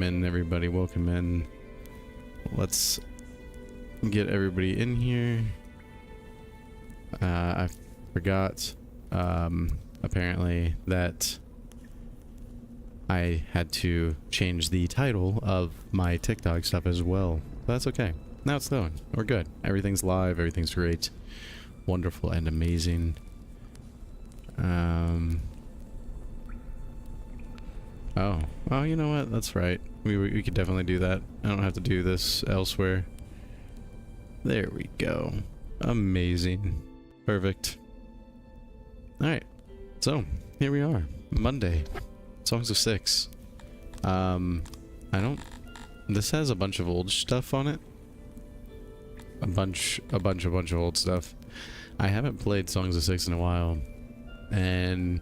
in, everybody. Welcome in. Let's get everybody in here. I forgot, apparently, that I had to change the title of my TikTok stuff as well. But that's okay. Now it's going. We're good. Everything's live. Everything's great. Wonderful and amazing. Oh, you know what? That's right. We could definitely do that. I don't have to do this elsewhere. There we go. Amazing. Perfect. Alright. So, here we are. Monday. Songs of Six. This has a bunch of old stuff on it. A bunch of old stuff. I haven't played Songs of Six in a while. And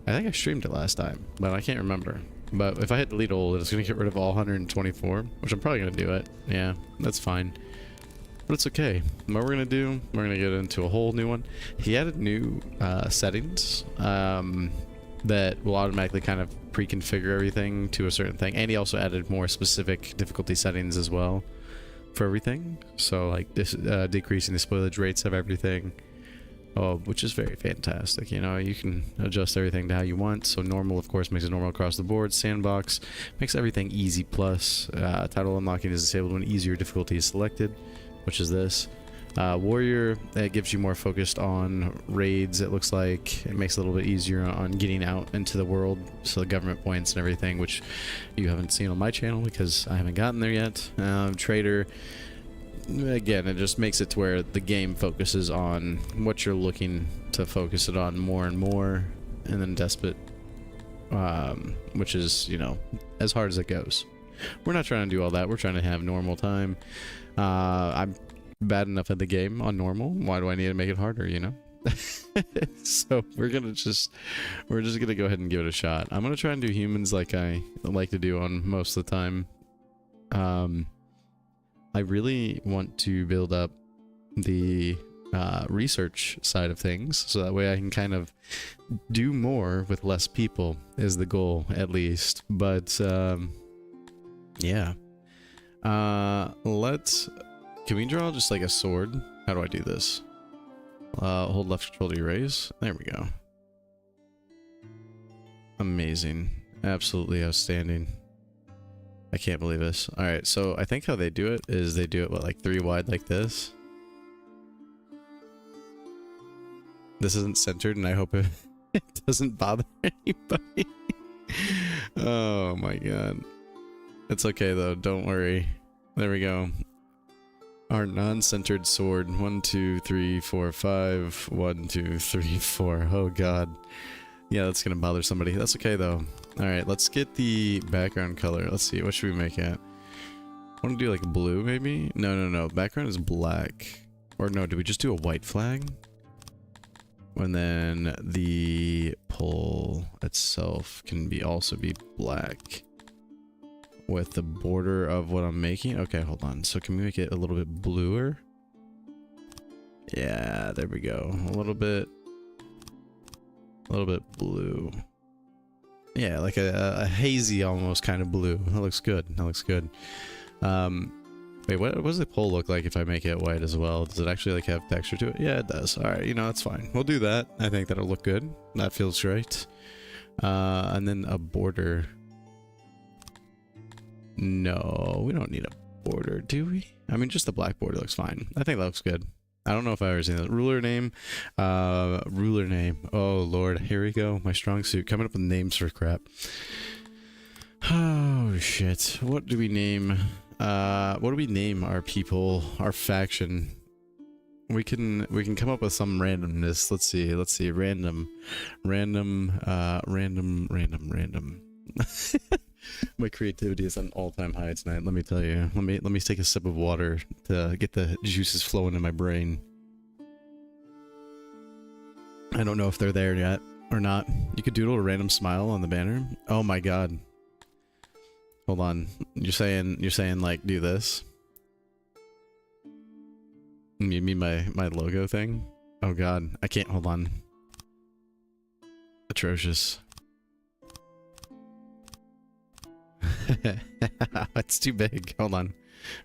I think I streamed it last time, but I can't remember. But if I hit delete old, it's going to get rid of all 124, which I'm probably going to do it. Yeah, that's fine. But it's okay. What we're going to do, we're going to get into a whole new one. He added new settings that will automatically kind of pre-configure everything to a certain thing. And he also added more specific difficulty settings as well for everything. So like this, decreasing the spoilage rates of everything. Oh, which is very fantastic. You know, you can adjust everything to how you want. So normal, of course, makes it normal across the board. Sandbox makes everything easy plus. Title unlocking is disabled when easier difficulty is selected, which is this. Warrior, it gives you more focused on raids, it looks like. It makes it a little bit easier on getting out into the world. So the government points and everything, which you haven't seen on my channel because I haven't gotten there yet. Trader. Again, it just makes it to where the game focuses on what you're looking to focus it on more and more. And then Despot, which is, you know, as hard as it goes. We're not trying to do all that. We're trying to have normal time. I'm bad enough at the game on normal. Why do I need to make it harder, you know? So we're just gonna go ahead and give it a shot. I'm gonna try and do humans like I like to do on most of the time. I really want to build up the research side of things, so that way I can kind of do more with less people is the goal, at least. But yeah, can we draw just like a sword? How do I do this? Hold left control to erase. There we go. Amazing. Absolutely outstanding. I can't believe this. Alright, so I think how they do it is they do it, what, like 3 wide like this? This isn't centered, and I hope it doesn't bother anybody. Oh my god. It's okay though, don't worry. There we go. Our non-centered sword. 1, 2, 3, 4, 5. 1, 2, 3, 4. Oh god. Yeah, that's gonna bother somebody. That's okay though. Alright, let's get the background color. Let's see, what should we make it? I want to do like blue maybe? No. Background is black. Or no, do we just do a white flag? And then the pole itself can also be black. With the border of what I'm making? Okay, hold on. So can we make it a little bit bluer? Yeah, there we go. A little bit blue. Yeah, like a hazy almost kind of blue. That looks good. That looks good. Wait, what does the pole look like if I make it white as well? Does it actually like have texture to it? Yeah, it does. Alright, you know, that's fine. We'll do that. I think that'll look good. That feels right. And then a border. No, we don't need a border, do we? I mean, just the black border looks fine. I think that looks good. I don't know if I've ever seen that. Ruler name. Ruler name. Oh, Lord. Here we go. My strong suit. Coming up with names for crap. Oh, shit. What do we name? What do we name our people? Our faction? We can come up with some randomness. Let's see. Random. My creativity is at an all-time high tonight, let me tell you. Let me take a sip of water to get the juices flowing in my brain. I don't know if they're there yet or not. You could doodle a random smile on the banner. Oh my god. Hold on. You're saying like do this? You mean my logo thing? Oh god. I can't, hold on. Atrocious. It's too big. Hold on.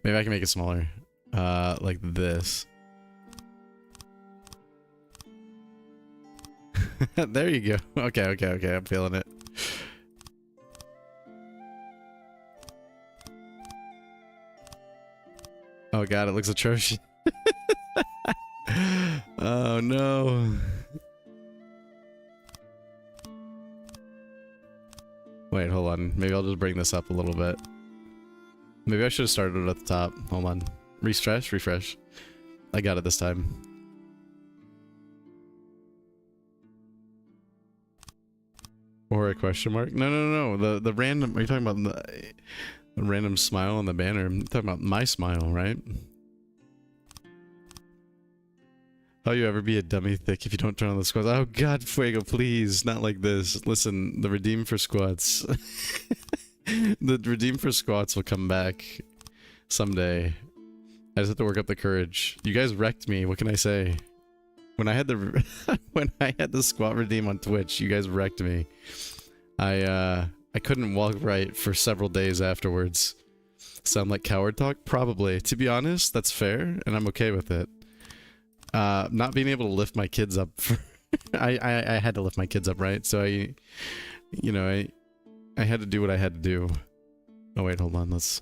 Maybe I can make it smaller. Like this. There you go. Okay, okay, okay. I'm feeling it. Oh god, it looks atrocious. Oh no. Wait, hold on. Maybe I'll just bring this up a little bit. Maybe I should have started at the top. Hold on. Refresh, refresh. I got it this time. Or a question mark? No, no, no. The random. Are you talking about the random smile on the banner? I'm talking about my smile, right? How you ever be a dummy thick if you don't turn on the squats? Oh god, Fuego, please, not like this. Listen, the redeem for squats. The redeem for squats will come back someday. I just have to work up the courage. You guys wrecked me. What can I say? When I had the when I had the squat redeem on Twitch, you guys wrecked me. I couldn't walk right for several days afterwards. Sound like coward talk? Probably. To be honest, that's fair, and I'm okay with it. Not being able to lift my kids up for I had to lift my kids up, right? So I had to do what I had to do. Oh wait, hold on, let's...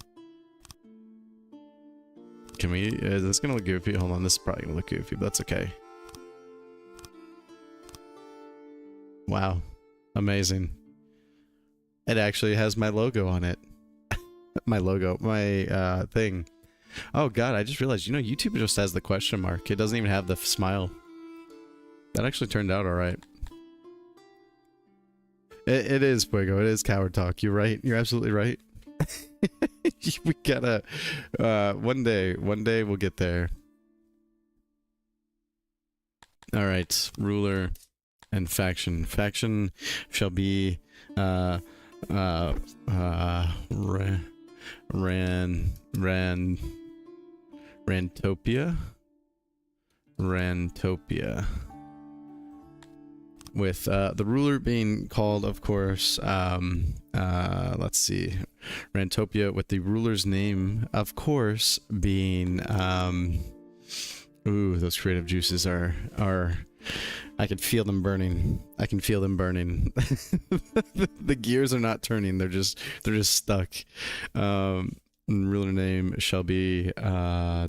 Can we... Is this gonna look goofy? Hold on, this is probably gonna look goofy, but that's okay. Wow. Amazing. It actually has my logo on it. My logo. My, thing. Oh god, I just realized, you know, YouTube just has the question mark. It doesn't even have the smile. That actually turned out alright. It is, Fuego. It is coward talk. You're right. You're absolutely right. We gotta... one day we'll get there. Alright, ruler and faction. Faction shall be... Rantopia? Rantopia. With the ruler being called, of course, let's see, Rantopia, with the ruler's name, of course, being, ooh, those creative juices are, I can feel them burning. I can feel them burning. The gears are not turning, they're just stuck. Ruler name shall be, oh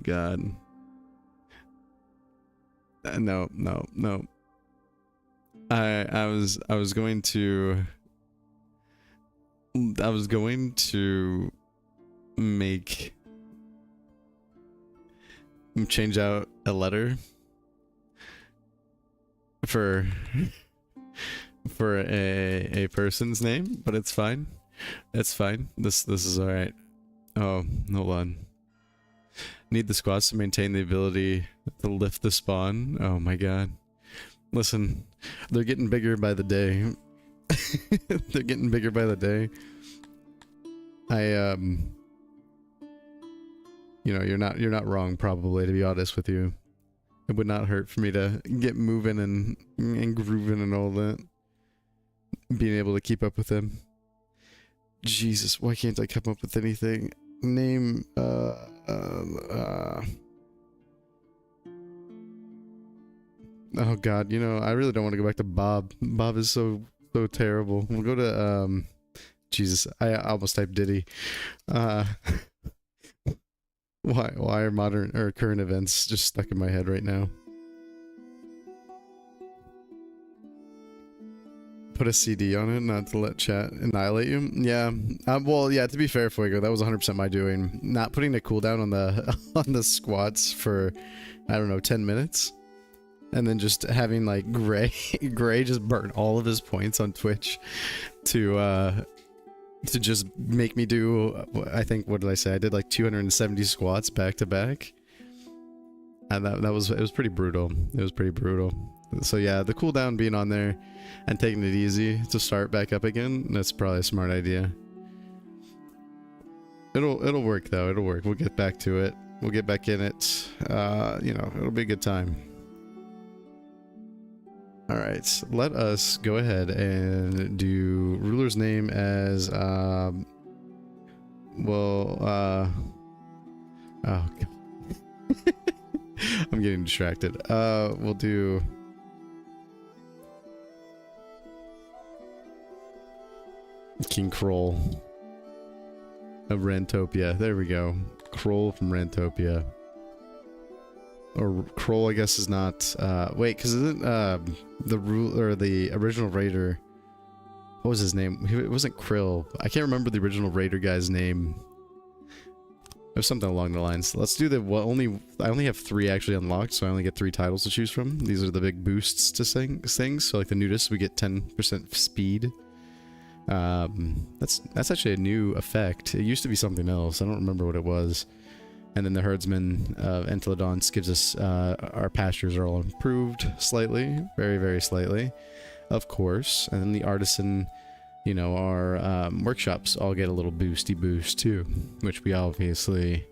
god. No. I was going to change out a letter for a person's name, but it's fine. It's fine. This is alright. Oh, hold on. Need the squats to maintain the ability to lift the spawn. Oh my god. Listen, they're getting bigger by the day. They're getting bigger by the day. You know, you're not wrong, probably, to be honest with you. It would not hurt for me to get moving and grooving and all that. Being able to keep up with them. Jesus, why can't I come up with anything? Name, oh god, you know, I really don't want to go back to Bob. Bob is so terrible. We'll go to, Jesus, I almost typed Diddy. Why are modern or current events just stuck in my head right now? Put a CD on it, not to let chat annihilate you. Yeah. Well, yeah. To be fair, Fuego, that was 100% my doing. Not putting a cooldown on the on the squats for, I don't know, 10 minutes, and then just having like Gray just burn all of his points on Twitch to just make me do. I think, what did I say? I did like 270 squats back to back, and it was pretty brutal. It was pretty brutal. So yeah, the cooldown being on there and taking it easy to start back up again, that's probably a smart idea. It'll work though, it'll work. We'll get back to it. We'll get back in it. You know, it'll be a good time. Alright, let us go ahead and do ruler's name as, oh, God. I'm getting distracted. We'll do... King Kroll of Rantopia. There we go. Kroll from Rantopia. Or Kroll, I guess, is not. Wait, because isn't the original raider? What was his name? It wasn't Krill. I can't remember the original raider guy's name. It was something along the lines. Let's do the I only have 3 actually unlocked, so I only get 3 titles to choose from. These are the big boosts to things. So like the nudist, we get 10% speed. That's actually a new effect. It used to be something else. I don't remember what it was. And then the herdsman Enteledons gives us our pastures are all improved slightly, very, very slightly, of course. And then the artisan, you know, our workshops all get a little boosty boost too, which we obviously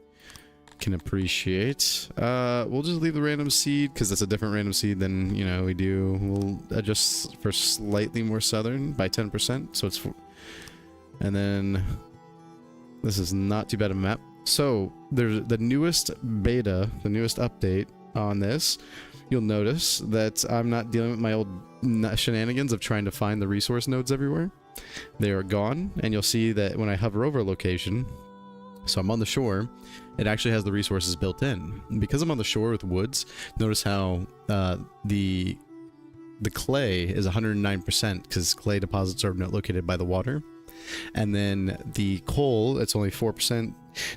can appreciate. We'll just leave the random seed because that's a different random seed than, you know, we do. We'll adjust for slightly more southern by 10%, so it's and then this is not too bad of a map. So there's the newest beta, the newest update on this. You'll notice that I'm not dealing with my old shenanigans of trying to find the resource nodes everywhere. They are gone, and you'll see that when I hover over a location, so I'm on the shore, it actually has the resources built in. And because I'm on the shore with woods, notice how the clay is 109% because clay deposits are located by the water. And then the coal, it's only 4%,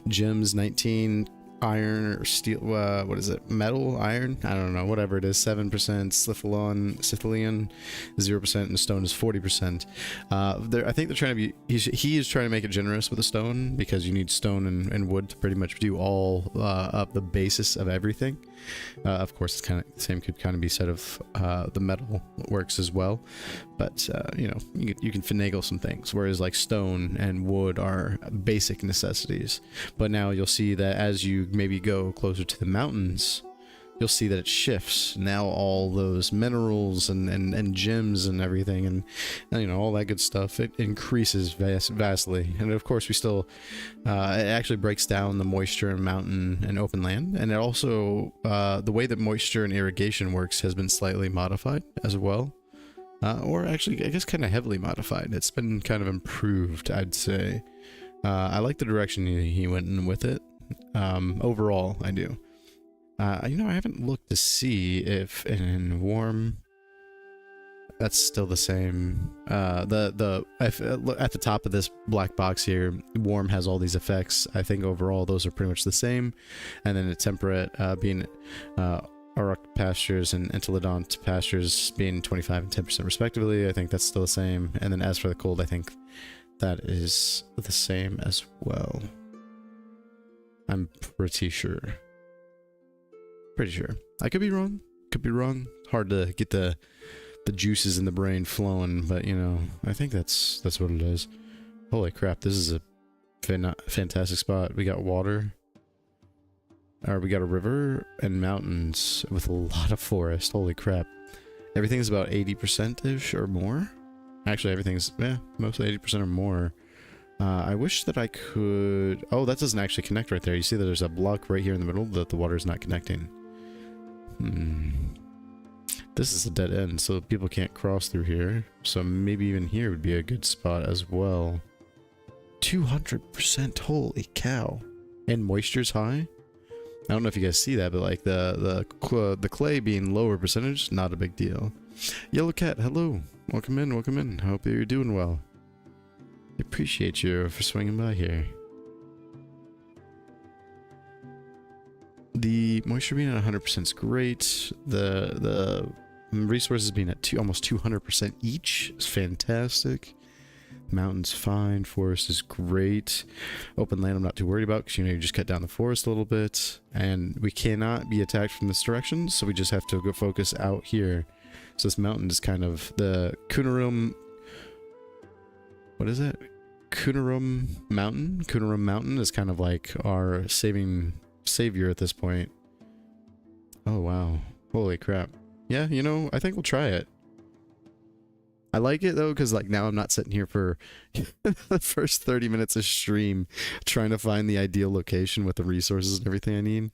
gems 19, iron or steel, what is it, metal, iron, I don't know, whatever it is, 7%, Scythian 0%, and stone is 40%. I think they're trying to be, he is trying to make it generous with the stone, because you need stone and wood to pretty much do all of the basis of everything. Of course, it's kind of the same could kind of be said of the metal works as well, but you know, you can finagle some things, whereas like stone and wood are basic necessities. But now you'll see that as you maybe go closer to the mountains, you'll see that it shifts. Now all those minerals and gems and everything, and you know, all that good stuff, it increases vastly. And of course we still it actually breaks down the moisture in mountain and open land, and it also the way that moisture and irrigation works has been slightly modified as well, or actually I guess kind of heavily modified. It's been kind of improved, I'd say. I like the direction he went in with it. Overall I do. You know, I haven't looked to see if in warm that's still the same. At the top of this black box here, warm has all these effects. I think overall those are pretty much the same. And then the temperate being Auroch pastures and Enteledon pastures being 25 and 10% respectively. I think that's still the same. And then as for the cold, I think that is the same as well. I'm pretty sure. Pretty sure. I could be wrong. Could be wrong. Hard to get the juices in the brain flowing, but you know, I think that's what it is. Holy crap! This is a fantastic spot. We got water. Or we got a river and mountains with a lot of forest. Holy crap! Everything's about 80%ish or more. Actually, everything's mostly 80% or more. I wish that I could... Oh, that doesn't actually connect right there. You see that there's a block right here in the middle that the water is not connecting. This is a dead end, so people can't cross through here. So maybe even here would be a good spot as well. 200%, holy cow. And moisture's high? I don't know if you guys see that, but like the clay being lower percentage, not a big deal. Yellow Cat, hello. Welcome in, welcome in. Hope you're doing well. I appreciate you for swinging by here. The moisture being at 100% is great. The resources being at almost 200% each is fantastic. Mountain's fine. Forest is great. Open land I'm not too worried about because, you know, you just cut down the forest a little bit. And we cannot be attacked from this direction, so we just have to go focus out here. So this mountain is kind of the Kunarum... What is it? Kunarum Mountain? Kunarum Mountain is kind of like our savior at this point. Oh, wow. Holy crap. Yeah, you know, I think we'll try it. I like it though, because like now I'm not sitting here for the first 30 minutes of stream trying to find the ideal location with the resources and everything I need.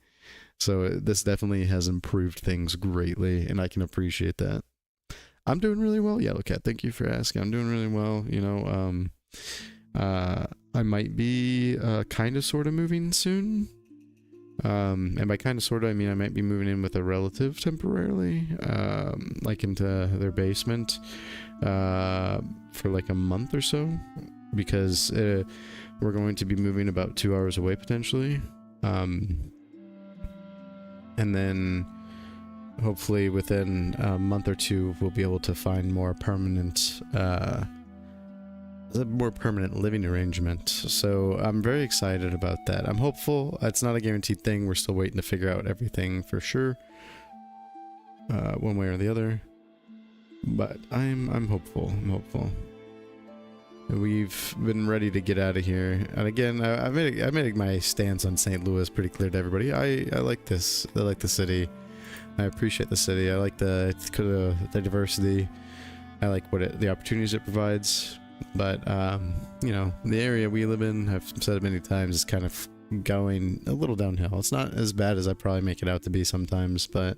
So this definitely has improved things greatly, and I can appreciate that. I'm doing really well, Yellow Cat. Thank you for asking. I'm doing really well. You know, I might be kind of sort of moving soon. And by kind of sort of, I mean I might be moving in with a relative temporarily, like into their basement, for like a month or so, because we're going to be moving about 2 hours away potentially, and then hopefully within a month or two we'll be able to find more permanent living arrangement. So I'm very excited about that. I'm hopeful. It's not a guaranteed thing. We're still waiting to figure out everything for sure, one way or the other, but I'm hopeful. We've been ready to get out of here, and again, I made my stance on St. Louis pretty clear to everybody. I like this. I like the city. I appreciate the city. I like the diversity. I like the opportunities it provides. But you know, the area we live in, I've said it many times, is kind of going a little downhill. It's not as bad as I probably make it out to be sometimes, but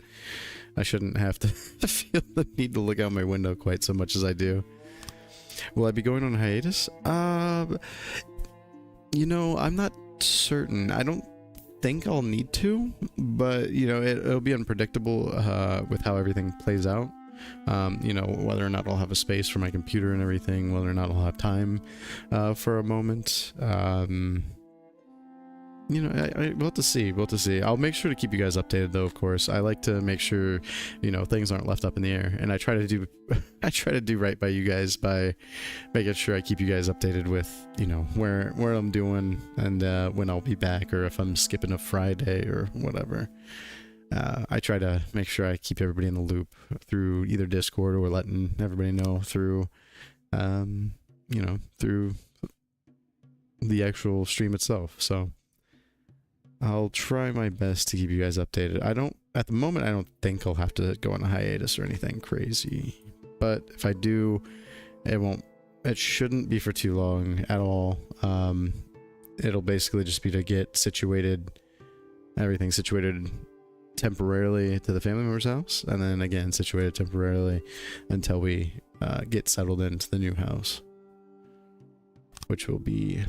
I shouldn't have to feel the need to look out my window quite so much as I do. Will I be going on hiatus? You know, I'm not certain. I don't think I'll need to, but you know, it'll be unpredictable with how everything plays out. You know, whether or not I'll have a space for my computer and everything, whether or not I'll have time for a moment. You know, we'll have to see. We'll have to see. I'll make sure to keep you guys updated, though. Of course, I like to make sure, you know, things aren't left up in the air, and I try to do right by you guys by making sure I keep you guys updated with, you know, where I'm doing and when I'll be back, or if I'm skipping a Friday or whatever. I try to make sure I keep everybody in the loop through either Discord or letting everybody know through, you know, through the actual stream itself. So I'll try my best to keep you guys updated. At the moment, I don't think I'll have to go on a hiatus or anything crazy. But if I do, it shouldn't be for too long at all. It'll basically just be to get everything situated temporarily to the family member's house, and then again situated temporarily until we get settled into the new house, which it'll be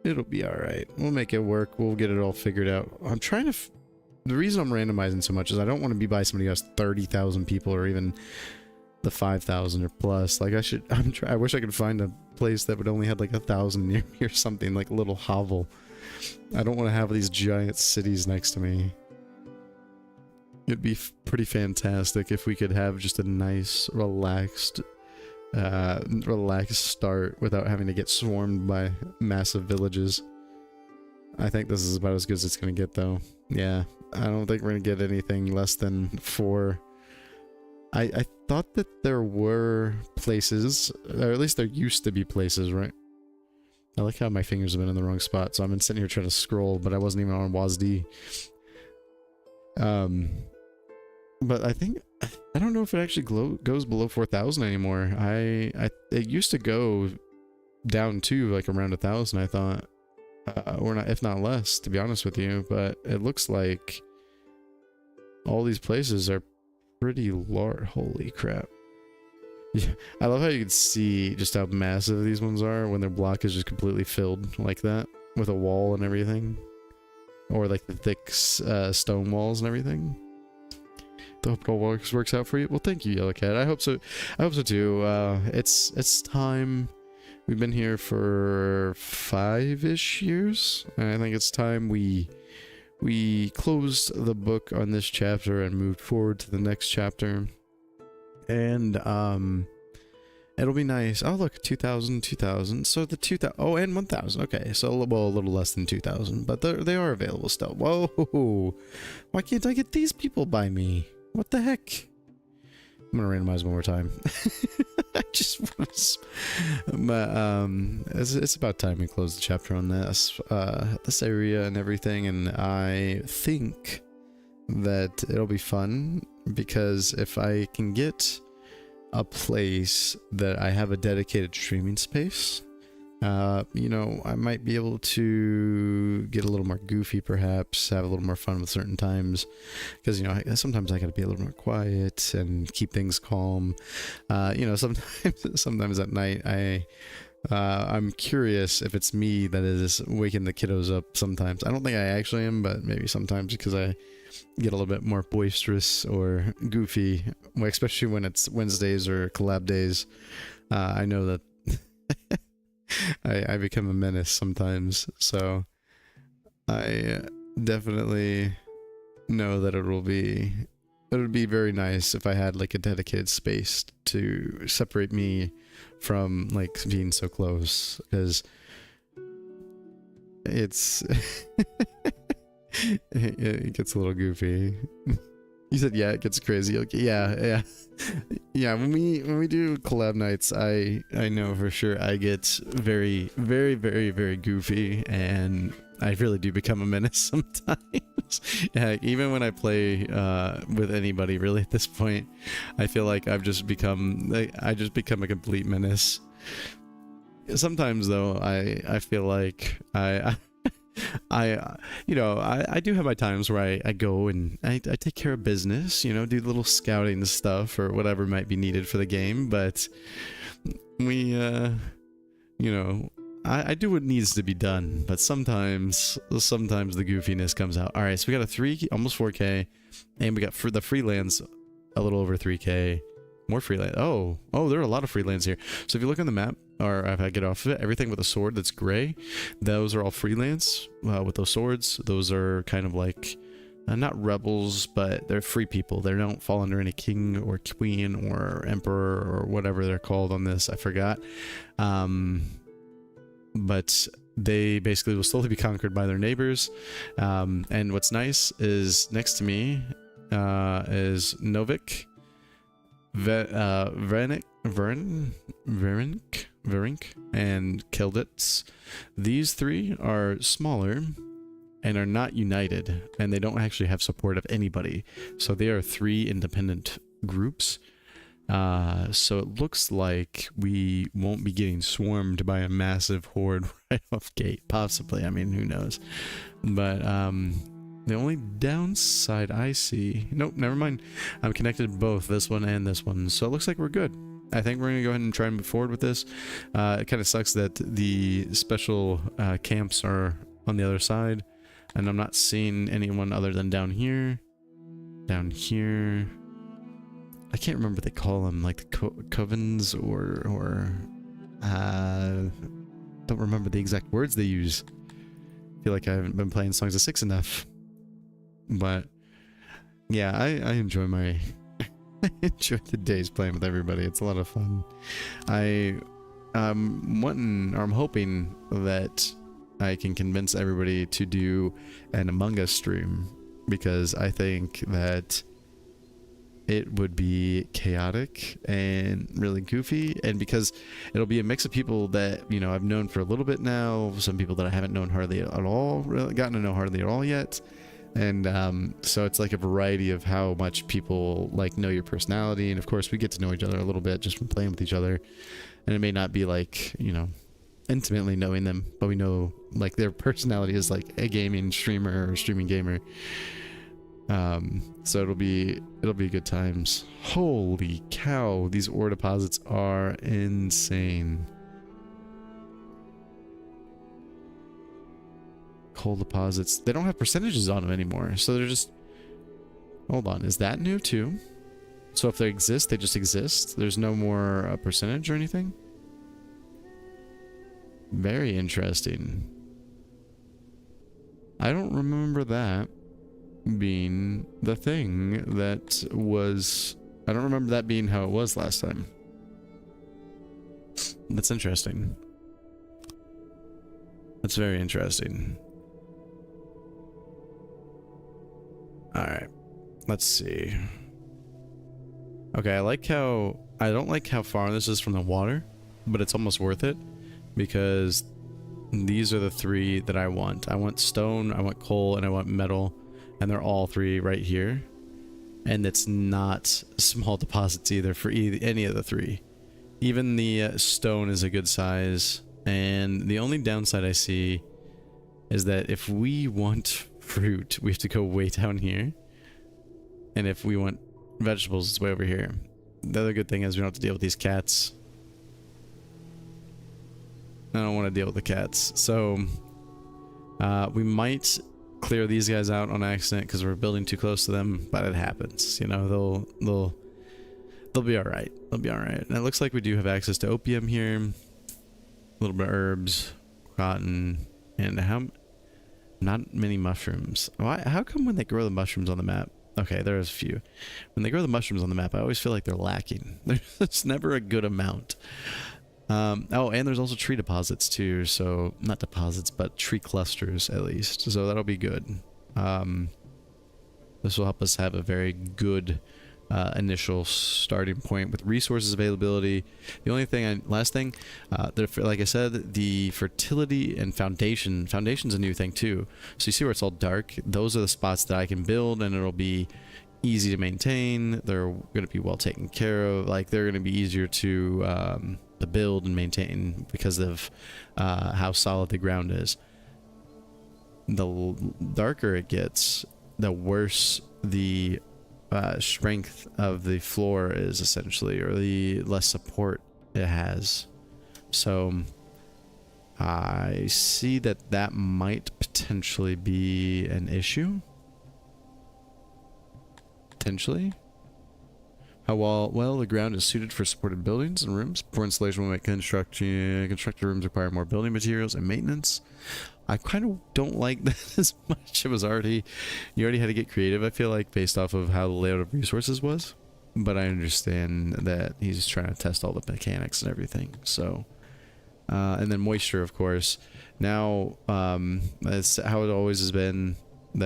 all right. We'll make it work. We'll get it all figured out. I'm trying to the reason I'm randomizing so much is I don't want to be by somebody who has 30,000 people, or even the 5,000 or plus. Like I wish I could find a place that would only have like 1,000 near me or something, like a little hovel. I don't want to have these giant cities next to me. It'd be pretty fantastic if we could have just a nice, relaxed start without having to get swarmed by massive villages. I think this is about as good as it's going to get, though. Yeah, I don't think we're going to get anything less than 4. I thought that there were places, or at least there used to be places, right? I like how my fingers have been in the wrong spot, so I've been sitting here trying to scroll, but I wasn't even on WASD. But I don't know if it actually goes below 4,000 anymore. It used to go down to like around 1,000, I thought, or not, if not less, to be honest with you. But it looks like all these places are pretty large. Holy crap! Yeah, I love how you can see just how massive these ones are when their block is just completely filled like that with a wall and everything, or like the thick stone walls and everything. I hope it all works out for you. Well, thank you, Yellow Cat. I hope so. I hope so too. It's time. We've been here for 5-ish years, and I think it's time we closed the book on this chapter and moved forward to the next chapter. And it'll be nice. Oh, look, 2,000. So the 2,000. Oh, and 1,000. Okay, so well, a little less than 2,000, but they are available still. Whoa! Why can't I get these people by me? What the heck? I'm gonna randomize one more time. I just want to... But, it's about time we close the chapter on this area and everything, and I think that it'll be fun, because if I can get a place that I have a dedicated streaming space, you know, I might be able to get a little more goofy, perhaps have a little more fun with certain times, because, you know, sometimes I gotta be a little more quiet and keep things calm. You know, sometimes at night I'm curious if it's me that is waking the kiddos up sometimes. I don't think I actually am, but maybe sometimes, because I get a little bit more boisterous or goofy, especially when it's Wednesdays or collab days. I know that I become a menace sometimes, so I definitely know that it would be very nice if I had like a dedicated space to separate me from like being so close, because it's it gets a little goofy. You said, yeah, it gets crazy. Okay, yeah. When we do collab nights, I know for sure I get very, very, very, very goofy, and I really do become a menace sometimes. Yeah, even when I play with anybody, really, at this point, I feel like I just become a complete menace. Sometimes though, I feel like you know, I do have my times where I go and I take care of business, you know, do little scouting stuff or whatever might be needed for the game, but we, you know, I do what needs to be done, but sometimes the goofiness comes out. All right, so we got almost 4K, and we got for the freelance a little over 3K. More freelance. Oh, there are a lot of freelance here. So if you look on the map, or if I get off of it, everything with a sword that's gray, those are all freelance. With those swords, those are kind of like, not rebels, but they're free people. They don't fall under any king or queen or emperor or whatever they're called on this. I forgot. But they basically will slowly be conquered by their neighbors. And what's nice is next to me is Novik, Verink, and Kilditz. These three are smaller and are not united, and they don't actually have support of anybody. So they are 3 independent groups. So it looks like we won't be getting swarmed by a massive horde right off gate. Possibly. I mean, who knows? But the only downside I see... Nope, never mind. I'm connected to both this one and this one. So it looks like we're good. I think we're going to go ahead and try and move forward with this. It kind of sucks that the special camps are on the other side. And I'm not seeing anyone other than down here. Down here. I can't remember what they call them. Like the covens or don't remember the exact words they use. I feel like I haven't been playing Songs of Syx enough. But yeah, I enjoy my I enjoy the days playing with everybody. It's a lot of fun. I'm hoping that I can convince everybody to do an Among Us stream, because I think that it would be chaotic and really goofy, and because it'll be a mix of people that, you know, I've known for a little bit now, some people that I haven't known hardly at all, really gotten to know hardly at all yet. And so it's like a variety of how much people like know your personality, and of course we get to know each other a little bit just from playing with each other, and it may not be like, you know, intimately knowing them, but we know like their personality is like a gaming streamer or streaming gamer. So it'll be good times. Holy cow, these ore deposits are insane. Coal deposits, they don't have percentages on them anymore, so they're just... Hold on, is that new too? So if they exist, they just exist? There's no more percentage or anything? Very interesting. I don't remember that being the thing that was... I don't remember that being how it was last time. That's interesting. That's very interesting. Alright. Let's see. Okay, I don't like how far this is from the water, but it's almost worth it, because these are the 3 that I want. I want stone, I want coal, and I want metal. And they're all 3 right here. And it's not small deposits either for any of the three. Even the stone is a good size. And the only downside I see is that if we want fruit, we have to go way down here. And if we want vegetables, it's way over here. The other good thing is we don't have to deal with these cats. I don't want to deal with the cats. So we might clear these guys out on accident because we're building too close to them, but it happens. You know, they'll be all right. They'll be all right. And it looks like we do have access to opium here, a little bit of herbs, cotton, and not many mushrooms. Why? How come when they grow the mushrooms on the map? Okay, there's a few. When they grow the mushrooms on the map, I always feel like they're lacking. There's never a good amount. Oh, and there's also tree deposits too. So not deposits, but tree clusters at least. So that'll be good. This will help us have a very good initial starting point with resources availability. The only thing, last thing, like I said, the fertility and foundation's a new thing too. So you see where it's all dark? Those are the spots that I can build, and it'll be easy to maintain. They're going to be well taken care of. Like, they're going to be easier to build and maintain because of how solid the ground is. The darker it gets, the worse the strength of the floor is, essentially, or the less support it has. So I see that might potentially be an issue. Potentially. How well the ground is suited for supported buildings and rooms. Poor installation will make constructed rooms require more building materials and maintenance. I kind of don't like that as much. You already had to get creative, I feel like, based off of how the layout of resources was. But I understand that he's trying to test all the mechanics and everything. So, and then moisture, of course. Now, that's how it always has been. He's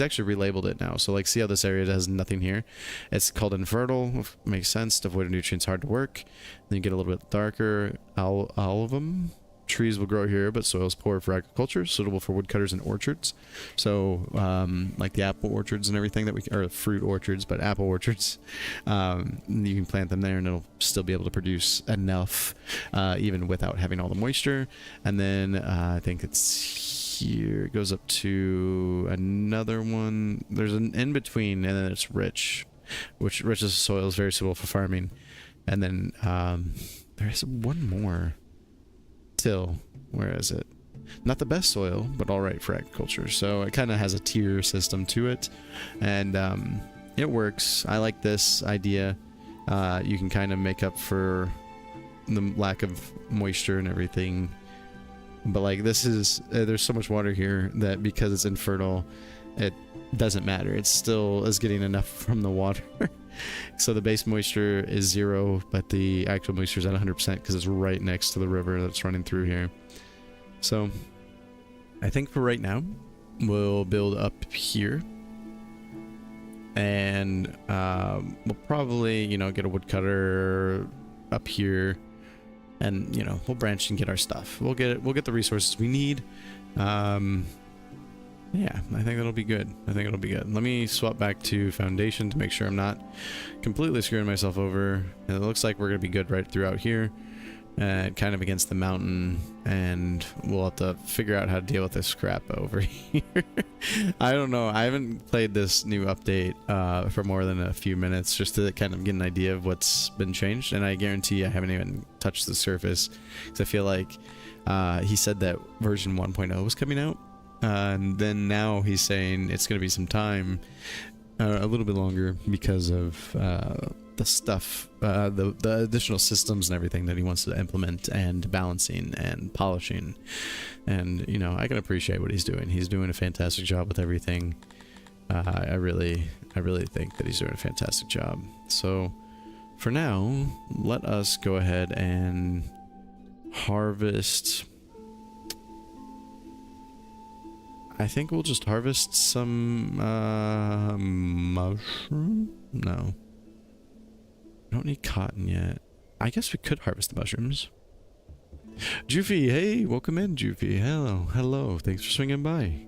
actually relabeled it now. So, like, see how this area has nothing here? It's called infertile. Makes sense. Devoid nutrients, hard to work. Then you get a little bit darker. All of them. Trees will grow here, but soil is poor for agriculture, suitable for woodcutters and orchards. So, like the apple orchards and everything or fruit orchards, but apple orchards, you can plant them there and it'll still be able to produce enough, even without having all the moisture. And then, I think it's here, it goes up to another one. There's an in-between, and then it's rich, which rich soil is very suitable for farming. And then, there's one more. Till, where is it? Not the best soil, but all right for agriculture. So it kind of has a tier system to it, and it works. I like this idea. You can kind of make up for the lack of moisture and everything, but like this is there's so much water here that because it's infertile, it doesn't matter. It still is getting enough from the water. So the base moisture is 0, but the actual moisture is at 100% because it's right next to the river that's running through here. So I think for right now, we'll build up here. And we'll probably, get a woodcutter up here. And, we'll branch and get our stuff. We'll get the resources we need. Yeah, I think that'll be good. Let me swap back to foundation to make sure I'm not completely screwing myself over. And it looks like we're going to be good right throughout here. Kind of against the mountain. And we'll have to figure out how to deal with this crap over here. I don't know. I haven't played this new update for more than a few minutes just to kind of get an idea of what's been changed. And I guarantee I haven't even touched the surface. Because I feel like he said that version 1.0 was coming out. And then now he's saying it's going to be some time, a little bit longer, because of the stuff, the additional systems and everything that he wants to implement, and balancing and polishing. And I can appreciate what he's doing. He's doing a fantastic job with everything. I really think that he's doing a fantastic job. So for now, let us go ahead and harvest. I think we'll just harvest some mushroom? No. I don't need cotton yet. I guess we could harvest the mushrooms. Jufy, hey, welcome in, Jufy. Hello. Thanks for swinging by.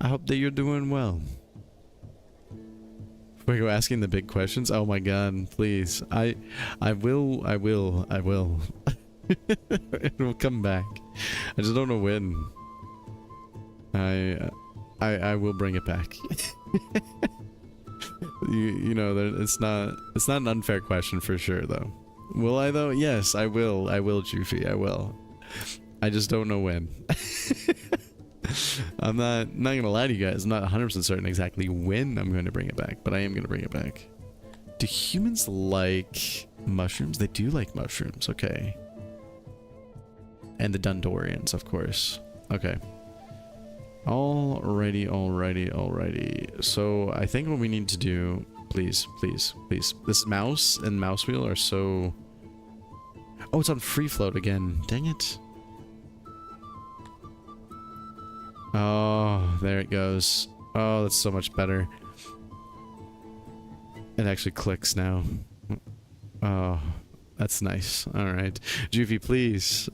I hope that you're doing well. We go asking the big questions. Oh my god, please. I will. It will come back. I just don't know when. I will bring it back. you know, it's not an unfair question for sure though. Will I though? Yes, I will. I will, Jufi. I will. I just don't know when. I'm not gonna lie to you guys. I'm not 100% certain exactly when I'm going to bring it back, but I am gonna bring it back. Do humans like mushrooms? They do like mushrooms. Okay. And the Dundorians, of course. Okay. Alrighty. So I think what we need to do, please. This mouse and mouse wheel are so... Oh, it's on free float again. Dang it. Oh, there it goes. Oh, that's so much better. It actually clicks now. Oh, that's nice. All right, Juvie, please,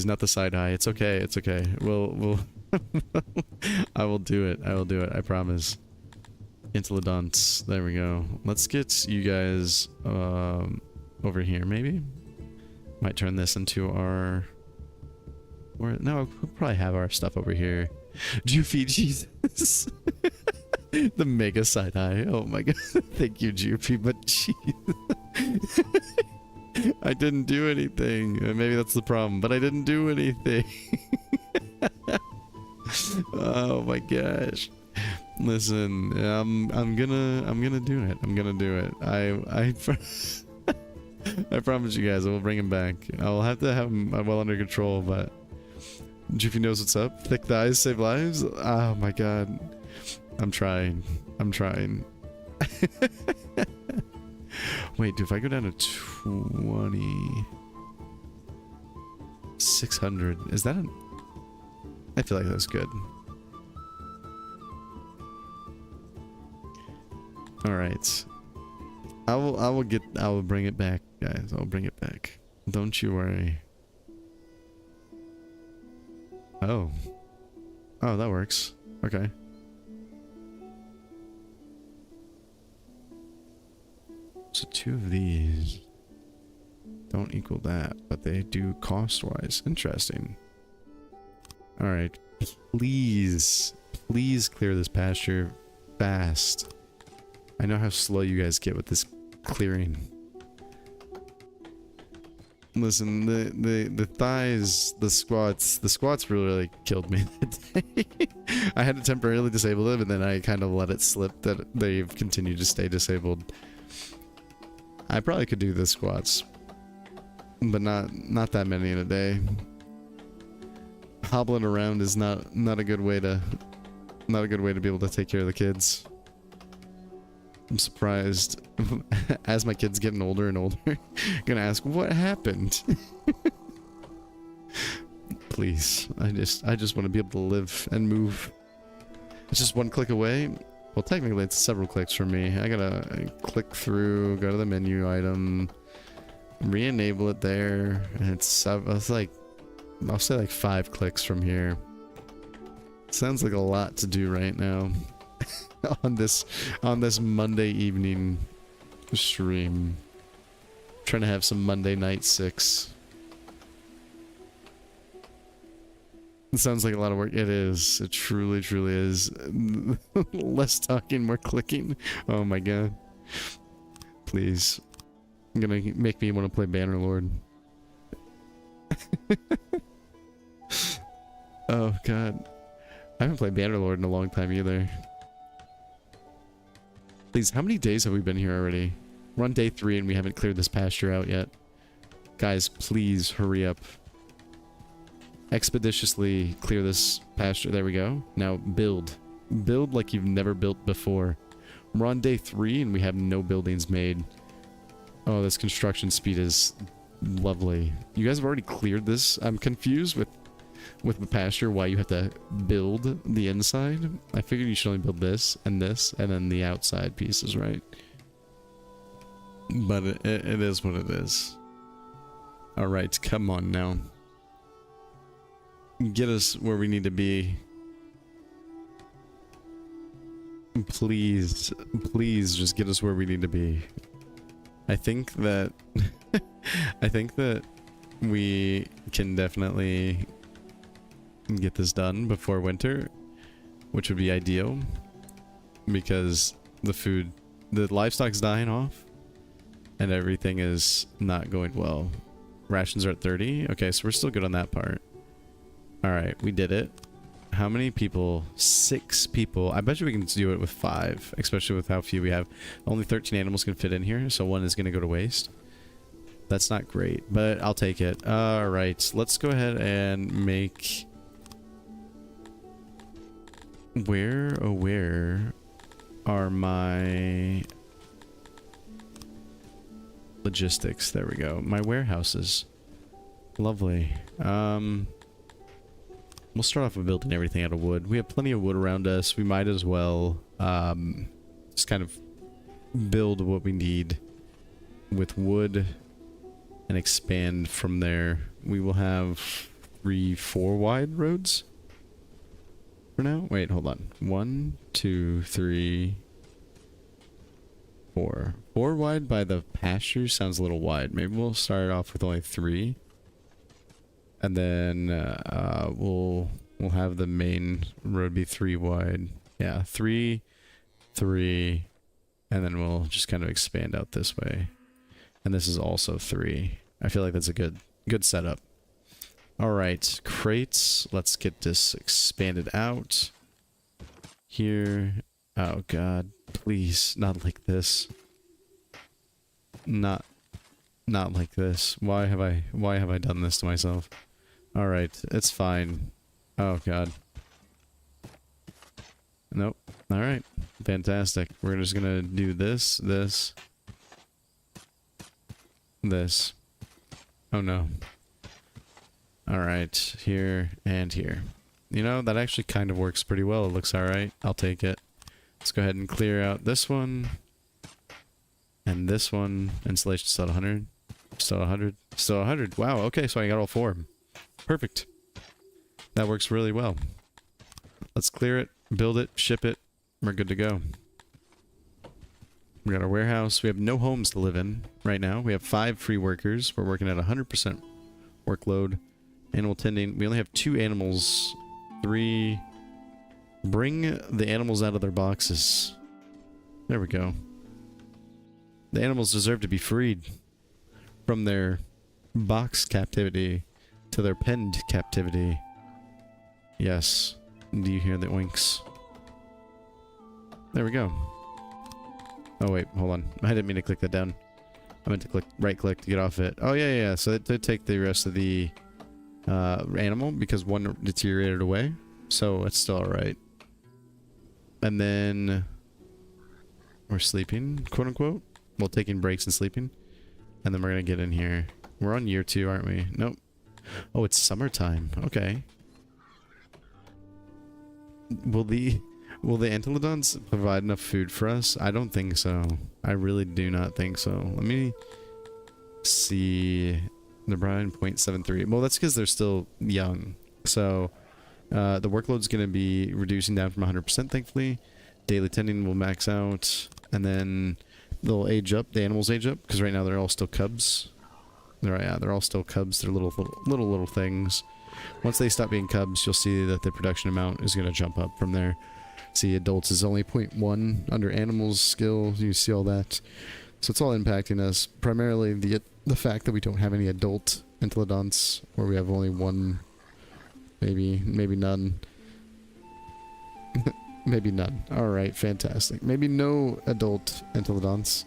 not the side eye. It's okay. We'll. I will do it. I promise. Into the dunce. There we go. Let's get you guys over here. Maybe might turn this into our. Or no, we'll probably have our stuff over here. Juvie, Jesus. The mega side eye. Oh my god. Thank you, Juvie, but jeez. I didn't do anything. Maybe that's the problem, but I didn't do anything. Oh my gosh. Listen, I'm gonna do it. I promise you guys I will bring him back. I'll have to have him well under control, but Juvie knows what's up. Thick thighs save lives. Oh my god. I'm trying. Wait, dude, if I go down to 600, is that an... I feel like that's good. Alright. I will bring it back, guys. I'll bring it back. Don't you worry. Oh. Oh, that works. Okay. So 2 of these don't equal that, but they do cost-wise. Interesting. Alright. Please clear this pasture fast. I know how slow you guys get with this clearing. Listen, the thighs, the squats really killed me that day. I had to temporarily disable them, and then I kind of let it slip that they've continued to stay disabled. I probably could do the squats, but not that many in a day. Hobbling around is not a good way to be able to take care of the kids. I'm surprised as my kids getting older and older, gonna ask what happened. Please, I just want to be able to live and move. It's just one click away. Well, technically it's several clicks for me. I gotta click through, go to the menu item, re-enable it there, and it's like, I'll say like 5 clicks from here. Sounds like a lot to do right now. on this Monday evening stream. Trying to have some Monday Night Syx. It sounds like a lot of work. It is. It truly is. Less talking, more clicking. Oh my god. Please. I'm gonna make me want to play Bannerlord. Oh god. I haven't played Bannerlord in a long time either. Please, how many days have we been here already? We're on day 3 and we haven't cleared this pasture out yet. Guys, please hurry up. Expeditiously clear this pasture. There we go. Now build. Build like you've never built before. We're on day 3 and we have no buildings made. Oh, this construction speed is lovely. You guys have already cleared this. I'm confused with the pasture why you have to build the inside. I figured you should only build this, and then the outside pieces, right? But it is what it is. Alright, come on now. Get us where we need to be. Please, please just get us where we need to be. I think that I think that we can definitely get this done before winter, which would be ideal because the livestock's dying off and everything is not going well. Rations are at 30. Okay, so we're still good on that part. All right, we did it. How many people? 6 people. I bet you we can do it with 5, especially with how few we have. Only 13 animals can fit in here, so 1 is going to go to waste. That's not great, but I'll take it. All right, let's go ahead and make... Where are my logistics? There we go. My warehouses. Lovely. We'll start off with building everything out of wood. We have plenty of wood around us. We might as well just kind of build what we need with wood and expand from there. We will have 3-4 wide roads for now. Wait, hold on. 1, 2, 3, 4. 4 wide by the pasture sounds a little wide. Maybe we'll start off with only 3. And then we'll have the main road be 3 wide. Yeah, 3, 3, and then we'll just kind of expand out this way. And this is also 3. I feel like that's a good setup. All right, crates. Let's get this expanded out. Here. Oh God, please, not like this. Not like this. Why have I done this to myself? Alright, it's fine. Oh god. Nope. Alright. Fantastic. We're just gonna do this, this. This. Oh no. Alright, here and here. You know, that actually kind of works pretty well. It looks alright. I'll take it. Let's go ahead and clear out this one. And this one. Installation still at 100. Still 100. Still 100. Wow, okay, so I got all 4. Perfect. That works really well. Let's clear it, build it, ship it. We're good to go. We got our warehouse. We have no homes to live in right now. We have 5 free workers. We're working at 100% workload. Animal tending. We only have 2 animals. 3. Bring the animals out of their boxes. There we go. The animals deserve to be freed from their box captivity to their penned captivity. Yes. Do you hear the oinks? There we go. Oh wait, hold on. I didn't mean to click that down. I meant to click right click to get off it. Oh yeah. So it did take the rest of the animal because one deteriorated away. So it's still alright. And then we're sleeping, quote unquote. Well, taking breaks and sleeping. And then we're gonna get in here. We're on year 2, aren't we? Nope. Oh, it's summertime. Okay. Will the entelodons provide enough food for us? I don't think so. I really do not think so. Let me see. The Brian 0.73. Well, that's because they're still young. So the workload's going to be reducing down from 100%, thankfully. Daily tending will max out. And then they'll age up. The animals age up. Because right now they're all still cubs. They're all still cubs. They're little things. Once they stop being cubs, you'll see that the production amount is going to jump up from there. See, adults is only 0.1 under animals skill. You see all that. So it's all impacting us. Primarily the fact that we don't have any adult entelodonts, or we have only 1, maybe none. Maybe none. Alright, fantastic. Maybe no adult entelodonts.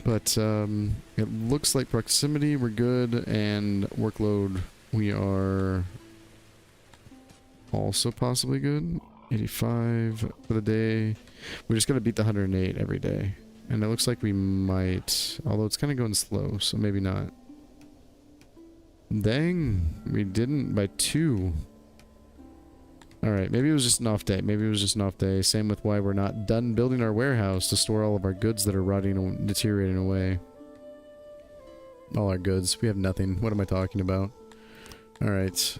But it looks like proximity, we're good, and workload, we are also possibly good. 85 for the day. We're just gonna beat the 108 every day. And it looks like we might, although it's kind of going slow, so maybe not. Dang, we didn't by 2. Alright, maybe it was just an off day. Same with why we're not done building our warehouse to store all of our goods that are rotting and deteriorating away. All our goods. We have nothing. What am I talking about? Alright.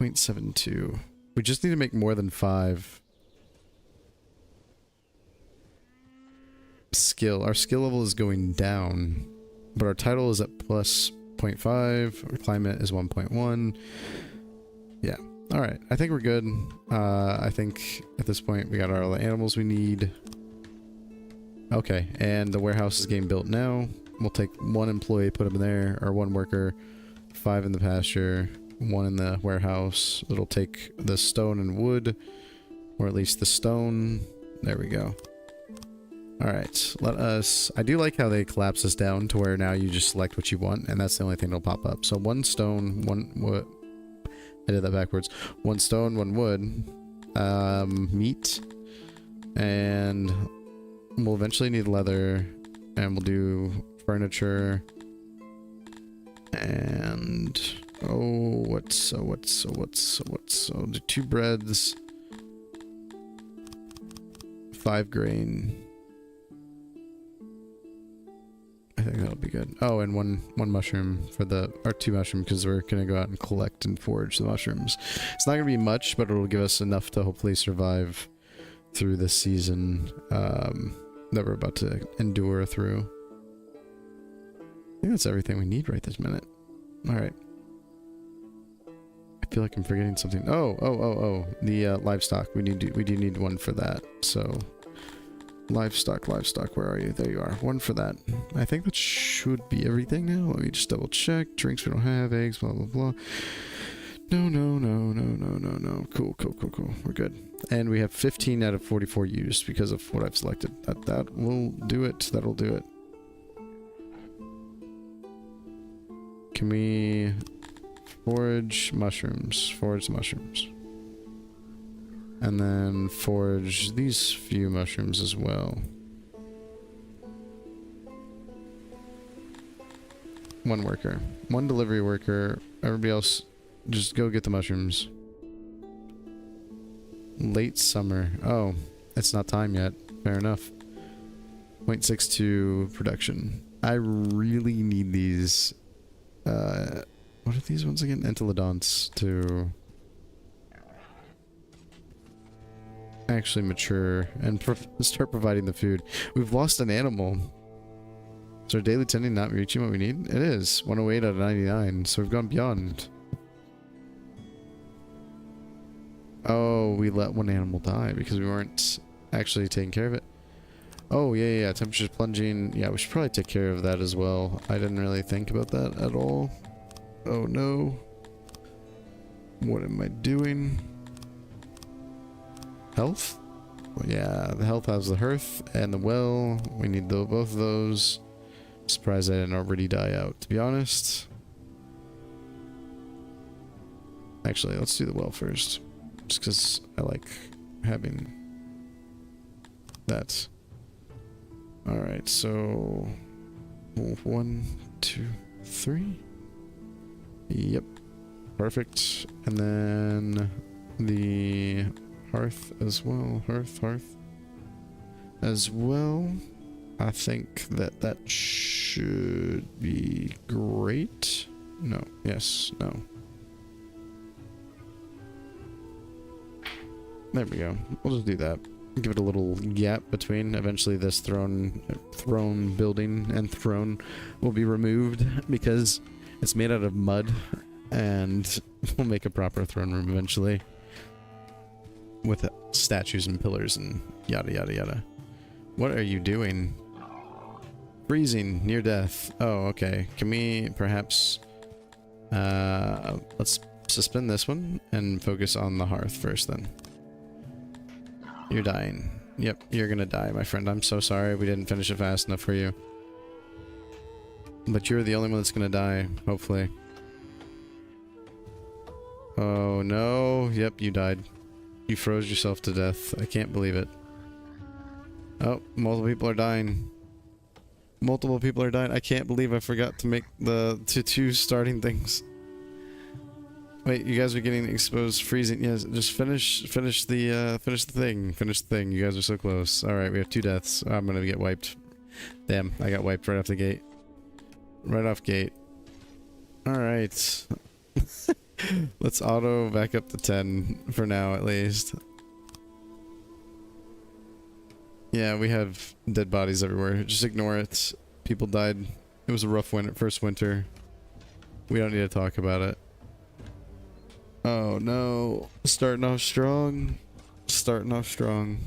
0.72. We just need to make more than 5. skill. Our skill level is going down, but our title is at plus 0.5. Our climate is 1.1. Yeah. All right. I think we're good. I think at this point we got all the animals we need. Okay. And the warehouse is getting built now. We'll take 1 employee, put him in there, or 1 worker, 5 in the pasture, 1 in the warehouse. It'll take the stone and wood, or at least the stone. There we go. Alright, let us... I do like how they collapse this down to where now you just select what you want, and that's the only thing that'll pop up. So 1 stone, 1 wood... I did that backwards. 1 stone, 1 wood. Meat. And we'll eventually need leather, and we'll do furniture. And... oh, what's... I'll do 2 breads. 5 grain. I think that'll be good. Oh, and one mushroom for the... or 2 mushrooms, because we're gonna go out and collect and forage the mushrooms. It's not gonna be much, but it'll give us enough to hopefully survive through this season that we're about to endure through. I think that's everything we need right this minute. Alright. I feel like I'm forgetting something. Oh. The livestock. We do need 1 for that, so... Livestock, where are you? There you are. 1 for that. I think that should be everything now. Let me just double check. Drinks we don't have, eggs, blah, blah, blah. No. Cool. We're good. And we have 15 out of 44 used because of what I've selected. That will do it. That'll do it. Can we forage mushrooms? Forage the mushrooms. And then forage these few mushrooms as well. 1 worker. 1 delivery worker. Everybody else, just go get the mushrooms. Late summer. Oh, it's not time yet. Fair enough. 0.62 production. I really need these... what are these ones again? Entelodonts to... actually mature and start providing the food. We've lost an animal. Is our daily tending not reaching what we need? It is. 108 out of 99. So we've gone beyond. Oh, we let 1 animal die because we weren't actually taking care of it. Oh, yeah. Temperature's plunging. Yeah, we should probably take care of that as well. I didn't really think about that at all. Oh, no. What am I doing? Health? Well, yeah, the health has the hearth and the well. We need both of those. Surprised I didn't already die out, to be honest. Actually, let's do the well first. Just because I like having that. Alright, so... 1, 2, 3. Yep. Perfect. And then... the... hearth as well. Hearth as well. I think that should be great. No. Yes. No. There we go. We'll just do that. Give it a little gap between. Eventually this throne building and throne will be removed because it's made out of mud, and we'll make a proper throne room eventually. With statues and pillars and yada yada yada. What are you doing? Freezing, near death. Oh, okay. Can we perhaps... let's suspend this one and focus on the hearth first then. You're dying. Yep, you're gonna die, my friend. I'm so sorry we didn't finish it fast enough for you. But you're the only one that's gonna die, hopefully. Oh no. Yep, you died. You froze yourself to death. I can't believe it. Oh, multiple people are dying. Multiple people are dying. I can't believe I forgot to make the two starting things. Wait, you guys are getting exposed, freezing. Yes, just finish the thing. Finish the thing. You guys are so close. All right, we have 2 deaths. I'm gonna get wiped. Damn, I got wiped right off the gate. Right off gate. All right. Let's auto back up to 10 for now, at least. Yeah, we have dead bodies everywhere. Just ignore it. People died. It was a rough first winter. We don't need to talk about it. Oh no. Starting off strong. Starting off strong.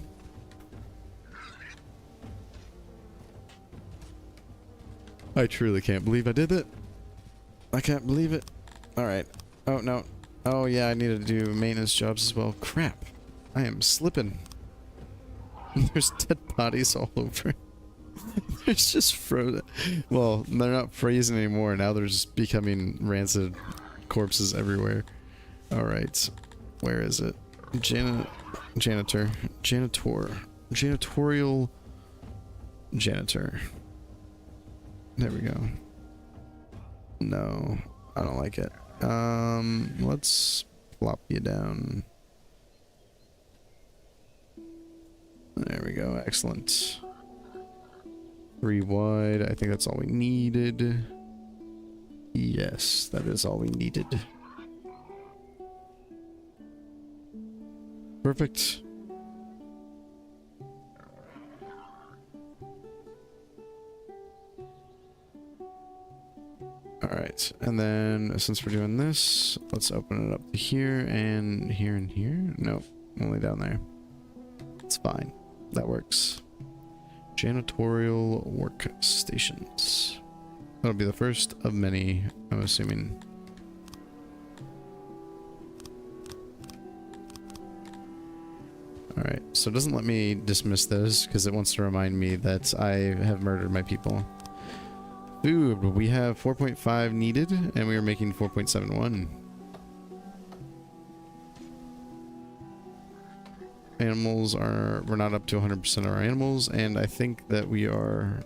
I truly can't believe I did it. I can't believe it. Alright. Oh no. Oh yeah, I need to do maintenance jobs as well. Crap. I am slipping. There's dead bodies all over. There's just frozen. Well, they're not freezing anymore. Now they're just becoming rancid corpses everywhere. Alright. Where is it? Janitor. Janitorial janitor. There we go. No. I don't like it. Let's plop you down. There we go. Excellent. 3 wide. I think that's all we needed. Yes, that is all we needed. Perfect. Alright, and then since we're doing this, let's open it up to here and here and here. Nope, only down there. It's fine. That works. Janitorial workstations. That'll be the first of many, I'm assuming. Alright, so it doesn't let me dismiss this because it wants to remind me that I have murdered my people. Food, we have 4.5 needed, and we are making 4.71. Animals are, we're not up to 100% of our animals, and I think that we are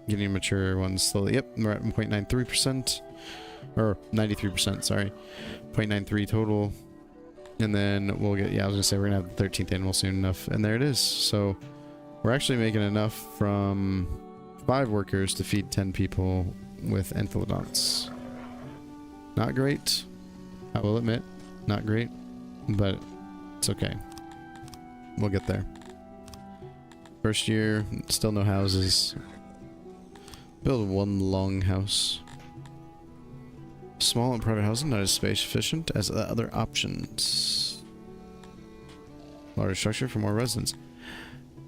getting mature ones slowly. Yep, we're at 0.93%, or 93%, sorry. 0.93 total. And then we'll get, yeah, I was gonna say we're gonna have the 13th animal soon enough, and there it is. So we're actually making enough from 5 workers to feed 10 people with enthylodonts. Not great, I will admit. Not great, but it's okay. We'll get there. First year, still no houses. Build 1 long house. Small and private housing, not as space efficient as the other options. Larger structure for more residents.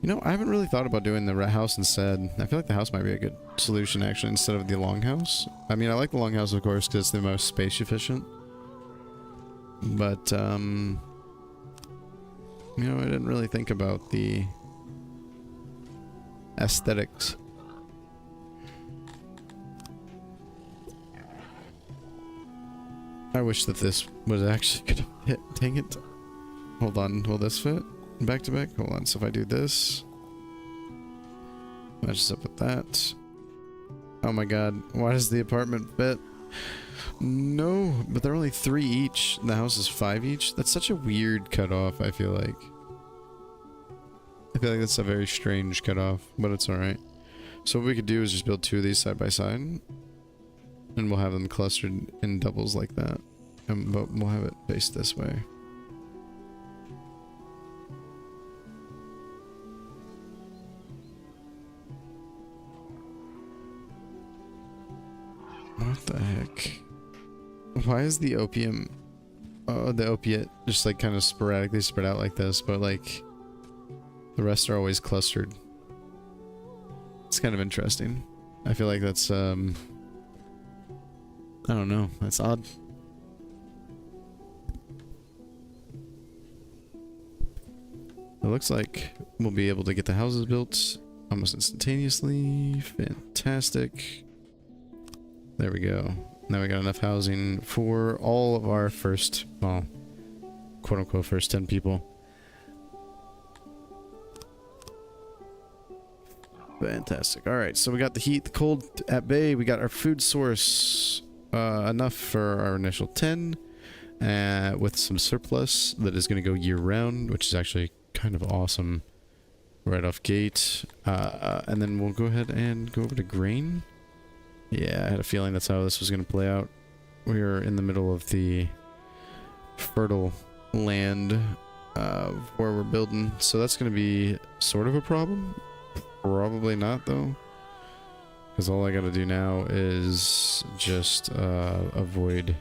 You know, I haven't really thought about doing the house instead. I feel like the house might be a good solution, actually, instead of the longhouse. I mean, I like the longhouse, of course, because it's the most space efficient. But, you know, I didn't really think about the aesthetics. I wish that this was actually gonna fit. Dang it. Hold on, will this fit? Back to back? Hold on, so if I do this, matches up with that. Oh my god, why does the apartment fit? No, but they're only 3 each, and the house is 5 each. That's such a weird cutoff, I feel like. I feel like that's a very strange cutoff, but it's alright. So what we could do is just build 2 of these side by side, and we'll have them clustered in doubles like that. But we'll have it faced this way. What the heck? Why is the opium... the opiate just like kind of sporadically spread out like this, but like the rest are always clustered. It's kind of interesting. I feel like that's I don't know, that's odd. It looks like we'll be able to get the houses built almost instantaneously. Fantastic. There we go. Now we got enough housing for all of our first, well, quote unquote first 10 people. Fantastic. Alright, so we got the heat, the cold at bay. We got our food source enough for our initial 10 with some surplus that is going to go year round, which is actually kind of awesome right off gate. And then we'll go ahead and go over to grain. Yeah, I had a feeling that's how this was going to play out. We are in the middle of the fertile land. where we're building. So that's going to be sort of a problem. Probably not, though. Because all I got to do now is just avoid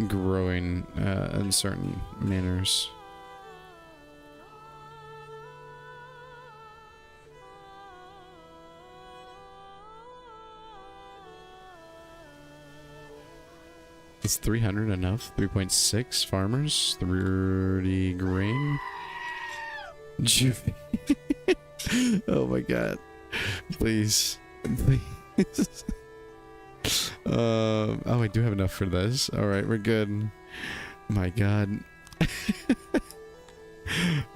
growing in certain manners. Is 300 enough? 3.6 farmers, 30 grain. Juvie. Oh my god. Please. Please. Oh, I do have enough for this. Alright, we're good. My god.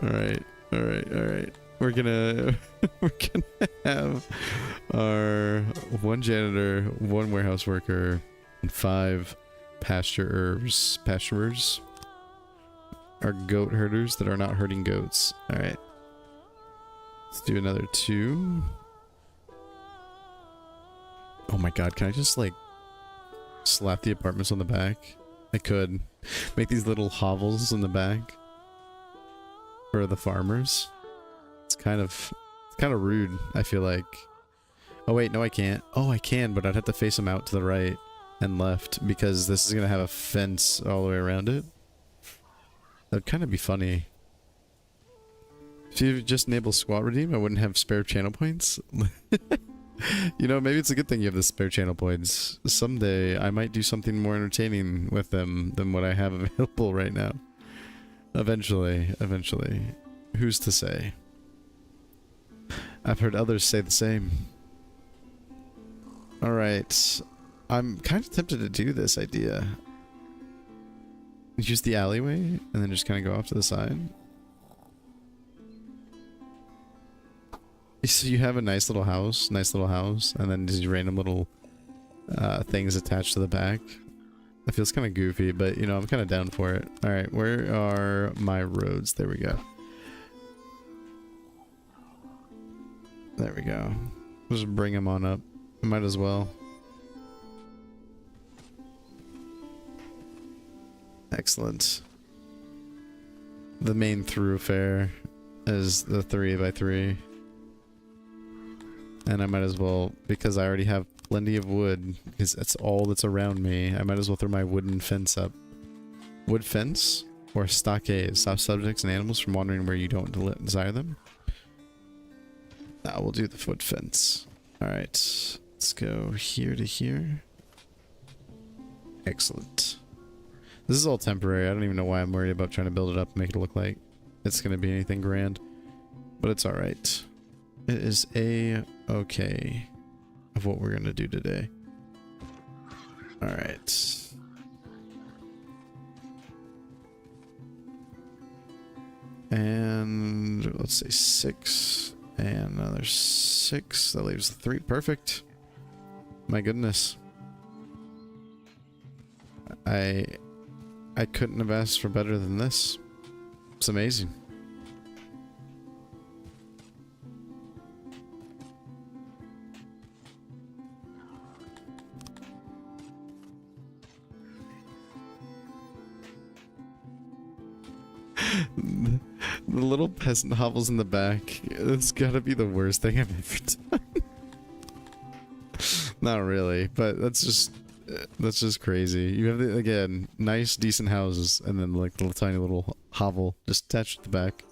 Alright, alright, alright. We're gonna have our 1 janitor, 1 warehouse worker, and 5 pasturers are goat herders that are not herding goats. Alright. Let's do another 2. Oh my god, can I just like slap the apartments on the back? I could. Make these little hovels in the back for the farmers. It's kind of rude, I feel like. Oh wait, no I can't. Oh, I can, but I'd have to face them out to the right and left because this is gonna have a fence all the way around it. That'd kind of be funny. If you just enable squat redeem, I wouldn't have spare channel points. You know, maybe it's a good thing you have the spare channel points. Someday I might do something more entertaining with them than what I have available right now. Eventually, eventually. Who's to say? I've heard others say the same. Alright. I'm kind of tempted to do this idea. Use the alleyway and then just kind of go off to the side. So you have a nice little house, and then these random little things attached to the back. That feels kind of goofy, but you know, I'm kind of down for it. Alright, where are my roads? There we go. There we go. Just bring them on up. Might as well. Excellent. The main thoroughfare is the 3x3. And I might as well, because I already have plenty of wood, because that's all that's around me, I might as well throw my wooden fence up. Wood fence? Or stockade. Stop subjects and animals from wandering where you don't desire them. Now we'll do the wood fence. Alright. Let's go here to here. Excellent. This is all temporary. I don't even know why I'm worried about trying to build it up and make it look like it's going to be anything grand. But it's alright. It is a-okay of what we're going to do today. Alright. And let's say 6. And another 6. That leaves 3. Perfect. My goodness. I couldn't have asked for better than this. It's amazing. The little peasant hovels in the back. It's gotta be the worst thing I've ever done. Not really, but that's just crazy. You have the, again, nice, decent houses, and then like the tiny little hovel just attached to the back.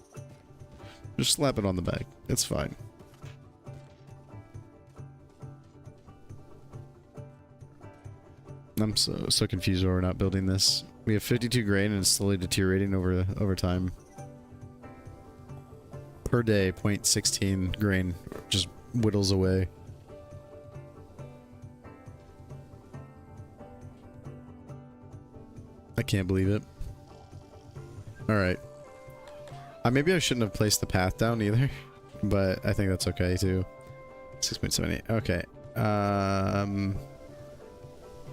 Just slap it on the back. It's fine. I'm so confused why we're not building this. We have 52 grain and it's slowly deteriorating over time. Per day, 0.16 grain just whittles away. I can't believe it. Alright. Maybe I shouldn't have placed the path down either, but I think that's okay too. 6.78. Okay.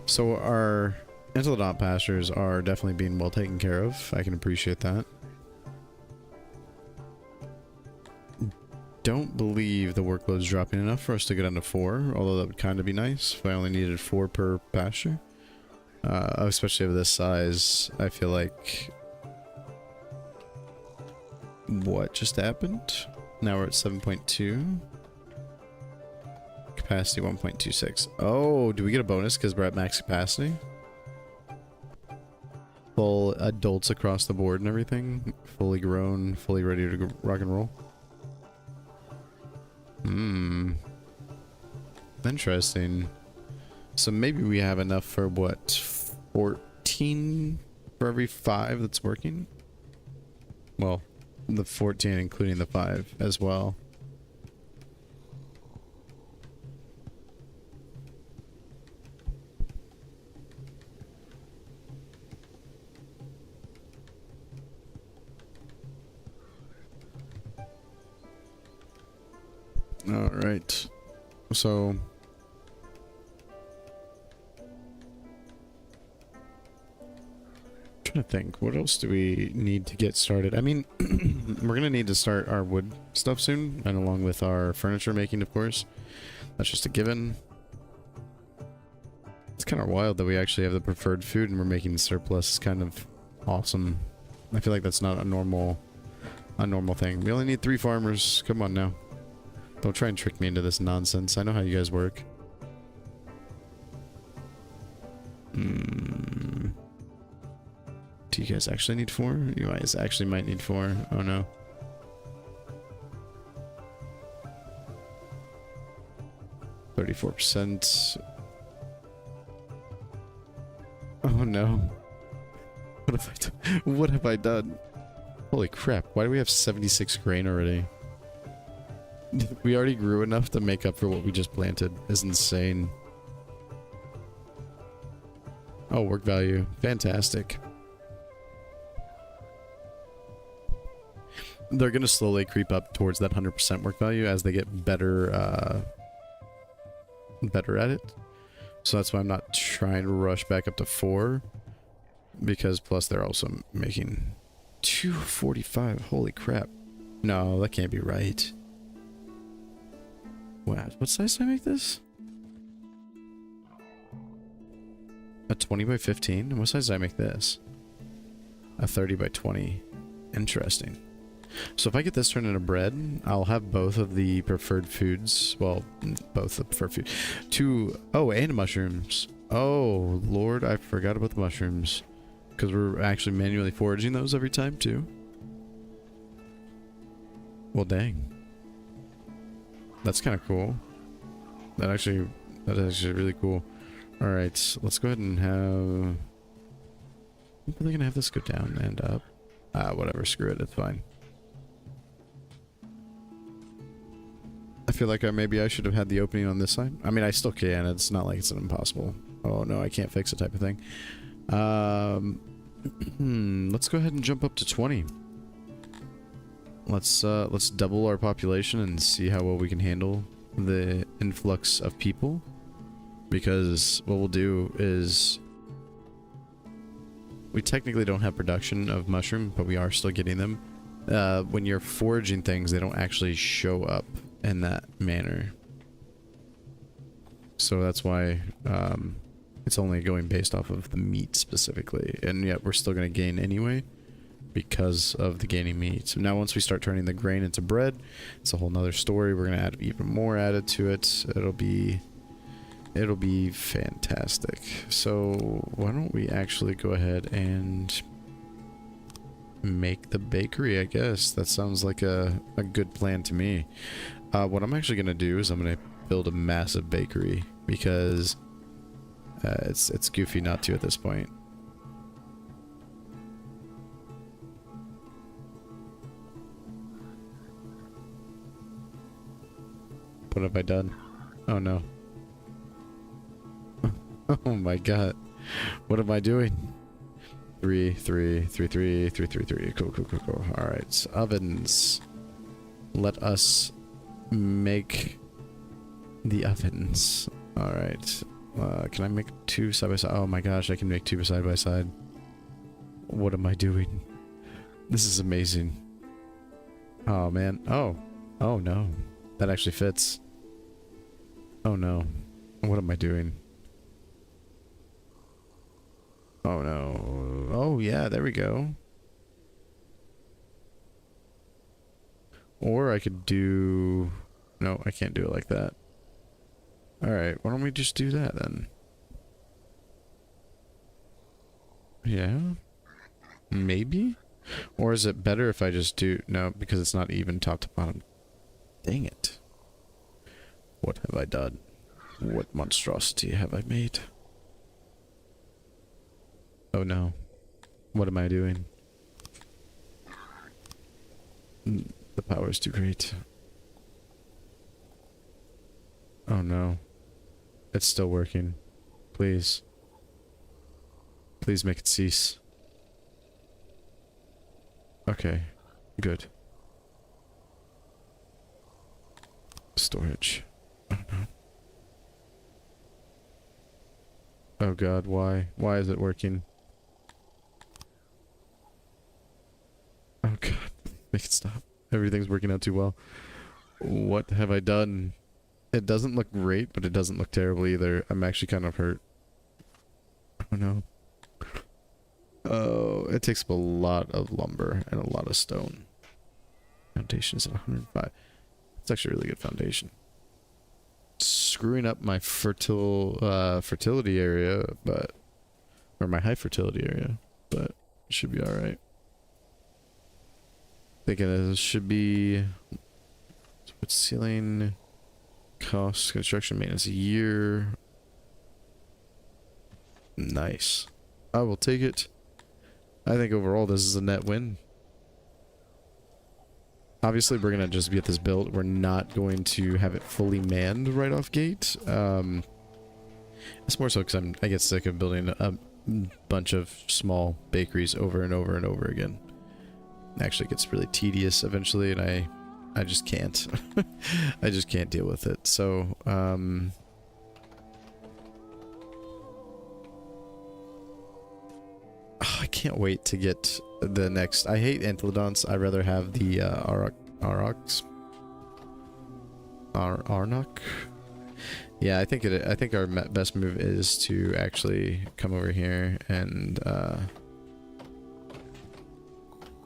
So our Enteledont pastures are definitely being well taken care of. I can appreciate that. Don't believe the workload's dropping enough for us to get down to 4, although that would kind of be nice if I only needed 4 per pasture. Especially of this size, I feel like What just happened? Now we're at 7.2. Capacity 1.26. Oh, do we get a bonus because we're at max capacity? Full adults across the board and everything. Fully grown, fully ready to rock and roll. Hmm. Interesting. So maybe we have enough for what? 14 for every 5 that's working? Well, the 14 including the 5 as well. All right. So trying to think, what else do we need to get started? I mean, we're gonna need to start our wood stuff soon, and along with our furniture making, of course. That's just a given. It's kind of wild that we actually have the preferred food and we're making surplus. It's kind of awesome. I feel like that's not a normal thing. We only need 3 farmers. Come on now. Don't try and trick me into this nonsense. I know how you guys work. Do you guys actually need 4? You guys actually might need 4. Oh no. %. Oh no. What have I done? Holy crap. Why do we have 76 grain already? We already grew enough to make up for what we just planted. Is insane. Oh, work value. Fantastic. They're going to slowly creep up towards that 100% work value as they get better, better at it. So that's why I'm not trying to rush back up to 4. Because plus they're also making 245. Holy crap. No, that can't be right. Wow, what size did I make this? A 20 by 15? What size did I make this? A 30 by 20. Interesting. So if I get this turned into bread, I'll have both of the preferred foods. Well, both the preferred food. Oh, and mushrooms. Oh, Lord, I forgot about the mushrooms. Because we're actually manually foraging those every time, too. Well, dang. That's kind of cool. That is actually really cool. Alright, let's go ahead and have... I'm probably gonna have this go down and up. Whatever, screw it, it's fine. I feel like maybe I should have had the opening on this side. I mean, I still can, it's not like it's an impossible. Oh no, I can't fix it type of thing. Let's go ahead and jump up to 20. Let's double our population and see how well we can handle the influx of people. Because what we'll do is... we technically don't have production of mushroom, but we are still getting them. When you're foraging things, they don't actually show up in that manner. So that's why it's only going based off of the meat specifically. And yet we're still going to gain anyway because of the gaining meat. So now once we start turning the grain into bread, it's a whole nother story. We're going to add even more added to it. It'll be fantastic. So why don't we actually go ahead and make the bakery, I guess. That sounds like a good plan to me. What I'm actually going to do is I'm going to build a massive bakery because it's goofy not to at this point. What have I done? Oh no. Oh my god. What am I doing? 3, 3, 3, 3, 3, 3, 3. Cool, cool, cool, cool. Alright. Ovens. Let us make the ovens. Alright. Can I make 2 side by side? Oh my gosh, I can make 2 side by side. What am I doing? This is amazing. Oh man. Oh. Oh no. That actually fits. Oh no. What am I doing? Oh no. Oh yeah, there we go. Or I could do... No, I can't do it like that. Alright, why don't we just do that then? Yeah? Maybe? Or is it better if I just do... No, because it's not even top to bottom. Dang it. What have I done? What monstrosity have I made? Oh no. What am I doing? The power is too great. Oh no. It's still working. Please. Please make it cease. Okay. Good. Storage. Oh no. Oh god, why? Why is it working? Oh god. Make it stop. Everything's working out too well. What have I done? It doesn't look great, but it doesn't look terrible either. I'm actually kind of hurt. Oh no. Oh, it takes up a lot of lumber and a lot of stone. Foundation is at 105. It's actually a really good foundation. Screwing up my fertility area, but... Or my high fertility area, but it should be alright. Thinking this should be... What's ceiling... Cost, construction, maintenance, a year. Nice. I will take it. I think overall this is a net win. Obviously we're going to just get this built. We're not going to have it fully manned right off gate. It's more so because I get sick of building a bunch of small bakeries over and over and over again. It actually gets really tedious eventually, and I just can't. I just can't deal with it. So, I can't wait to get the next... I hate Antledons. I'd rather have the Arnok. Yeah, I think our best move is to actually come over here and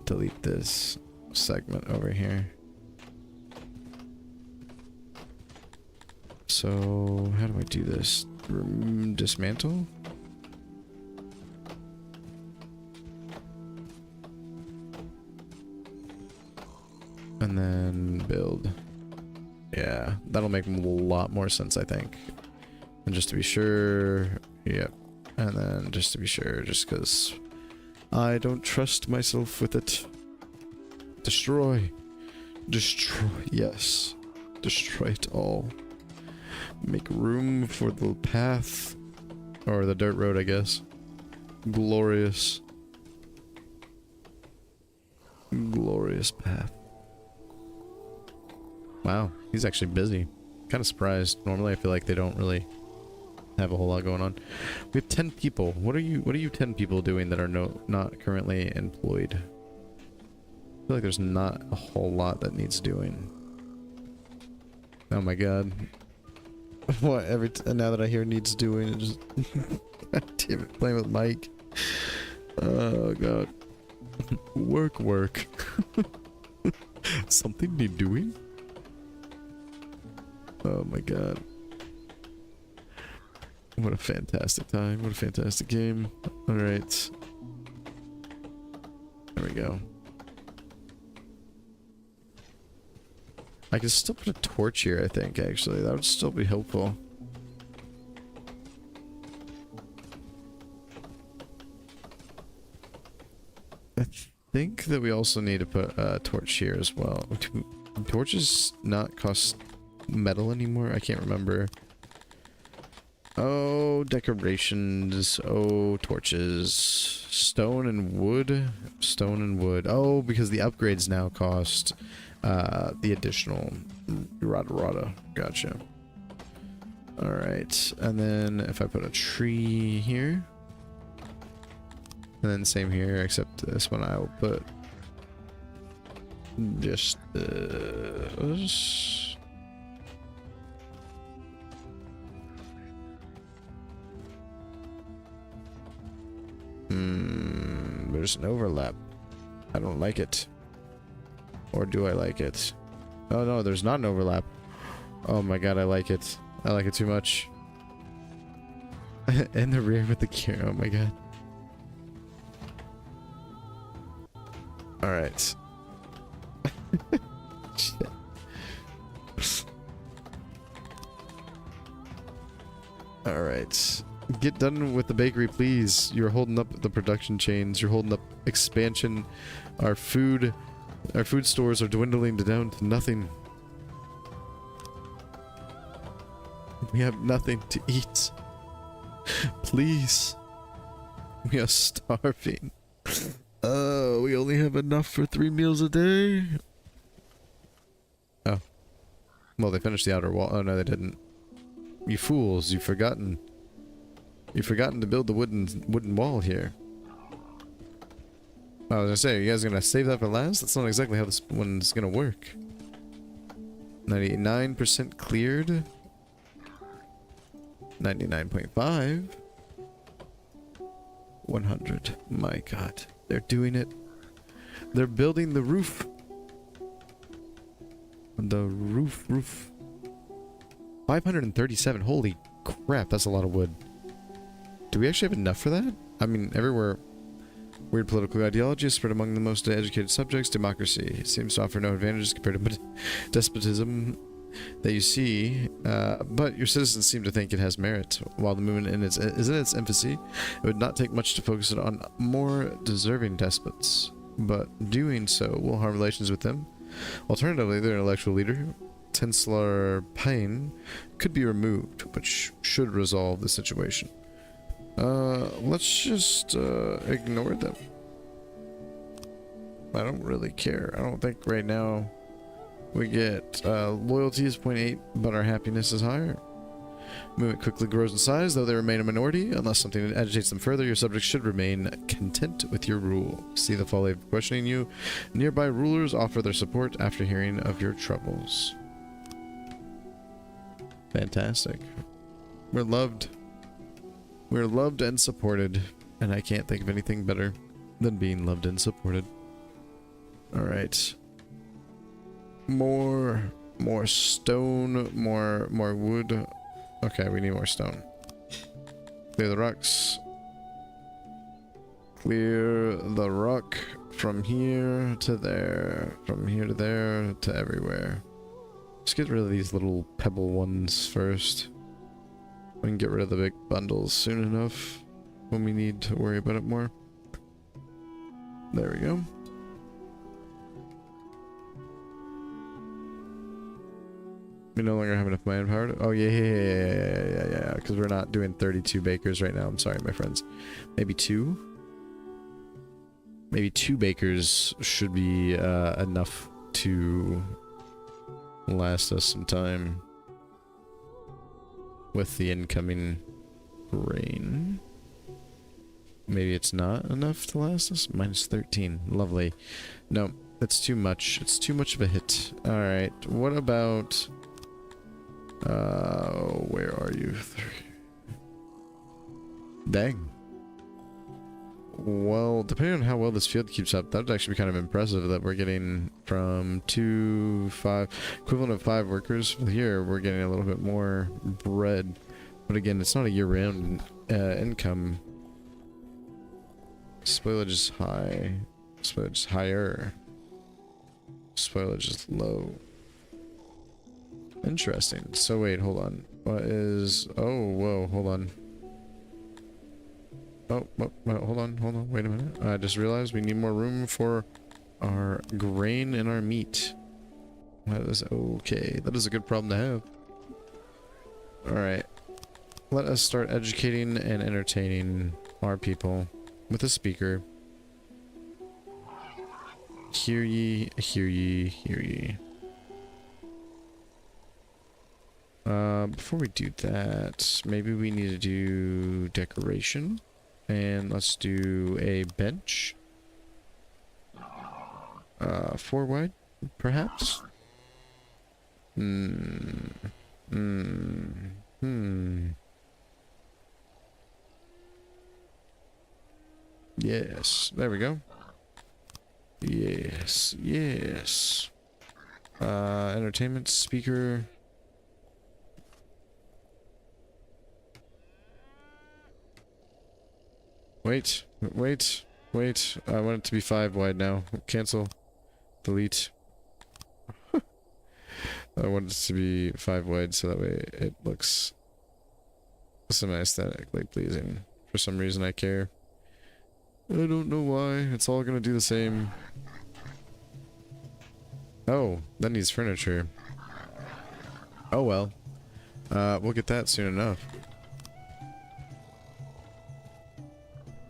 delete this segment over here. So, how do I do this? Dismantle? And then build. Yeah, that'll make a lot more sense, I think. And just to be sure, yep. And then just to be sure, just because I don't trust myself with it. Destroy. Destroy, yes. Destroy it all. Make room for the path. Or the dirt road, I guess. Glorious. Glorious path. Wow, he's actually busy. Kind of surprised. Normally I feel like they don't really have a whole lot going on. We have 10 people. What are you 10 people doing that are not currently employed? I feel like there's not a whole lot that needs doing. Oh my god. What, now that I hear needs doing, it just... Damn it, playing with Mike. Oh god. Work. Something need doing? Oh my god. What a fantastic time. What a fantastic game. Alright. There we go. I can still put a torch here, I think, actually. That would still be helpful. I think that we also need to put a torch here as well. Do torches not cost metal anymore? I can't remember. Oh, decorations. Oh, torches. Stone and wood. Stone and wood. Oh, because the upgrades now cost the additional rada. Gotcha. Alright. And then if I put a tree here. And then same here, except this one I will put just this. There's an overlap. I don't like it. Or do I like it? Oh no, there's not an overlap. Oh my god, I like it. I like it too much. In the rear with the gear. Oh my god. Alright. Shit. Alright. Get done with the bakery, please. You're holding up the production chains. You're holding up expansion. Our food stores are dwindling down to nothing. We have nothing to eat. Please. We are starving. We only have enough for 3 meals a day. Oh. Well, they finished the outer wall. Oh, no, they didn't. You fools, you've forgotten. You've forgotten to build the wooden wall here. I was gonna say, are you guys gonna save that for last? That's not exactly how this one's gonna work. 99% cleared. 99.5. 100. My god. They're doing it. They're building the roof. The roof. 537. Holy crap, that's a lot of wood. Do we actually have enough for that? I mean, everywhere weird political ideology is spread among the most educated subjects. Democracy seems to offer no advantages compared to despotism that you see, but your citizens seem to think it has merit. While the movement is in its infancy, it would not take much to focus it on more deserving despots, but doing so will harm relations with them. Alternatively, their intellectual leader, Chancellor Payne, could be removed, which should resolve the situation. Let's just ignore them. I don't really care. I don't think right now we get loyalty is 0.8, but our happiness is higher. Movement quickly grows in size, though they remain a minority. Unless something agitates them further, your subjects should remain content with your rule. See the folly of questioning you. Nearby rulers offer their support after hearing of your troubles. Fantastic. We're loved. We're loved and supported, and I can't think of anything better than being loved and supported. Alright. More stone, more wood. Okay, we need more stone. Clear the rocks. Clear the rock from here to there. From here to there to everywhere. Let's get rid of these little pebble ones first. We can get rid of the big bundles soon enough when we need to worry about it more. There we go. We no longer have enough manpower to— oh yeah, because we're not doing 32 bakers right now. I'm sorry, my friends. Maybe 2? Maybe 2 bakers should be enough to last us some time with the incoming rain. Maybe it's not enough to last us? Minus 13. Lovely. No, that's too much. It's too much of a hit. Alright, what about... where are you? Dang. Well, depending on how well this field keeps up, that would actually be kind of impressive that we're getting from 5 equivalent of 5 workers. Here, we're getting a little bit more bread. But again, it's not a year-round income. Spoilage is high. Spoilage is higher. Spoilage is low. Interesting. So wait, hold on. What is... oh, whoa, hold on. Oh, hold on, wait a minute. I just realized we need more room for our grain and our meat. That is okay. That is a good problem to have. Alright. Let us start educating and entertaining our people with a speaker. Hear ye, hear ye, hear ye. Before we do that, maybe we need to do decoration. And let's do a bench. 4 wide, perhaps? Yes, there we go. Yes, yes. Entertainment speaker. Wait. I want it to be 5 wide now. Cancel. Delete. I want it to be 5 wide so that way it looks semi-aesthetically pleasing. For some reason I care. I don't know why. It's all gonna do the same. Oh, that needs furniture. Oh well. We'll get that soon enough.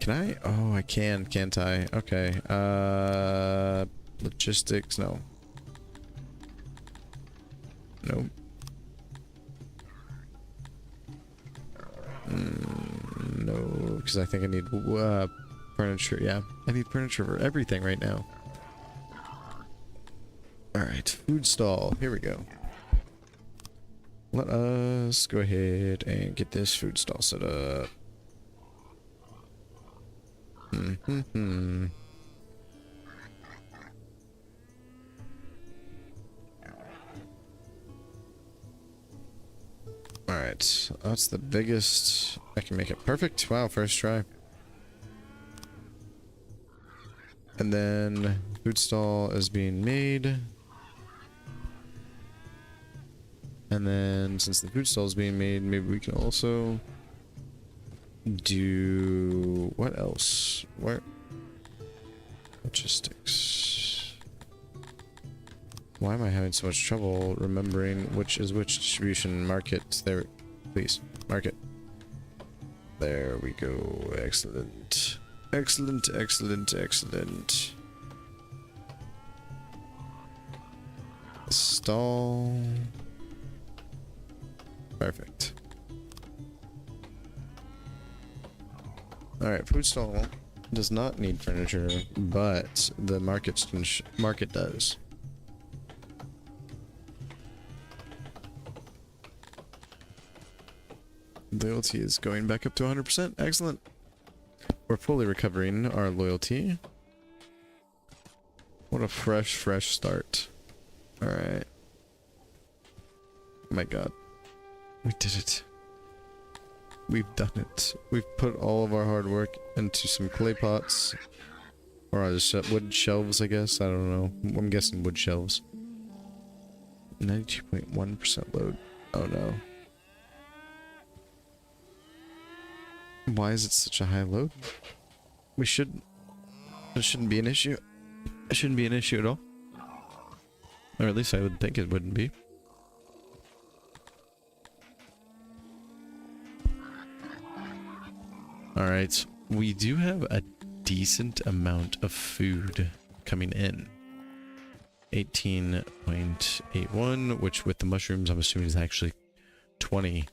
Can I? Oh, I can, can't I? Okay. Logistics, no. Nope. No, because I think I need furniture. Yeah, I need furniture for everything right now. Alright, food stall. Here we go. Let us go ahead and get this food stall set up. Alright, that's the biggest. I can make it perfect. Wow, first try. And then food stall is being made. And then since the food stall is being made, maybe we can also do what else? Where? Logistics. Why am I having so much trouble remembering which is which distribution? Market. There, please. Market. There we go. Excellent. Excellent, excellent, excellent. Stall. Perfect. Alright, food stall does not need furniture, but the market does. Loyalty is going back up to 100%. Excellent. We're fully recovering our loyalty. What a fresh start. Alright. Oh my god. We did it. We've done it. We've put all of our hard work into some clay pots. Or wood shelves, I guess. I don't know. I'm guessing wood shelves. 92.1% load. Oh no. Why is it such a high load? It shouldn't be an issue. It shouldn't be an issue at all. Or at least I would think it wouldn't be. Alright, we do have a decent amount of food coming in. 18.81, which with the mushrooms I'm assuming is actually 20.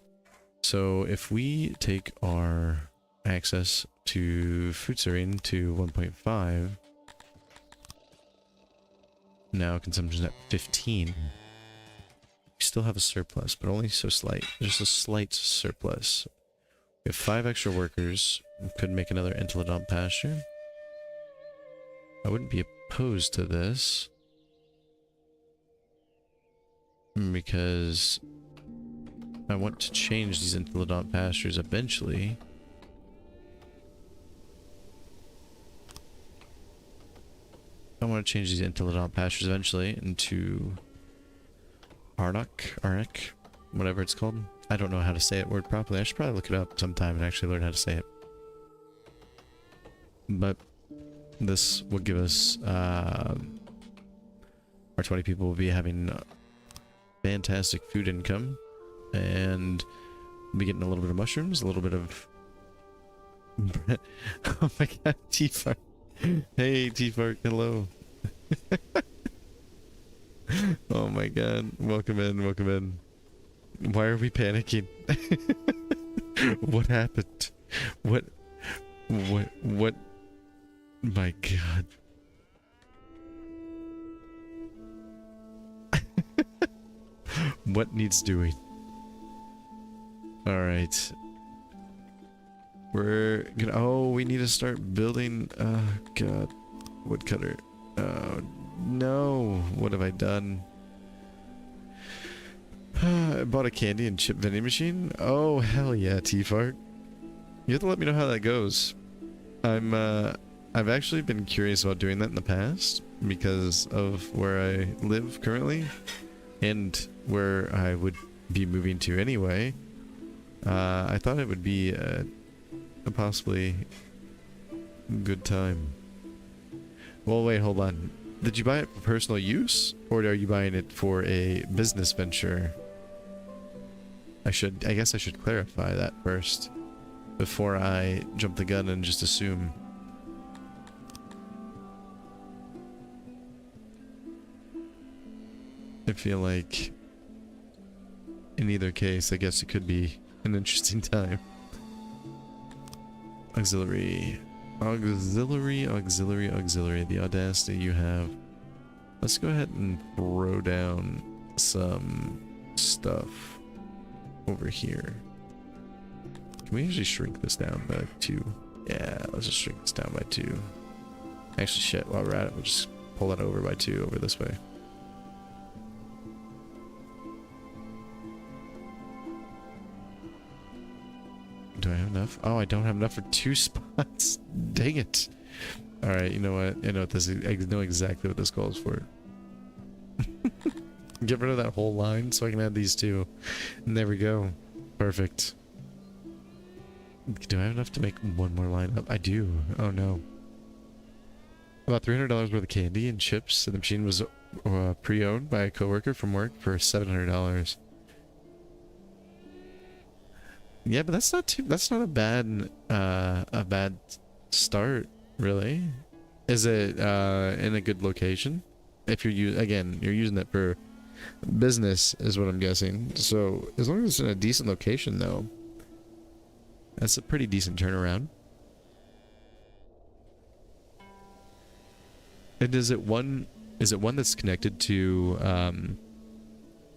So if we take our access to food serving to 1.5, now consumption's at 15. We still have a surplus, but only so slight. Just a slight surplus. We have 5 extra workers. We could make another Enteledon pasture. I wouldn't be opposed to this, because I want to change these Enteledon pastures eventually. I want to change these Enteledon pastures eventually into Arnak, whatever it's called. I don't know how to say it word properly. I should probably look it up sometime and actually learn how to say it. But this will give us our 20 people will be having fantastic food income, and we'll be getting a little bit of mushrooms, a little bit of oh my god, T-Fart. Hey T-Fart, hello. Oh my god, welcome in, welcome in. Why are we panicking? What happened? What? My god. What needs doing? Alright. We're gonna... Oh, we need to start building... God. Woodcutter. Oh, no. What have I done? I bought a candy and chip vending machine. Oh hell yeah, T-Fart. You have to let me know how that goes. I've actually been curious about doing that in the past because of where I live currently and where I would be moving to anyway. I thought it would be a possibly good time. Well, wait, hold on. Did you buy it for personal use, or are you buying it for a business venture? I guess I should clarify that first before I jump the gun and just assume. I feel like in either case, I guess it could be an interesting time. Auxiliary. Auxiliary. The audacity you have. Let's go ahead and throw down some stuff over here. Can we actually shrink this down by 2? Yeah, let's just shrink this down by 2. Actually, shit, while we're at it, we'll just pull that over by 2 over this way. Do I have enough? Oh, I don't have enough for 2 spots. Dang it. Alright, you know what? I know exactly what this calls for. Get rid of that whole line so I can add these 2. And there we go. Perfect. Do I have enough to make one more line up? I do. Oh no. About $300 worth of candy and chips, and the machine was pre-owned by a coworker from work for $700. Yeah, but that's not a bad start, really. Is it in a good location? If you're you're using it for business is what I'm guessing. So as long as it's in a decent location though, that's a pretty decent turnaround. And is it one that's connected to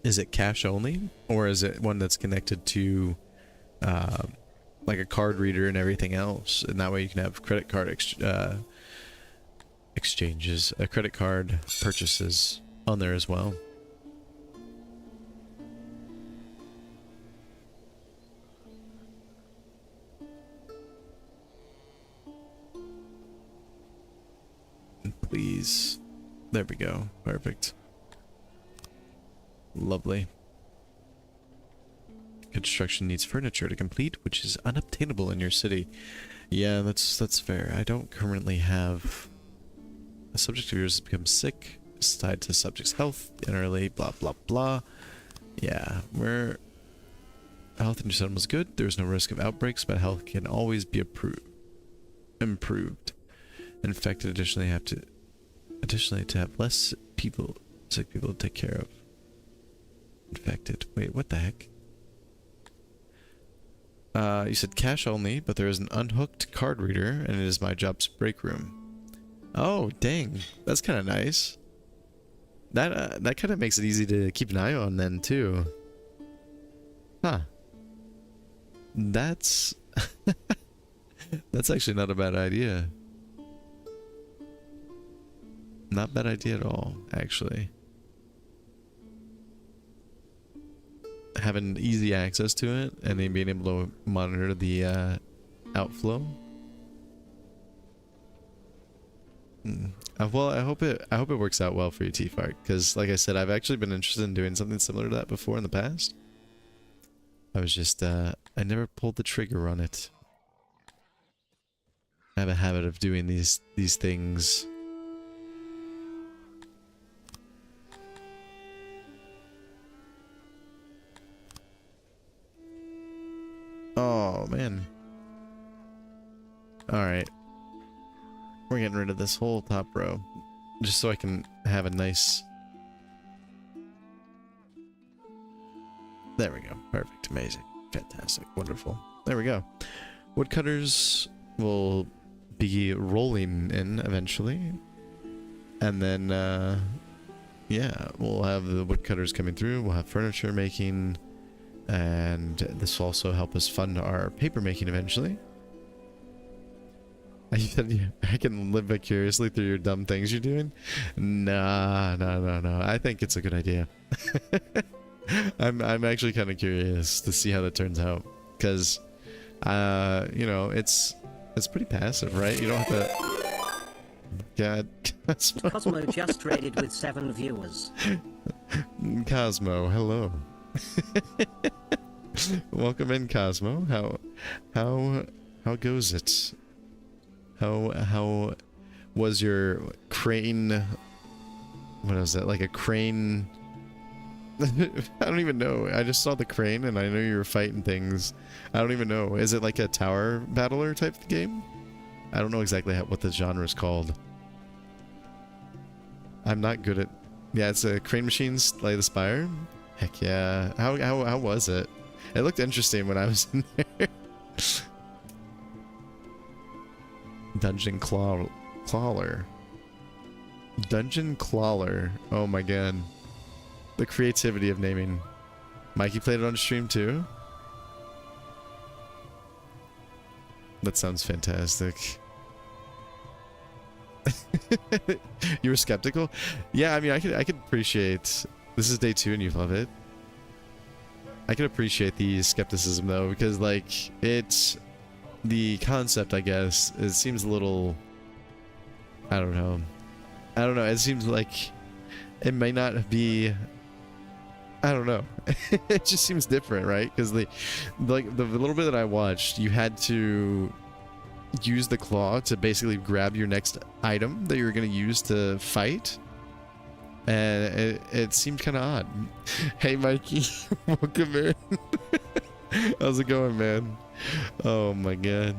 is it cash only, or is it one that's connected to like a card reader and everything else, and that way you can have credit card exchanges, credit card purchases on there as well? Please. There we go. Perfect. Lovely. Construction needs furniture to complete, which is unobtainable in your city. Yeah, that's fair. I don't currently have... A subject of yours has become sick. It's tied to the subject's health, generally, blah, blah, blah. Yeah, health in your son was good. There's no risk of outbreaks, but health can always be improved. Infected additionally to have less sick people to take care of. Infected. Wait, what the heck? You said cash only, but there is an unhooked card reader, and it is my job's break room. Oh, dang. That's kind of nice. That kind of makes it easy to keep an eye on then, too. Huh. That's... That's actually not a bad idea. Not bad idea at all, actually. Having easy access to it and then being able to monitor the outflow. Well, I hope it works out well for you, T-Fart, because like I said, I've actually been interested in doing something similar to that before in the past. I was just I never pulled the trigger on it. I have a habit of doing these things. Oh, man. Alright. We're getting rid of this whole top row. Just so I can have a nice... There we go. Perfect. Amazing. Fantastic. Wonderful. There we go. Woodcutters will be rolling in eventually. And then, yeah, we'll have the woodcutters coming through. We'll have furniture making... And this will also help us fund our paper making eventually. I said I can live vicariously through your dumb things you're doing. No. I think it's a good idea. I'm actually kind of curious to see how that turns out, because you know, it's pretty passive, right? You don't have to. God, Cosmo just raided with 7 viewers. Cosmo, hello. Welcome in, Cosmo. How goes it? How was your crane? What is it? Like a crane? I don't even know. I just saw the crane and I know you were fighting things. I don't even know. Is it like a tower battler type of game? I don't know exactly what the genre is called. I'm not good at... Yeah, it's a crane machine, Slay the Spire. Heck yeah. How was it? It looked interesting when I was in there. Dungeon Clawler. Dungeon Clawler. Oh my god. The creativity of naming. Mikey played it on stream too? That sounds fantastic. You were skeptical? Yeah, I mean, I could appreciate... This is day 2 and you love it. I can appreciate the skepticism though, because like, it's... The concept, I guess, it seems a little... I don't know. It seems like it might not be... I don't know. It just seems different, right? Because the little bit that I watched, you had to use the claw to basically grab your next item that you were going to use to fight. And it seemed kind of odd. Hey, Mikey. Welcome in. How's it going, man? Oh, my God.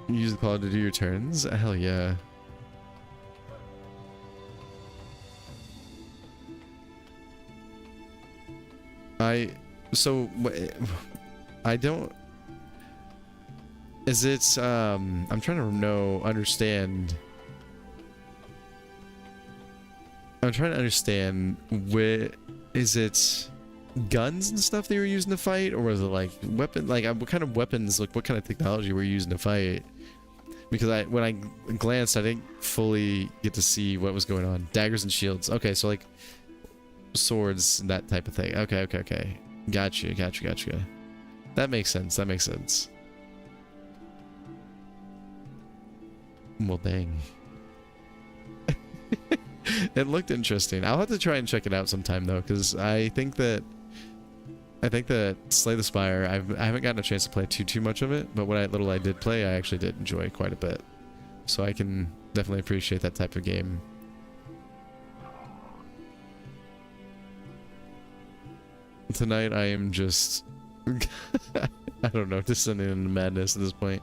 You use the claw to do your turns? Hell yeah. I don't... Is it, I'm trying to understand... I'm trying to understand, is it guns and stuff that you were using to fight, or was it like what kind of weapons, like what kind of technology were you using to fight? Because when I glanced, I didn't fully get to see what was going on. Daggers and shields. Okay, so like swords and that type of thing. Okay. Gotcha. That makes sense. Well, dang. It looked interesting. I'll have to try and check it out sometime though, because I think that Slay the Spire, I haven't gotten a chance to play too much of it, but what little I did play, I actually did enjoy quite a bit. So I can definitely appreciate that type of game. Tonight I am just I don't know, descending into madness at this point.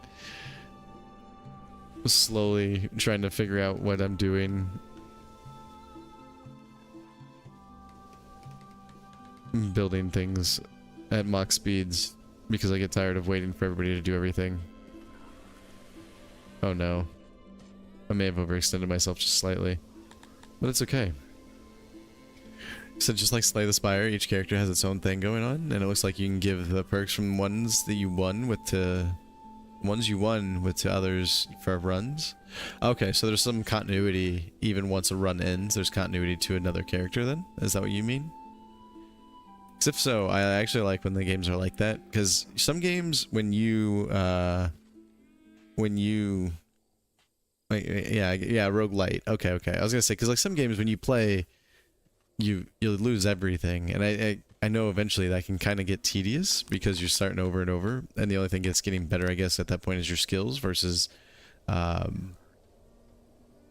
Slowly trying to figure out what I'm doing. Building things at mock speeds because I get tired of waiting for everybody to do everything. Oh no. I may have overextended myself just slightly. But it's okay. So just like Slay the Spire, each character has its own thing going on, and it looks like you can give the perks from ones that you won with to others for runs. Okay, so there's some continuity even once a run ends. There's continuity to another character then? Is that what you mean? Because if so, I actually like when the games are like that, because some games when you like, yeah, roguelite. Okay. I was gonna say, because like some games when you play, you lose everything, and I know eventually that can kind of get tedious because you're starting over and over, and the only thing that's getting better, I guess, at that point is your skills versus, I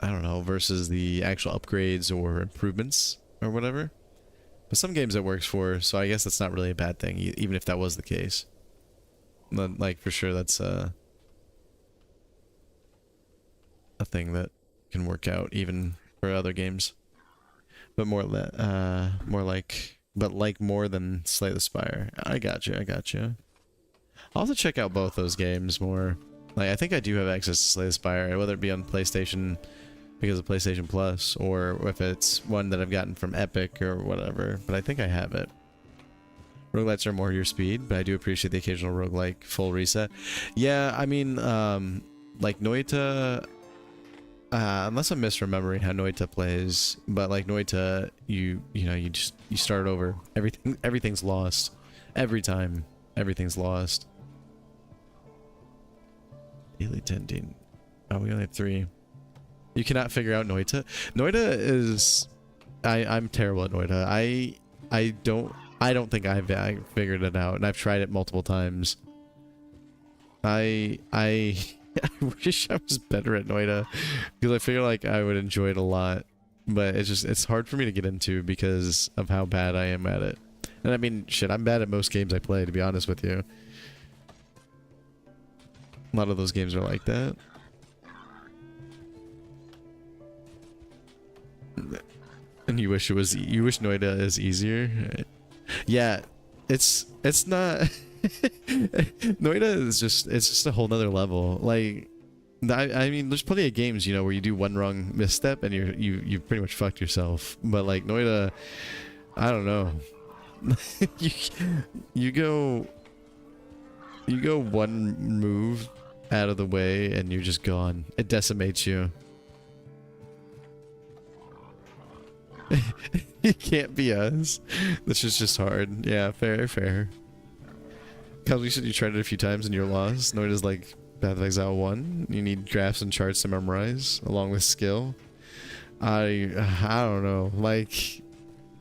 don't know, versus the actual upgrades or improvements or whatever. But some games it works for, so I guess that's not really a bad thing, even if that was the case. But, like, for sure, that's a thing that can work out even for other games. But more than Slay the Spire. I gotcha. I'll have to check out both those games more. Like, I think I do have access to Slay the Spire, whether it be on PlayStation because of PlayStation Plus, or if it's one that I've gotten from Epic or whatever, but I think I have it. Roguelites are more your speed, but I do appreciate the occasional roguelike full reset. Yeah, I mean, like Noita, unless I'm misremembering how Noita plays, but like Noita, you know, you start over. Everything's lost. Every time, everything's lost. Daily tending. Oh, we only have 3. You cannot figure out Noita. Noita is... I'm terrible at Noita. I don't think I've figured it out, and I've tried it multiple times. I wish I was better at Noita, because I feel like I would enjoy it a lot, but it's hard for me to get into because of how bad I am at it. And I mean, shit, I'm bad at most games I play, to be honest with you. A lot of those games are like that. And you wish Noita is easier? Yeah, it's not. Noita is just a whole nother level. Like, I mean, there's plenty of games, you know, where you do one wrong misstep and you pretty much fucked yourself. But like Noita, I don't know. you go one move out of the way and you're just gone. It decimates you. It can't be us. This is just hard. Yeah, fair. Cause you said you tried it a few times and you're lost. Noita's like Path of Exile 1. You need graphs and charts to memorize, along with skill. I don't know. Like,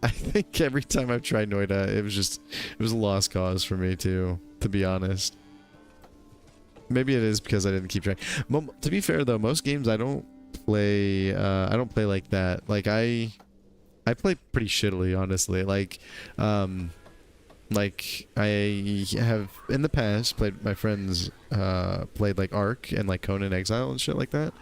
I think every time I've tried Noita, it was a lost cause for me too, to be honest. Maybe it is because I didn't keep trying. To be fair though, most games I don't play like that. Like I play pretty shittily, honestly. Like I have in the past played, my friends played like Ark and like Conan Exile and shit like that,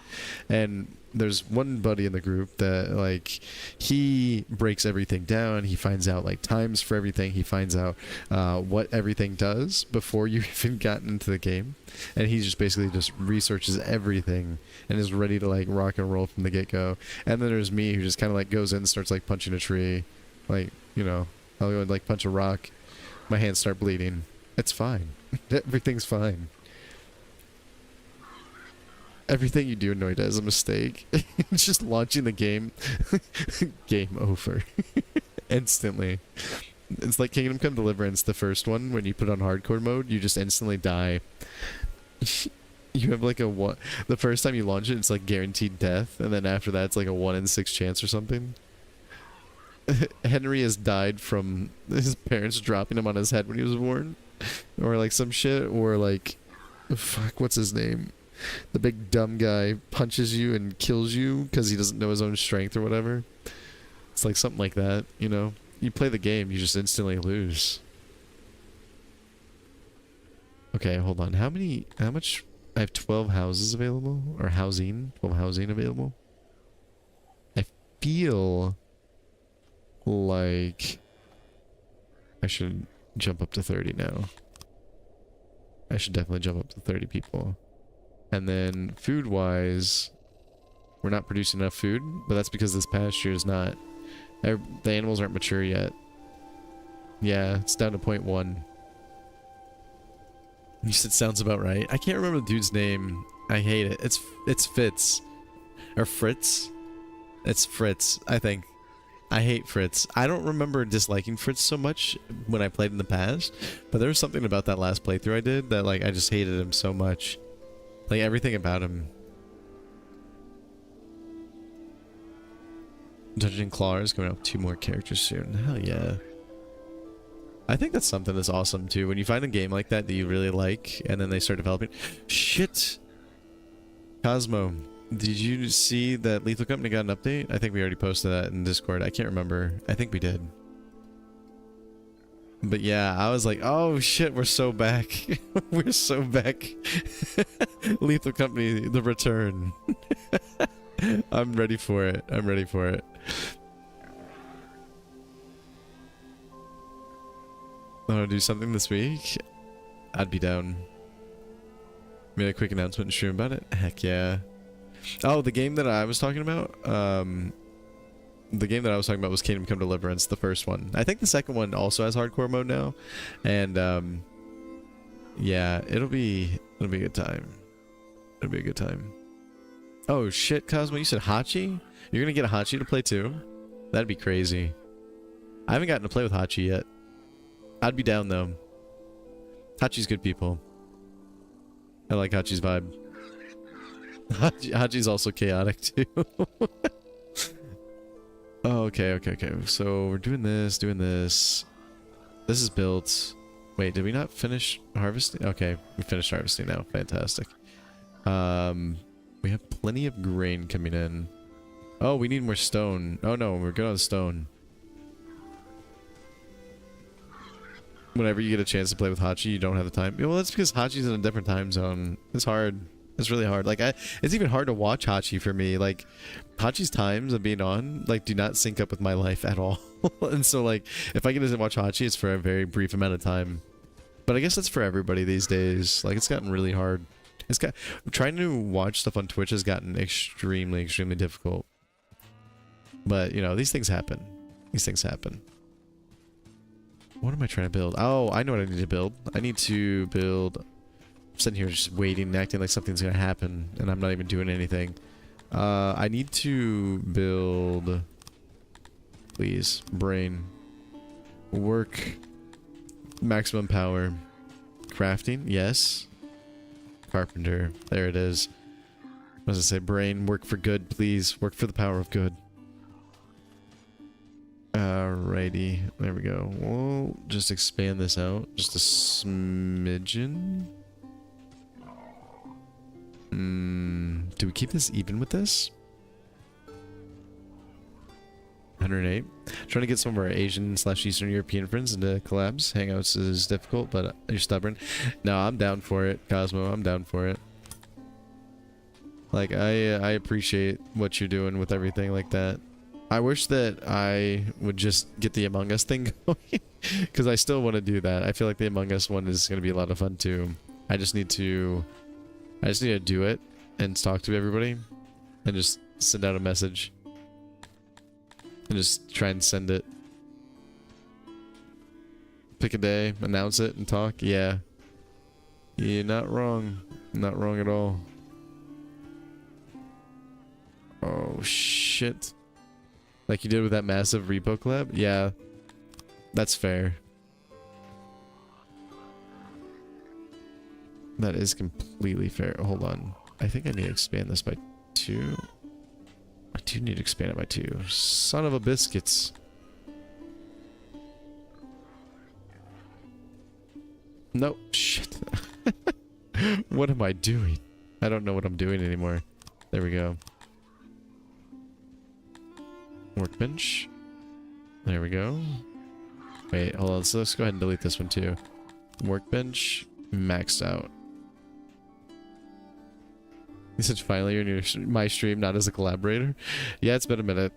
and there's one buddy in the group that like he breaks everything down. He finds out like times for everything. He finds out what everything does before you even gotten into the game, and he just basically just researches everything and is ready to like rock and roll from the get-go. And then there's me, who just kind of like goes in and starts like punching a tree, like, you know, I'll go and like punch a rock, my hands start bleeding. It's fine. Everything's fine. Everything you do in Noita is a mistake. Just launching the game. Game over. Instantly. It's like Kingdom Come Deliverance, the first one. When you put on hardcore mode, you just instantly die. You have like a one... The first time you launch it, it's like guaranteed death. And then after that, it's like a 1 in 6 chance or something. Henry has died from his parents dropping him on his head when he was born. Or like some shit. Or like... Fuck, what's his name? The big dumb guy punches you and kills you because he doesn't know his own strength or whatever. It's like something like that, you know? You play the game, you just instantly lose. Okay, hold on. How much... I have 12 houses available? Or housing? 12 housing available? I feel like I should jump up to 30 now. I should definitely jump up to 30 people. And then food-wise, we're not producing enough food, but that's because this pasture is not... The animals aren't mature yet. Yeah, it's down to 0.1. You said sounds about right. I can't remember the dude's name. I hate it. It's Fitz. Or Fritz? It's Fritz, I think. I hate Fritz. I don't remember disliking Fritz so much when I played in the past, but there was something about that last playthrough I did that, like, I just hated him so much. Like, everything about him. Dungeon Claw is coming out with 2 more characters soon. Hell yeah. I think that's something that's awesome, too. When you find a game like that you really like, and then they start developing... Shit! Cosmo, did you see that Lethal Company got an update? I think we already posted that in Discord. I can't remember. I think we did. But yeah, I was like, oh shit, we're so back. We're so back. Lethal Company, the return. I'm ready for it. I'm ready for it. I want to do something this week? I'd be down. Made a quick announcement and stream about it? Heck yeah. Oh, the game that I was talking about? The game that I was talking about was Kingdom Come Deliverance, the first one. I think the second one also has hardcore mode now. And, yeah, it'll be a good time. It'll be a good time. Oh shit, Cosmo, you said Hachi? You're gonna get a Hachi to play too? That'd be crazy. I haven't gotten to play with Hachi yet. I'd be down though. Hachi's good people. I like Hachi's vibe. Hachi's also chaotic too. Oh, okay. So we're doing this, This is built. Wait, did we not finish harvesting? Okay, we finished harvesting now. Fantastic. We have plenty of grain coming in. Oh, we need more stone. Oh no, we're good on stone. Whenever you get a chance to play with Hachi, you don't have the time. Well, that's because Hachi's in a different time zone. It's hard. It's really hard. Like, it's even hard to watch Hachi for me. Like, Hachi's times of being on, like, do not sync up with my life at all. And so, like, if I get to watch Hachi, it's for a very brief amount of time. But I guess that's for everybody these days. Like, it's gotten really hard. Trying to watch stuff on Twitch has gotten extremely, extremely difficult. But, you know, these things happen. These things happen. What am I trying to build? Oh, I know what I need to build. I need to build... I'm sitting here just waiting and acting like something's gonna happen, and I'm not even doing anything. I need to build... Please. Brain. Work. Maximum power. Crafting. Yes. Carpenter. There it is. What does it say? Brain. Work for good, please. Work for the power of good. Alrighty. There we go. We'll just expand this out. Just a smidgen. Do we keep this even with this? 108. Trying to get some of our Asian / Eastern European friends into collabs. Hangouts is difficult, but you're stubborn. No, I'm down for it, Cosmo. I'm down for it. Like, I appreciate what you're doing with everything like that. I wish that I would just get the Among Us thing going, because I still want to do that. I feel like the Among Us one is going to be a lot of fun too. I just need to do it and talk to everybody and just send out a message and just try and send it. Pick a day, announce it, and talk. Yeah. You're not wrong. Not wrong at all. Oh, shit. Like you did with that massive repo collab? Yeah. That's fair. That is completely fair. Hold on. I think I need to expand this by 2. I do need to expand it by 2. Son of a biscuits. Nope. Shit. What am I doing? I don't know what I'm doing anymore. There we go. Workbench. There we go. Wait, hold on. So let's go ahead and delete this one too. Workbench maxed out. You said finally you're in my stream, not as a collaborator. Yeah, it's been a minute.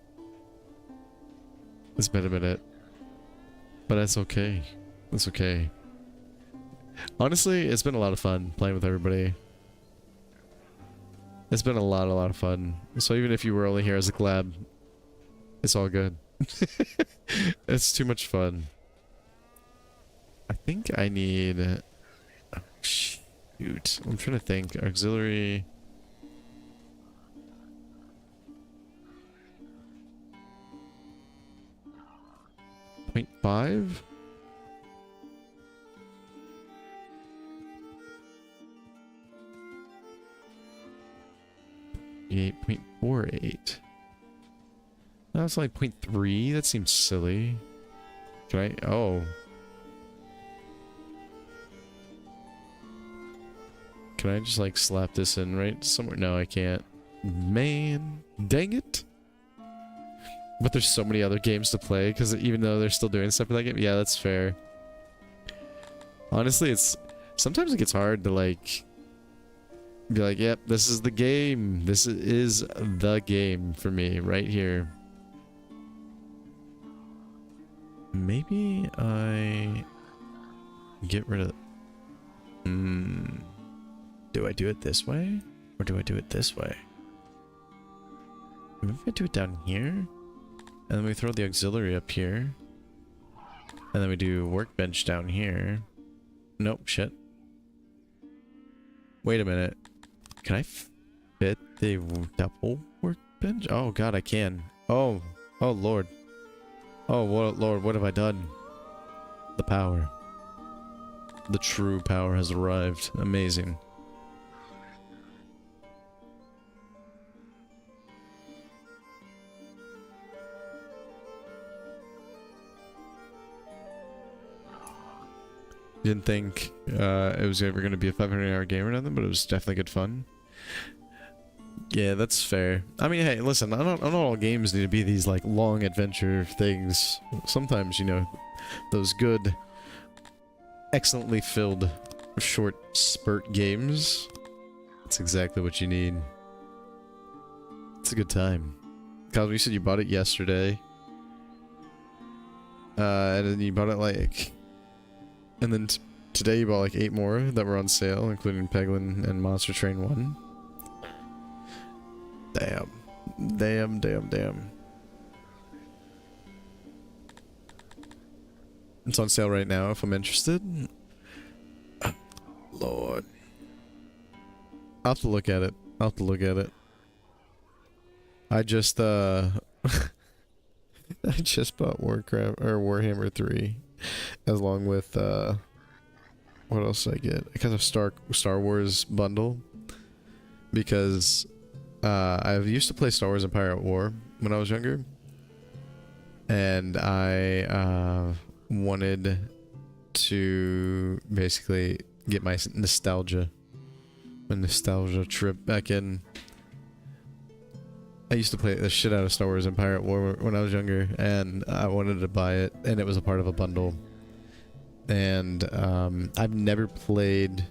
It's been a minute. But that's okay. That's okay. Honestly, it's been a lot of fun playing with everybody. It's been a lot of fun. So even if you were only here as a collab, it's all good. It's too much fun. I think I need... Oh, shoot. I'm trying to think. Auxiliary... 0.5? 8.48. That's like 0.3. That seems silly. Can I? Oh. Can I just like slap this in right somewhere? No, I can't. Man, dang it. But there's so many other games to play because even though they're still doing stuff in that game, yeah, that's fair. Honestly, sometimes it gets hard to like be like, yep, this is the game. This is the game for me right here. Maybe I get rid of... Do I do it this way? Or do I do it this way? Maybe I do it down here? And then we throw the auxiliary up here. And then we do workbench down here. Nope, shit. Wait a minute. Can I fit The double workbench? Oh god, I can. Oh, oh lord. Oh lord, what have I done? The power. The true power has arrived. Amazing. Didn't think it was ever going to be a 500-hour game or nothing, but it was definitely good fun. Yeah, that's fair. I mean, hey, listen, not all games need to be these, like, long adventure things. Sometimes, you know, those good, excellently filled, short spurt games, that's exactly what you need. It's a good time. Cosmo, you said you bought it yesterday. And then you bought it, like... And then today you bought, like, 8 more that were on sale, including Peglin and Monster Train 1. Damn. Damn, damn, damn. It's on sale right now if I'm interested. Lord. I'll have to look at it. I'll have to look at it. I just, I just bought Warcraft, or Warhammer 3. As long with, what else did I get? I got a Star Wars bundle. Because... I used to play Star Wars Empire at War when I was younger, and I wanted to basically get my nostalgia trip back in. I used to play the shit out of Star Wars Empire at War when I was younger, and I wanted to buy it, and it was a part of a bundle. And I've never played...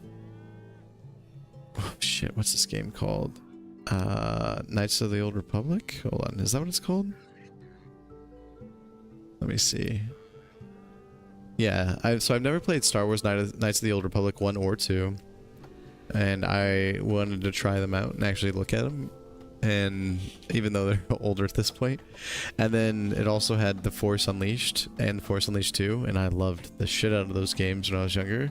Oh shit, what's this game called? Knights of the Old Republic? Hold on, is that what it's called? Let me see. Yeah, so I've never played Star Wars Knights of the Old Republic 1 or 2. And I wanted to try them out and actually look at them. And even though they're older at this point. And then it also had The Force Unleashed and Force Unleashed 2. And I loved the shit out of those games when I was younger.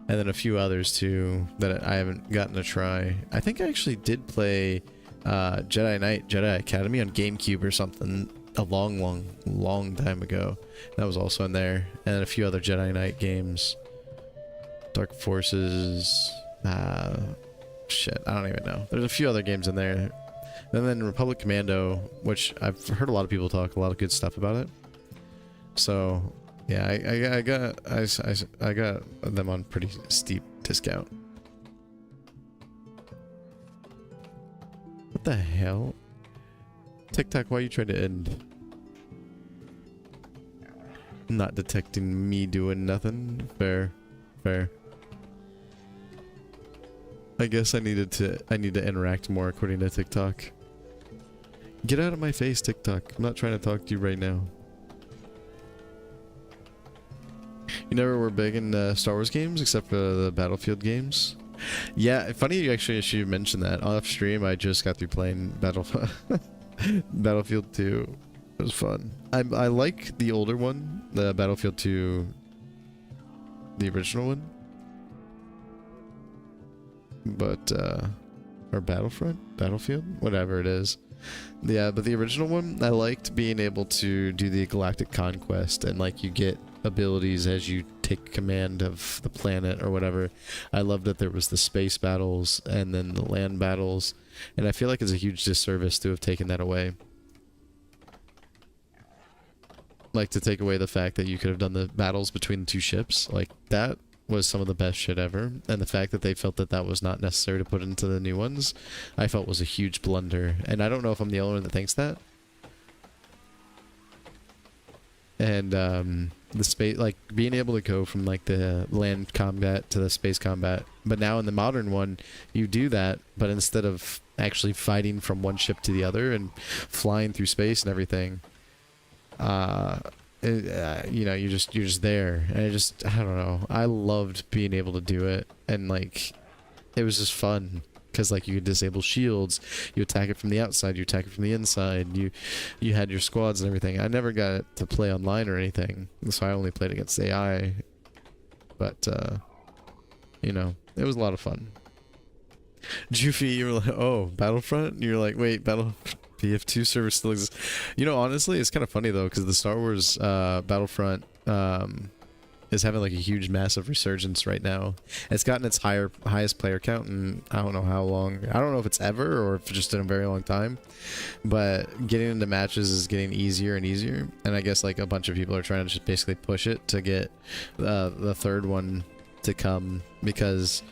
And then a few others too that I haven't gotten to try. I think I actually did play Jedi Knight, Jedi Academy on GameCube or something a long time ago. That was also in there. And a few other Jedi Knight games. Dark Forces. Shit, I don't even know. There's a few other games in there. And then Republic Commando, which I've heard a lot of people talk a lot of good stuff about it. So... yeah, I got them on pretty steep discount. What the hell? TikTok, why you trying to end? Not detecting me doing nothing. Fair. Fair. I guess I need to interact more according to TikTok. Get out of my face, TikTok. I'm not trying to talk to you right now. You never were big in Star Wars games except for the Battlefield games? Yeah, funny you actually should mention that. Off stream, I just got through playing Battlefield 2. It was fun. I like the older one, the Battlefield 2, the original one. But, or Battlefield? Whatever it is. Yeah, but the original one, I liked being able to do the Galactic Conquest and, like, you get abilities as you take command of the planet or whatever. I love that there was the space battles and then the land battles, and I feel like it's a huge disservice to have taken that away. Like, to take away the fact that you could have done the battles between the two ships. Like, that was some of the best shit ever, and the fact that they felt that that was not necessary to put into the new ones, I felt was a huge blunder, and I don't know if I'm the only one that thinks that. And, the space, like, being able to go from, like, the land combat to the space combat, but now in the modern one, you do that, but instead of actually fighting from one ship to the other and flying through space and everything, you know, you're just there, and I don't know, I loved being able to do it, and, like, it was just fun. Because, like, you could disable shields, you attack it from the outside, you attack it from the inside, you had your squads and everything. I never got to play online or anything, so I only played against AI. But, you know, it was a lot of fun. Juffy, you were like, oh, Battlefront? And you're like, wait, BF2 server still exists. You know, honestly, it's kind of funny though, because the Star Wars Battlefront is having like a huge, massive resurgence right now. It's gotten its highest player count in I don't know how long. I don't know if it's ever or if it's just in a very long time. But getting into matches is getting easier and easier. And I guess like a bunch of people are trying to just basically push it to get the third one to come, because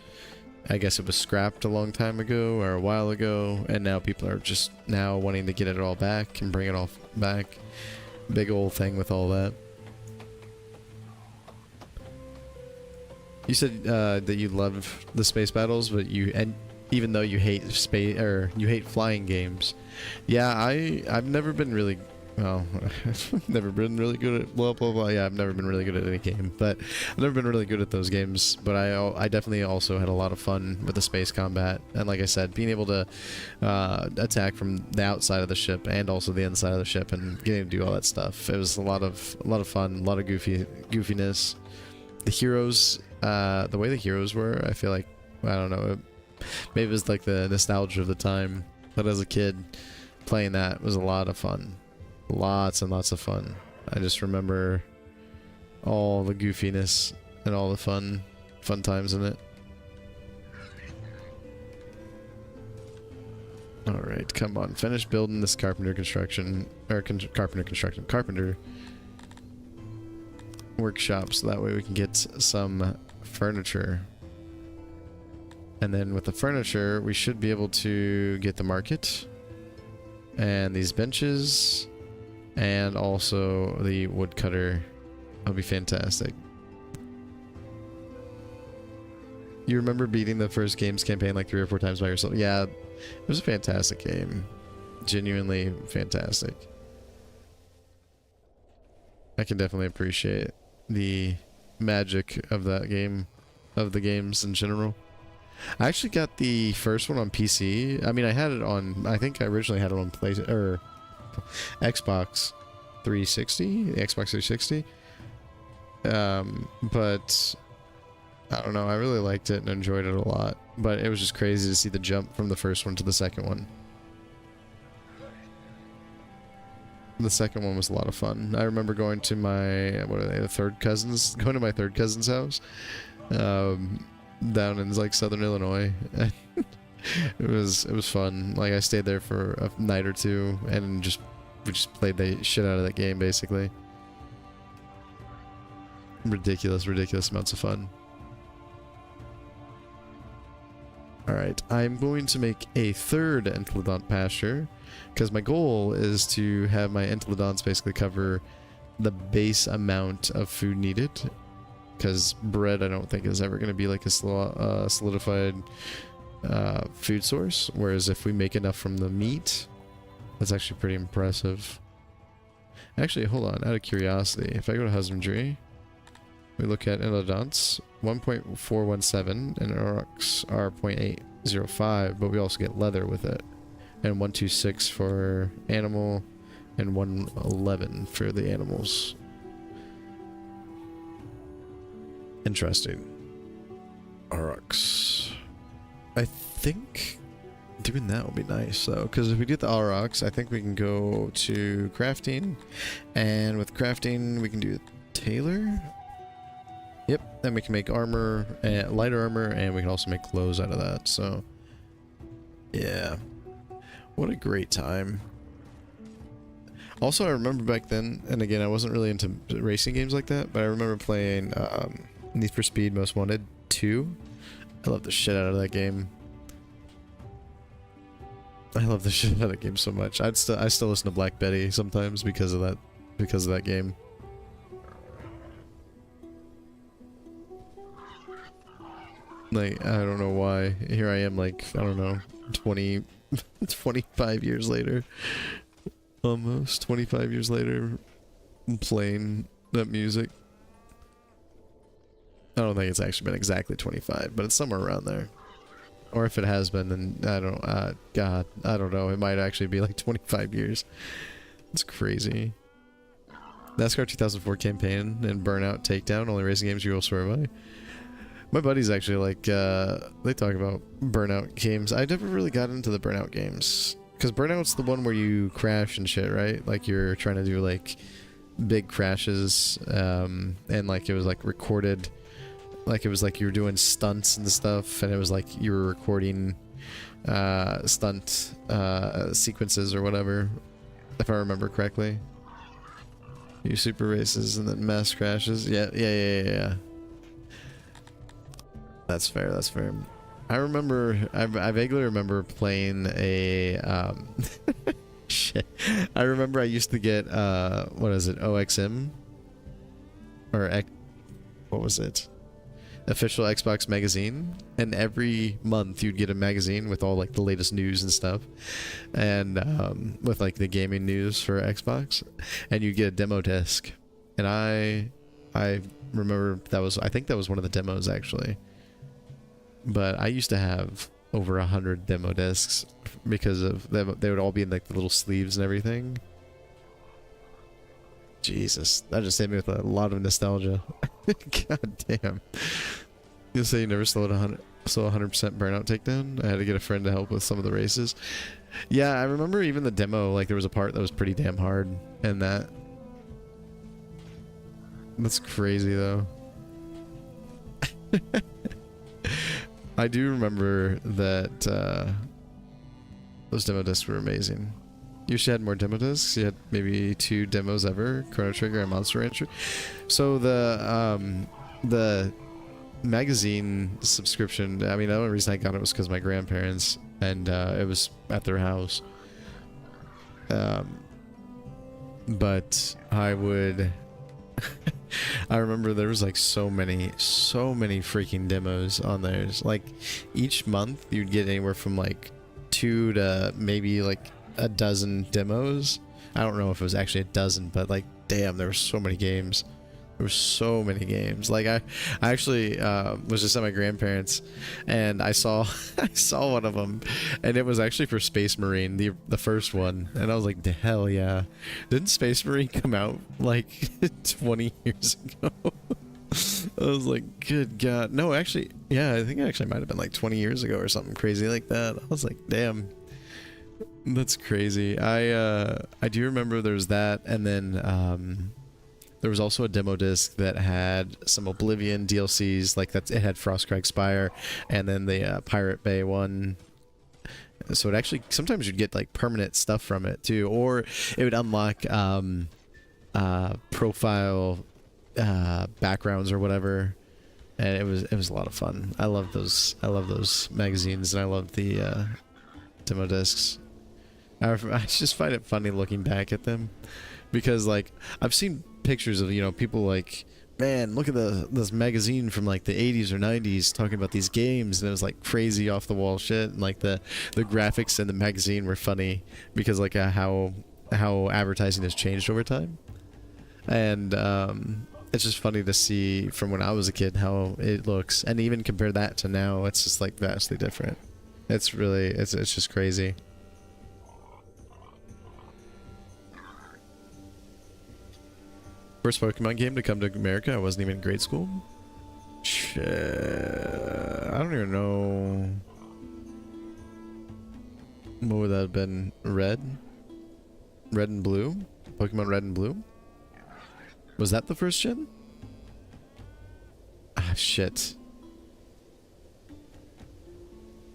I guess it was scrapped a long time ago or a while ago, and now people are just now wanting to get it all back and bring it all back. Big old thing with all that. You said that you love the space battles, but even though you hate space or you hate flying games, yeah, I've never been really. Well, I've never been really good at blah blah blah. Yeah, I've never been really good at any game, but I've never been really good at those games. But I definitely also had a lot of fun with the space combat, and like I said, being able to attack from the outside of the ship and also the inside of the ship, and getting to do all that stuff. It was a lot of fun, a lot of goofiness. The heroes, the way the heroes were, I feel like, I don't know, maybe it was like the nostalgia of the time. But as a kid, playing that was a lot of fun. Lots and lots of fun. I just remember all the goofiness and all the fun times in it. Alright, come on. Finish building this carpenter workshop so that way we can get some furniture. And then with the furniture, we should be able to get the market and these benches. And also the woodcutter. That'll be fantastic. You remember beating the first games campaign like 3 or 4 times by yourself? Yeah, it was a fantastic game. Genuinely fantastic. I can definitely appreciate the magic of that game, of the games in general. I actually got the first one on PC. I mean, I had it on, I think I originally had it on Xbox 360, the Xbox 360. But I don't know, I really liked it and enjoyed it a lot. But it was just crazy to see the jump from the first one to the second one. The second one was a lot of fun. I remember going to my, what are they, the third cousins? Going to my third cousin's house. Down in like southern Illinois. It was fun. Like I stayed there for a night or two and we just played the shit out of that game basically. Ridiculous amounts of fun. Alright, I'm going to make a third Entelodont pasture because my goal is to have my Entelodonts basically cover the base amount of food needed. Because bread I don't think is ever going to be like a solidified food source, whereas if we make enough from the meat, that's actually pretty impressive. Actually, hold on, out of curiosity, if I go to husbandry, we look at entelodonts, 1.417 and aurochs are 0.805, but we also get leather with it, and 126 for animal and 111 for the animals. Interesting. Aurochs. I think doing that will be nice though, because if we get the aurochs, I think we can go to crafting, and with crafting we can do tailor. Yep, then we can make armor, lighter armor, and we can also make clothes out of that. So yeah, what a great time. Also, I remember back then, and again, I wasn't really into racing games like that, but I remember playing Need for Speed Most Wanted 2. I love the shit out of that game. I love the shit out of that game so much. I still listen to Black Betty sometimes because of that game. Like, I don't know why. Here I am, like, I don't know, 25 years later. Almost 25 years later, playing that music. I don't think it's actually been exactly 25, but it's somewhere around there. Or if it has been, then I don't, God, I don't know. It might actually be like 25 years. It's crazy. NASCAR 2004 campaign and Burnout Takedown, only racing games you will swear by. My buddies actually like, they talk about Burnout games. I never really got into the Burnout games. Because Burnout's the one where you crash and shit, right? Like you're trying to do like big crashes, and like it was like recorded. Like it was like you were doing stunts and stuff, and it was like you were recording stunt sequences or whatever, if I remember correctly. You super races and then mass crashes. Yeah. That's fair, that's fair. I remember, I vaguely remember playing a, shit. I remember I used to get, what is it, OXM? Or, what was it? Official Xbox magazine, and every month you'd get a magazine with all like the latest news and stuff, and with like the gaming news for Xbox, and you'd get a demo disc, and I remember I think that was one of the demos actually, but I used to have over 100 demo discs because of them. They would all be in like the little sleeves and everything. Jesus, that just hit me with a lot of nostalgia. God damn. You say you never saw 100% burnout takedown? I had to get a friend to help with some of the races. Yeah, I remember even the demo, like there was a part that was pretty damn hard, and that's crazy though. I do remember that those demo discs were amazing. You should have more demo discs. You had maybe 2 demos ever, Chrono Trigger and Monster Rancher. So the magazine subscription, I mean, the only reason I got it was because my grandparents, and it was at their house. But I would I remember there was like so many freaking demos on there. Like each month you'd get anywhere from like 2 to maybe like a dozen demos. I don't know if it was actually a dozen, but like damn, there were so many games. There were so many games. Like I actually was just at my grandparents, and I saw one of them, and it was actually for Space Marine, the first one, and I was like, hell yeah! Didn't Space Marine come out like 20 years ago? I was like, good God, no, actually, yeah, I think it actually might have been like 20 years ago or something crazy like that. I was like, damn. That's crazy. I do remember there was that, and then there was also a demo disc that had some Oblivion DLCs, like it had Frostcrag Spire, and then the Pirate Bay one. So it actually, sometimes you'd get like permanent stuff from it too, or it would unlock profile backgrounds or whatever, and it was a lot of fun. I love those magazines, and I love the demo discs. I just find it funny looking back at them, because like I've seen pictures of, you know, people like, man, look at this magazine from like the 80s or 90s talking about these games, and it was like crazy off the wall shit, and like the graphics in the magazine were funny because like how advertising has changed over time, and it's just funny to see from when I was a kid how it looks, and even compare that to now, it's just like vastly different. It's just crazy. First Pokemon game to come to America. I wasn't even in grade school. Shit. I don't even know. What would that have been? Red? Red and Blue? Pokemon Red and Blue? Was that the first gen? Ah, shit.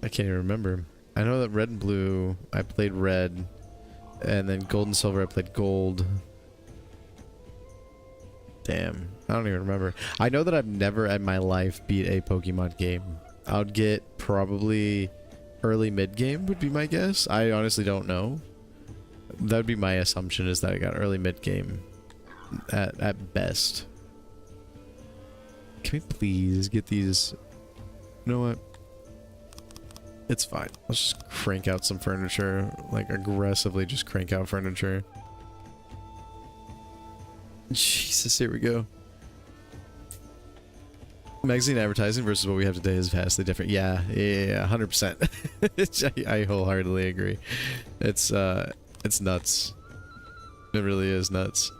I can't even remember. I know that Red and Blue, I played Red. And then Gold and Silver, I played Gold. Damn, I don't even remember. I know that I've never in my life beat a Pokemon game. I would get probably early mid game would be my guess. I honestly don't know. That would be my assumption, is that I got early mid game at best. Can we please get these? You know what? It's fine. Let's just crank out some furniture, like aggressively just crank out furniture. Jesus, here we go. Magazine advertising versus what we have today is vastly different. Yeah, 100%. I wholeheartedly agree. It's nuts. It really is nuts.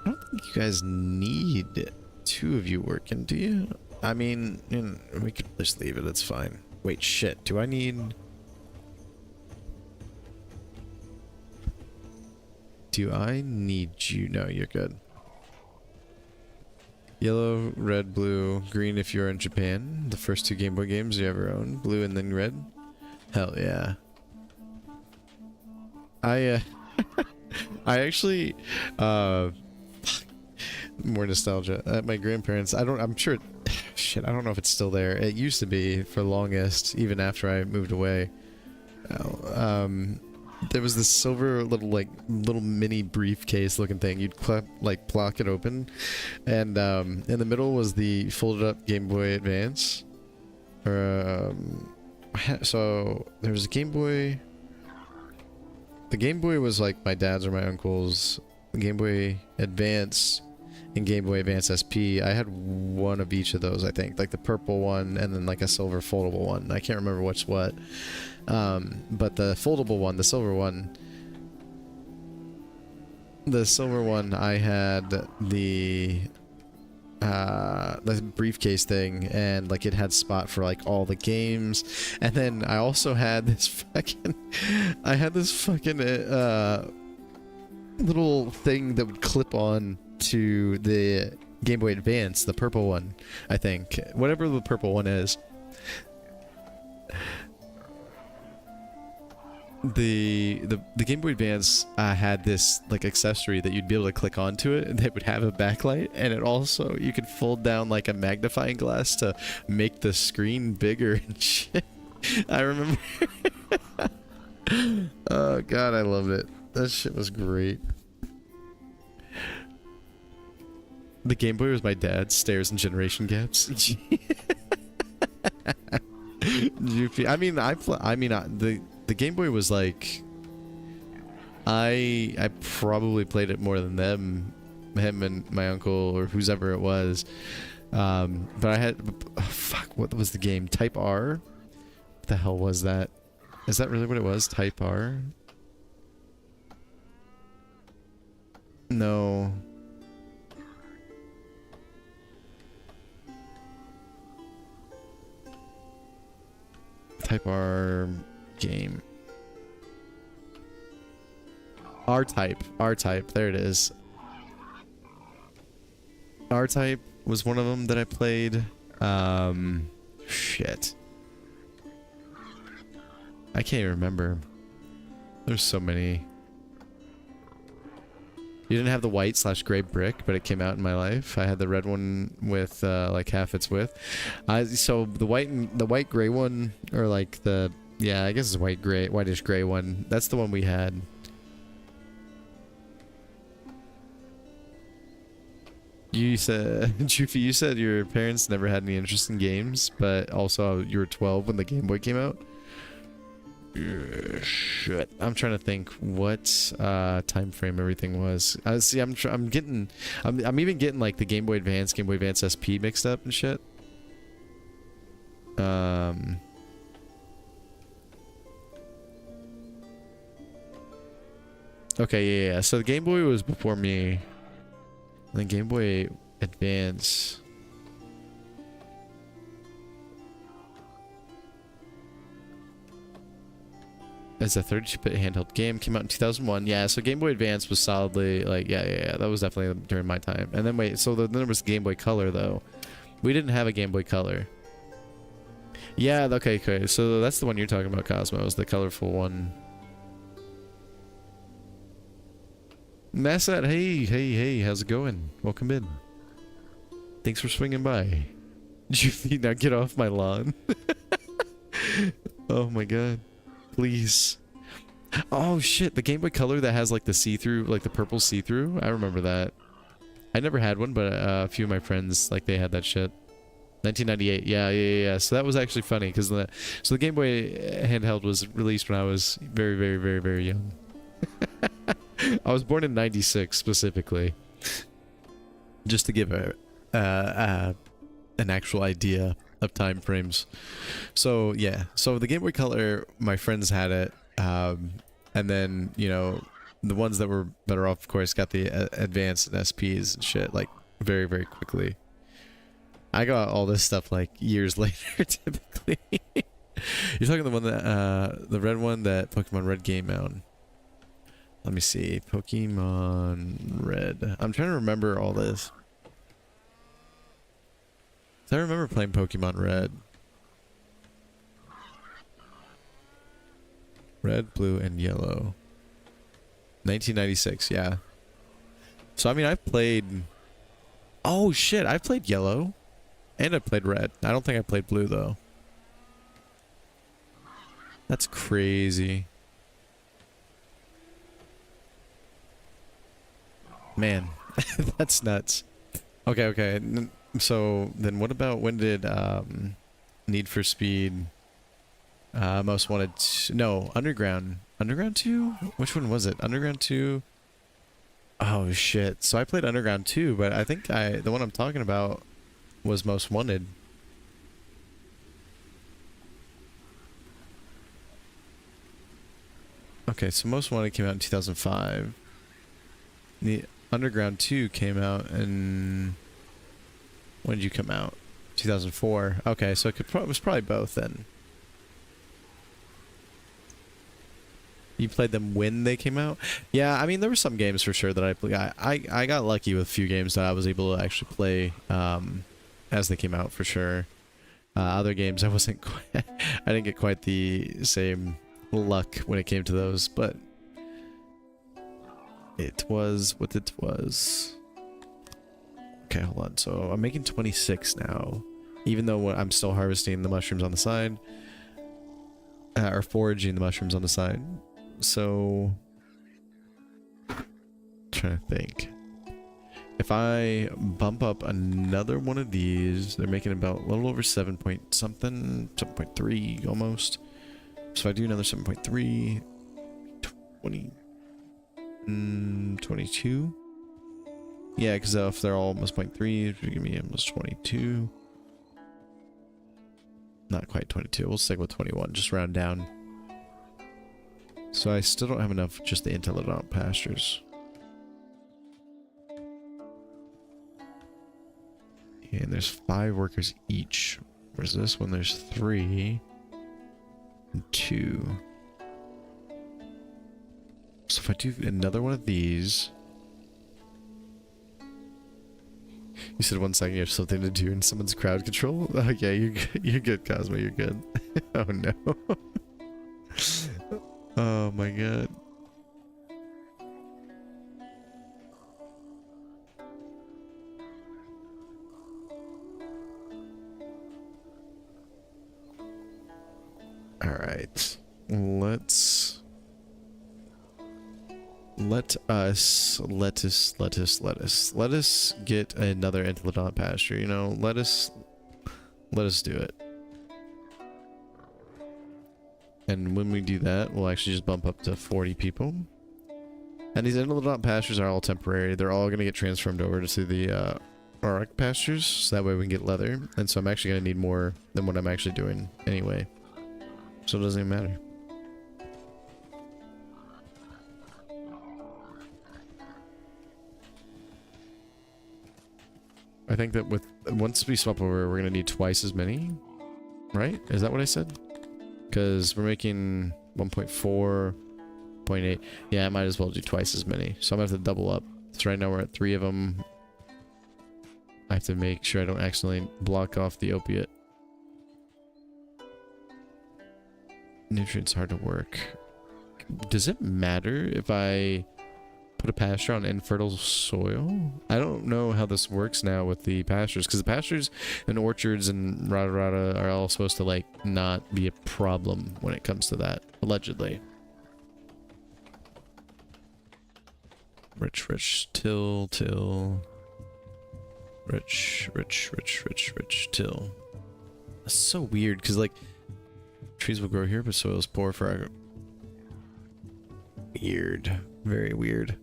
I don't think you guys need two of you working, do you? I mean, we could just leave it, it's fine. Wait, shit, do I need... Do I need you? No, you're good. Yellow, red, blue, green if you're in Japan. The first two Game Boy games you ever owned. Blue and then red. Hell yeah. I actually, more nostalgia. At my grandparents, I'm sure, shit, I don't know if it's still there. It used to be for longest, even after I moved away. There was this silver little mini briefcase looking thing. You'd block it open, and in the middle was the folded up Game Boy Advance. So there was a Game Boy. The Game Boy was like my dad's or my uncle's. The Game Boy Advance and Game Boy Advance SP. I had one of each of those, I think, like the purple one and then like a silver foldable one. I can't remember what's what. But the foldable one, the silver one, I had the briefcase thing, and like it had spot for like all the games, and then I also had this fucking little thing that would clip on to the Game Boy Advance, the purple one, I think, whatever the purple one is. The Game Boy Advance had this like accessory that you'd be able to click onto it, and it would have a backlight, and it also, you could fold down like a magnifying glass to make the screen bigger and shit. I remember. Oh god, I love it. That shit was great. The Game Boy was my dad's stairs and generation gaps. The Game Boy was like, I probably played it more than him and my uncle or whoever it was. But I had, fuck, what was the game? Type R? What the hell was that? Is that really what it was? Type R? No. Type R game. R-Type, there it is. R-Type was one of them that I played. Shit. I can't even remember. There's so many. You didn't have the white/gray brick, but it came out in my life. I had the red one with like half its width. So the white gray one, or like the, yeah, I guess it's whitish gray one. That's the one we had. You said, Jufy, you said your parents never had any interest in games, but also you were 12 when the Game Boy came out. Shit, I'm trying to think what time frame everything was. See, I'm even getting like the Game Boy Advance, Game Boy Advance SP mixed up and shit. Okay, yeah. So the Game Boy was before me. And the Game Boy Advance. It's a 32-bit handheld game. Came out in 2001. Yeah, so Game Boy Advance was solidly like, yeah. That was definitely during my time. And then wait, so then there was Game Boy Color though. We didn't have a Game Boy Color. Yeah, okay. So that's the one you're talking about, Cosmos, the colorful one. Massat, hey, how's it going? Welcome in. Thanks for swinging by. Judy, now get off my lawn. Oh my god. Please. Oh shit, the Game Boy Color that has like the see-through, like the purple see-through. I remember that. I never had one, but a few of my friends, like, they had that shit. 1998, yeah. So that was actually funny, because the Game Boy handheld was released when I was very, very, very, very young. I was born in 96 specifically. Just to give an actual idea of time frames. So yeah, so the Game Boy Color, my friends had it, and then, you know, the ones that were better off, of course, got the advanced and SPs and shit, like, very, very quickly. I got all this stuff like years later, typically. You're talking the one that, the red one that Pokemon Red game out. Let me see. Pokemon Red. I'm trying to remember all this. I remember playing Pokemon Red. Red, blue, and yellow. 1996, yeah. So, I mean, I've played... Oh, shit, I've played yellow. And I played red. I don't think I played blue, though. That's crazy. Man, that's nuts. Okay, okay. So, then what about when did Need for Speed... Most Wanted... No, Underground. Underground 2? Which one was it? Underground 2? Oh, shit. So I played Underground 2, but I think the one I'm talking about was Most Wanted. Okay, so Most Wanted came out in 2005. The Underground 2 came out in... When did you come out? 2004. Okay, so it was probably both then. You played them when they came out? Yeah, I mean, there were some games for sure that I played. I got lucky with a few games that I was able to actually play as they came out for sure. Other games I wasn't quite, I didn't get quite the same luck when it came to those, but it was what it was. Okay, hold on. So I'm making 26 now, even though I'm still harvesting the mushrooms on the side, or foraging the mushrooms on the side. So, trying to think. If I bump up another one of these, they're making about a little over 7 point something, 7.3 almost. So if I do another 7.3, 20, 22. Yeah, because if they're all almost 0.3, it would give me almost 22. Not quite 22. We'll stick with 21. Just round down. So I still don't have enough just the intelligent pastures. And there's 5 workers each. Whereas this one there's 3 and 2. So if I do another one of these. You said 1 second you have something to do in someone's crowd control? Oh yeah, you're good, Cosmo, you're good. Oh no. Oh my god. Alright. Let us get another intelligent pasture, you know, let us do it. And when we do that, we'll actually just bump up to 40 people. And these intelligent pastures are all temporary. They're all going to get transformed over to the Auric pastures, so that way we can get leather. And so I'm actually going to need more than what I'm actually doing anyway. So it doesn't even matter. I think that once we swap over, we're going to need twice as many. Right? Is that what I said? Because we're making 1.4, 0.8. Yeah, I might as well do twice as many. So I'm going to have to double up. So right now we're at 3 of them. I have to make sure I don't accidentally block off the opiate. Nutrients hard to work. Does it matter if I put a pasture on infertile soil? I don't know how this works now with the pastures, because the pastures and orchards and rada are all supposed to like not be a problem when it comes to that, allegedly. Rich, till. Rich, till. That's so weird, because like trees will grow here, but soil is poor for our... Weird. Very weird.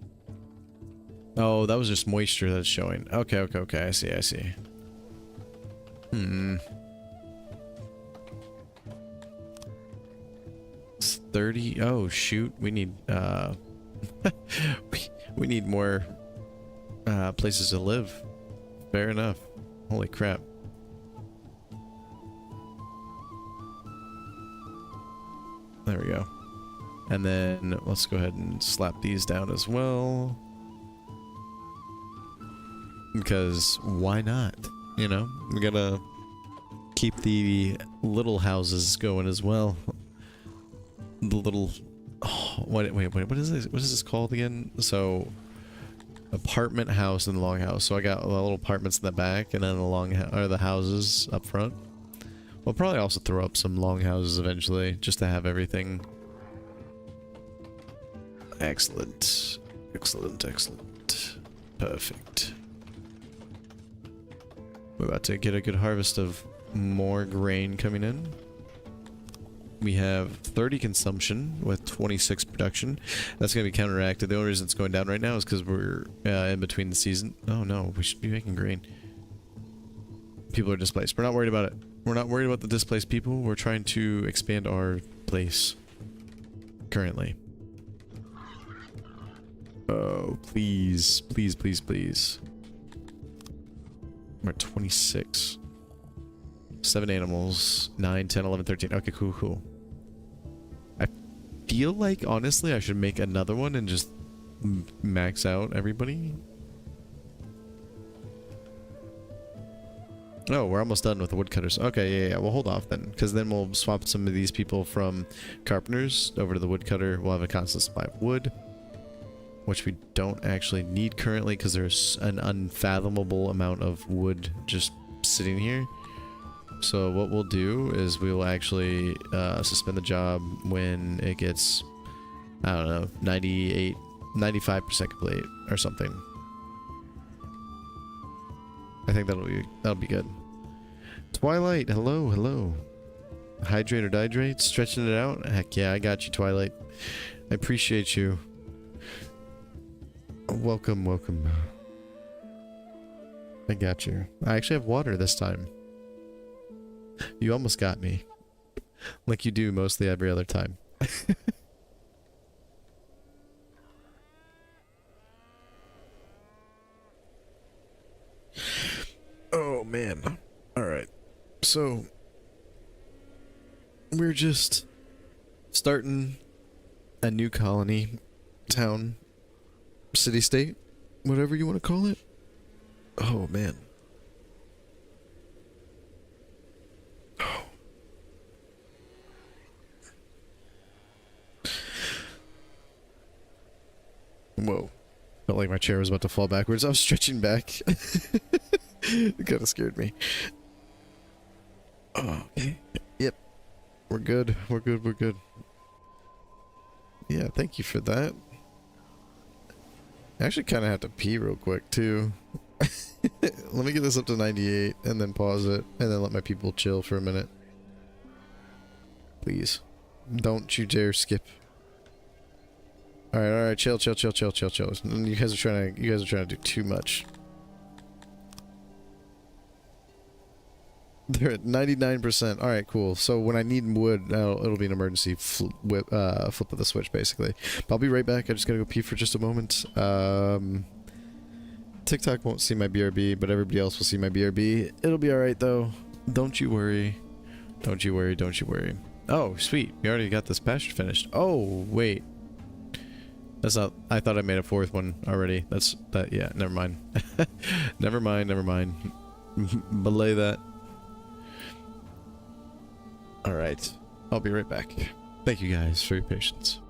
Oh, that was just moisture that's showing. Okay. I see. It's 30. Oh, shoot. We need, we need more, places to live. Fair enough. Holy crap. There we go. And then let's go ahead and slap these down as well. Because why not? You know, we gotta keep the little houses going as well. The little... Oh, wait, what is this? What is this called again? So, apartment house and longhouse. So I got the little apartments in the back, and then the houses up front. We'll probably also throw up some longhouses eventually, just to have everything. Excellent. Excellent, excellent. Perfect. We're about to get a good harvest of more grain coming in. We have 30 consumption with 26 production. That's going to be counteracted. The only reason it's going down right now is because we're in between the season. Oh no, we should be making grain. People are displaced. We're not worried about it. We're not worried about the displaced people. We're trying to expand our place currently. Oh, please. Please, please, please. We're at 26. 7 animals. 9, 10, 11, 13. Okay, cool, cool. I feel like, honestly, I should make another one and just max out everybody. Oh, we're almost done with the woodcutters. Okay, yeah, we'll hold off then. Because then we'll swap some of these people from carpenters over to the woodcutter. We'll have a constant supply of wood, which we don't actually need currently because there's an unfathomable amount of wood just sitting here. So what we'll do is we will actually suspend the job when it gets, I don't know, 98, 95% complete or something. I think that'll be good. Twilight, hello, hello. Hydrate or dihydrate, stretching it out. Heck yeah, I got you, Twilight. I appreciate you. Welcome, welcome. I got you. I actually have water this time. You almost got me. Like you do mostly every other time. Oh man. Alright. So we're just starting a new colony, town, city-state, whatever you want to call it. Oh man. Oh. Whoa. Felt like my chair was about to fall backwards. I was stretching back. It kind of scared me. Oh, okay. Yep. We're good. We're good. We're good. Yeah, thank you for that. I actually kind of have to pee real quick, too. Let me get this up to 98 and then pause it and then let my people chill for a minute. Please. Don't you dare skip. Alright, chill. You guys are trying to do too much. They're at 99%. Alright, cool. So when I need wood, it'll be an emergency flip of the switch, basically. But I'll be right back. I just gotta go pee for just a moment. TikTok won't see my BRB, but everybody else will see my BRB. It'll be alright, though. Don't you worry. Don't you worry, don't you worry. Oh, sweet. We already got this pasture finished. Oh, wait. That's not... I thought I made a fourth one already. Yeah, never mind. Never mind. Belay that. Alright. I'll be right back. Thank you guys for your patience.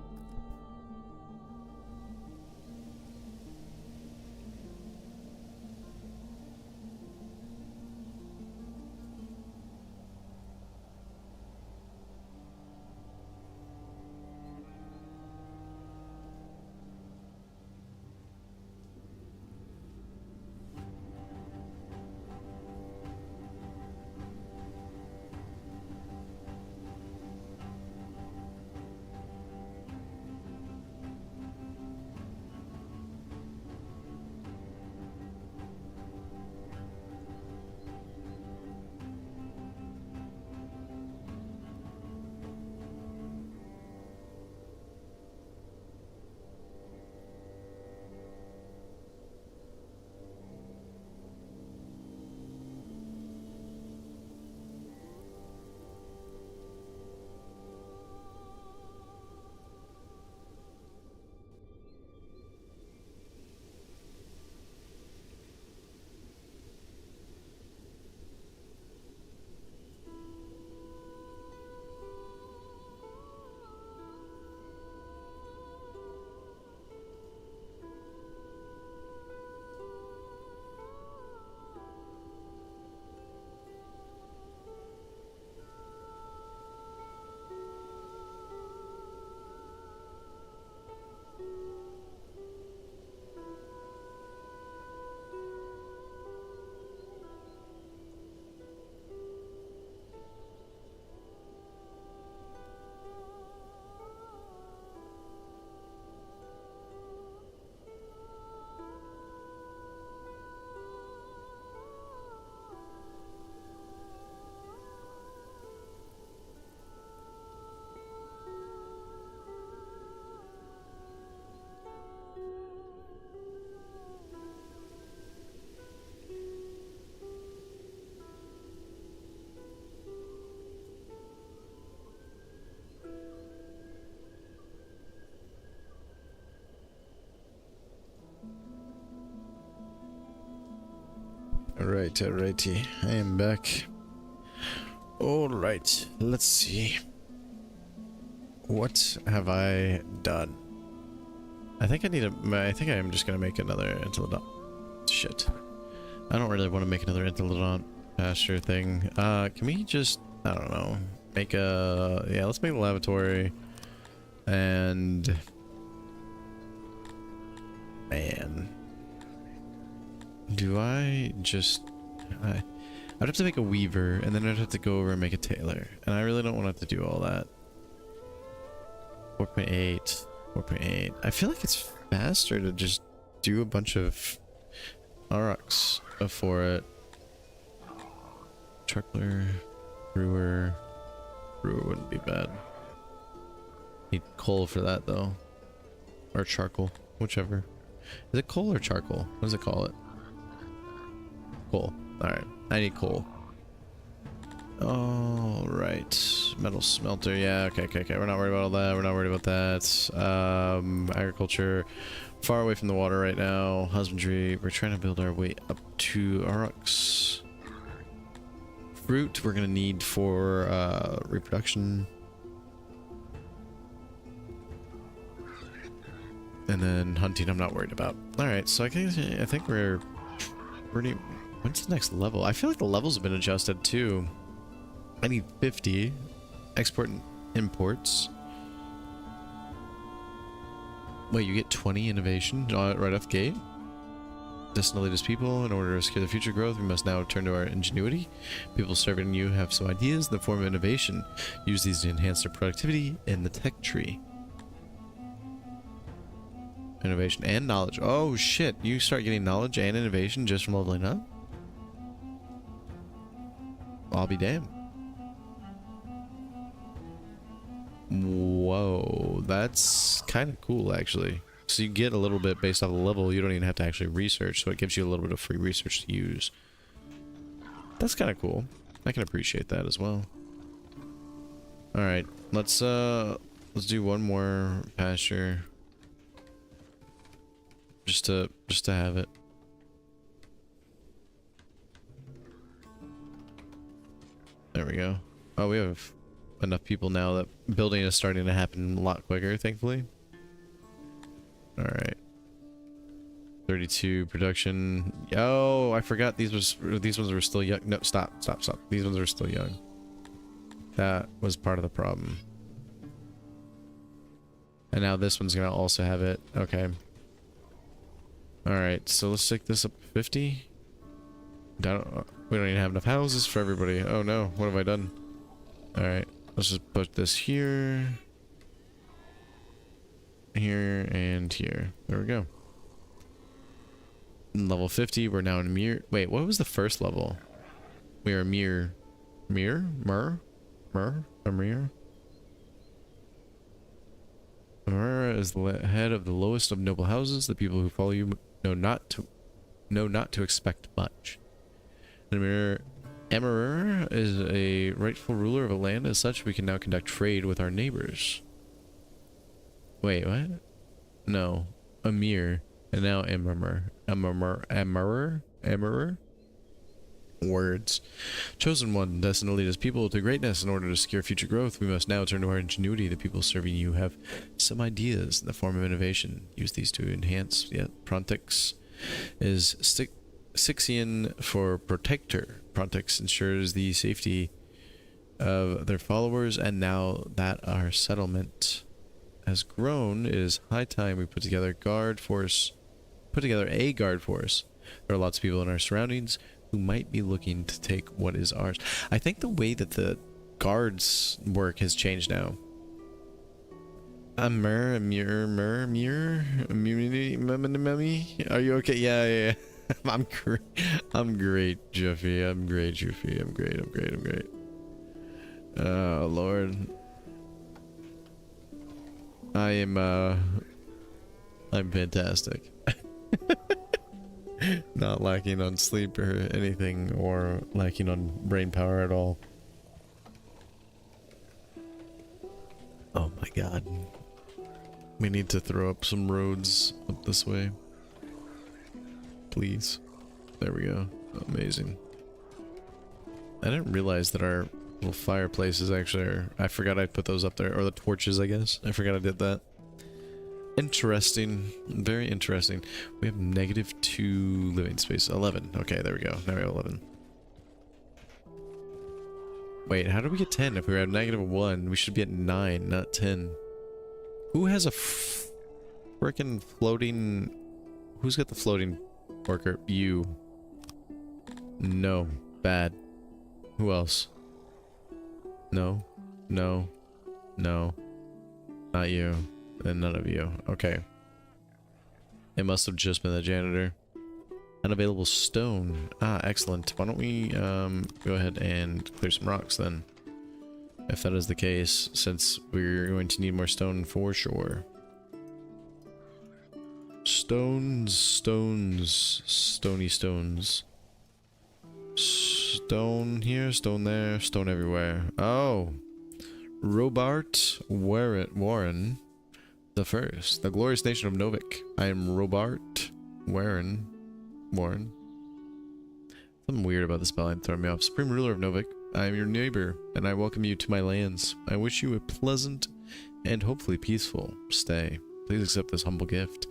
Alright, alrighty. I am back. Alright, let's see. What have I done? I think I think I am just gonna make another Entelodont. Shit. I don't really want to make another Entelodont pasture thing. Can we just, I don't know, make a, yeah, let's make a lavatory. And man, do I just, I'd have to make a weaver, and then I'd have to go over and make a tailor, and I really don't want to have to do all that. 4.8, 4.8. I feel like it's faster to just do a bunch of Aurochs for it. Truckler, brewer wouldn't be bad. Need coal for that though, or charcoal, whichever. Is it coal or charcoal? What does it call it? Coal. All right, I need coal. All right, metal smelter. Yeah, okay. We're not worried about all that. We're not worried about that. Agriculture, far away from the water right now. Husbandry. We're trying to build our way up to Aurochs. Fruit we're gonna need for reproduction. And then hunting I'm not worried about. Alright, so I think we're pretty... When's the next level? I feel like the levels have been adjusted too. I need 50. Export and imports. Wait, you get 20 innovation right off gate? Destined to lead us people. In order to secure the future growth, we must now turn to our ingenuity. People serving you have some ideas in the form of innovation. Use these to enhance their productivity in the tech tree. Innovation and knowledge. Oh shit, you start getting knowledge and innovation just from leveling up? I'll be damned. Whoa, that's kind of cool actually. So you get a little bit based off the level, you don't even have to actually research, so it gives you a little bit of free research to use. That's kind of cool. I can appreciate that as well. Alright, let's do one more pasture. Just to have it. There we go. Oh, we have enough people now that building is starting to happen a lot quicker, thankfully. Alright. 32 production. Oh, I forgot these ones were still young. No, stop. These ones are still young. That was part of the problem. And now this one's gonna also have it. Okay. Alright, so let's take this up to 50. We don't even have enough houses for everybody. Oh no, what have I done? Alright, let's just put this here. Here and here. There we go. Level 50, we're now in a mirror. Wait, what was the first level? We are a mirror. Mirror? A mirror? Amara is the head of the lowest of noble houses. The people who follow you know not to expect much. The Emperor is a rightful ruler of a land. As such, we can now conduct trade with our neighbors. Wait, what? No, Emir, and now Emperor. Words. Chosen one, destined to lead us people to greatness. In order to secure future growth, we must now turn to our ingenuity. The people serving you have some ideas in the form of innovation. Use these to enhance. Yeah, Prontix is Syxian for protector. Prontix ensures the safety of their followers, and now that our settlement has grown, it is high time we put together a guard force. There are lots of people in our surroundings who might be looking to take what is ours. I think the way that the guards work has changed now. Immunity, are you okay? Yeah. I'm great, Jeffy. I'm great. Oh, Lord. I'm fantastic. Not lacking on sleep or anything, or lacking on brain power at all. Oh my god. We need to throw up some roads up this way. Please. There we go. Amazing. I didn't realize that our little fireplaces actually are... I forgot I'd put those up there. Or the torches, I guess. I forgot I did that. Interesting. Very interesting. We have -2 living space. 11. Okay, there we go. Now we have 11. Wait, how did we get 10? If we were at -1, we should be at 9, not 10. Who has a frickin' floating... Who's got the floating worker? You. No. Bad. Who else? No. No. No. Not you. And none of you. Okay. It must have just been the janitor. Unavailable stone. Ah, excellent. Why don't we go ahead and clear some rocks then? If that is the case, since we're going to need more stone for sure. Stones, stones, stony stones. Stone here, stone there, stone everywhere. Oh! Robart Warren the First, the glorious nation of Novik. I am Robart Warren. Something weird about the spelling throwing me off. Supreme ruler of Novik, I am your neighbor, and I welcome you to my lands. I wish you a pleasant and hopefully peaceful stay. Please accept this humble gift.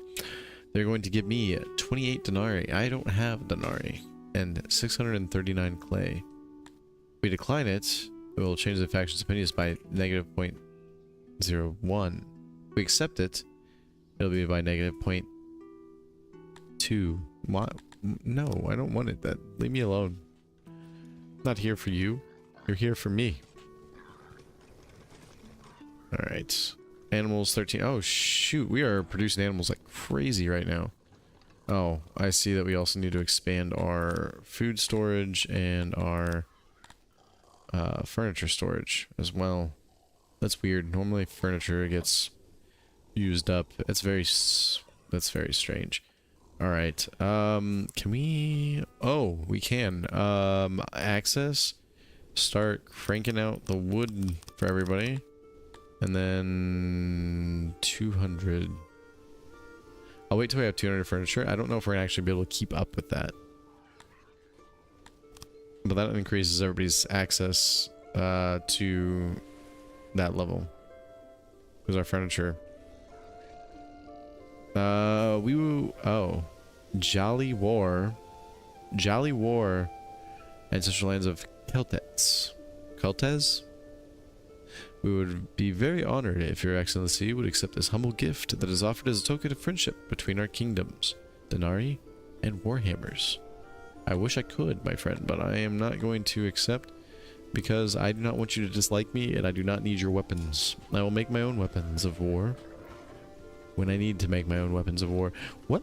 They're going to give me 28 denarii. I don't have denarii. And 639 clay. If we decline it, it will change the faction's opinions by -0.01. If we accept it, it'll be by -0.2. What? No, I don't want it. That leave me alone. I'm not here for you. You're here for me. Alright. Animals 13. Oh shoot, we are producing animals like crazy right now. Oh, I see that we also need to expand our food storage and our furniture storage as well. That's weird. Normally furniture gets used up. That's very strange. All right. Can we... Oh, we can. Access. Start cranking out the wood for everybody. And then 200. I'll wait till we have 200 furniture. I don't know if we're gonna actually be able to keep up with that. But that increases everybody's access to that level. Where's our furniture? Oh. Jolly War, ancestral lands of Keltes. We would be very honored if your excellency would accept this humble gift that is offered as a token of friendship between our kingdoms, denarii and warhammers. I wish I could, my friend, but I am not going to accept because I do not want you to dislike me and I do not need your weapons. I will make my own weapons of war when I need to make my own weapons of war. What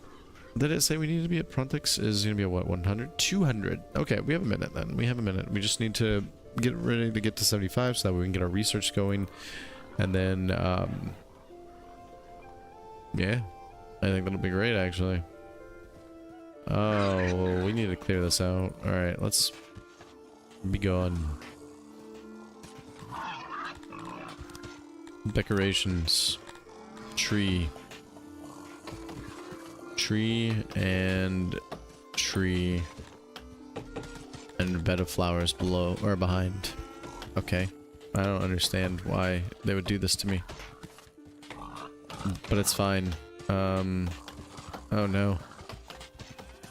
did it say we need to be at? Prontix is going to be at what, 100? 200. Okay, we have a minute then. We have a minute. We just need to get ready to get to 75 so that we can get our research going. And then, yeah, I think that'll be great actually. Oh, we need to clear this out. Alright, let's be gone. Decorations. Tree and tree and a bed of flowers below or behind. Okay, I don't understand why they would do this to me, but it's fine. Oh no,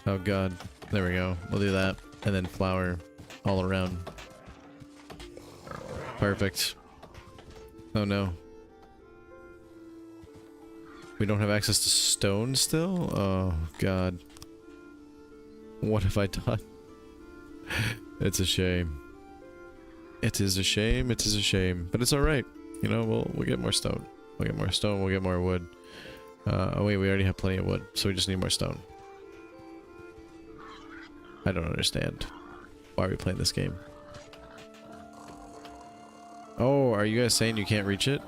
oh god, there we go. We'll do that and then flower all around. Perfect. Oh no, we don't have access to stone still? Oh, God. What have I done? It's a shame. It is a shame, it is a shame. But it's alright. You know, we'll get more stone. We'll get more stone, we'll get more wood. Oh wait, we already have plenty of wood, so we just need more stone. I don't understand. Why are we playing this game? Oh, are you guys saying you can't reach it?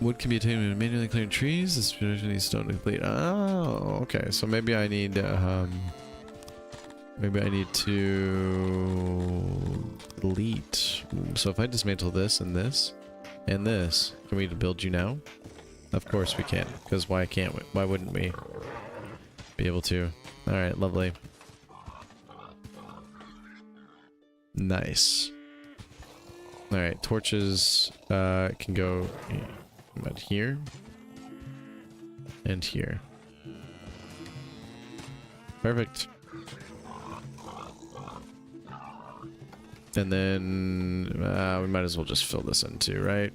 Wood can be obtained when manually clearing trees. This production needs stone to complete. Oh, okay. So maybe I need to delete. So if I dismantle this and this and this, can we build you now? Of course we can. Because why can't we? Why wouldn't we be able to? Alright, lovely. Nice. Alright, torches can go about here and here. Perfect. And then we might as well just fill this in too, right?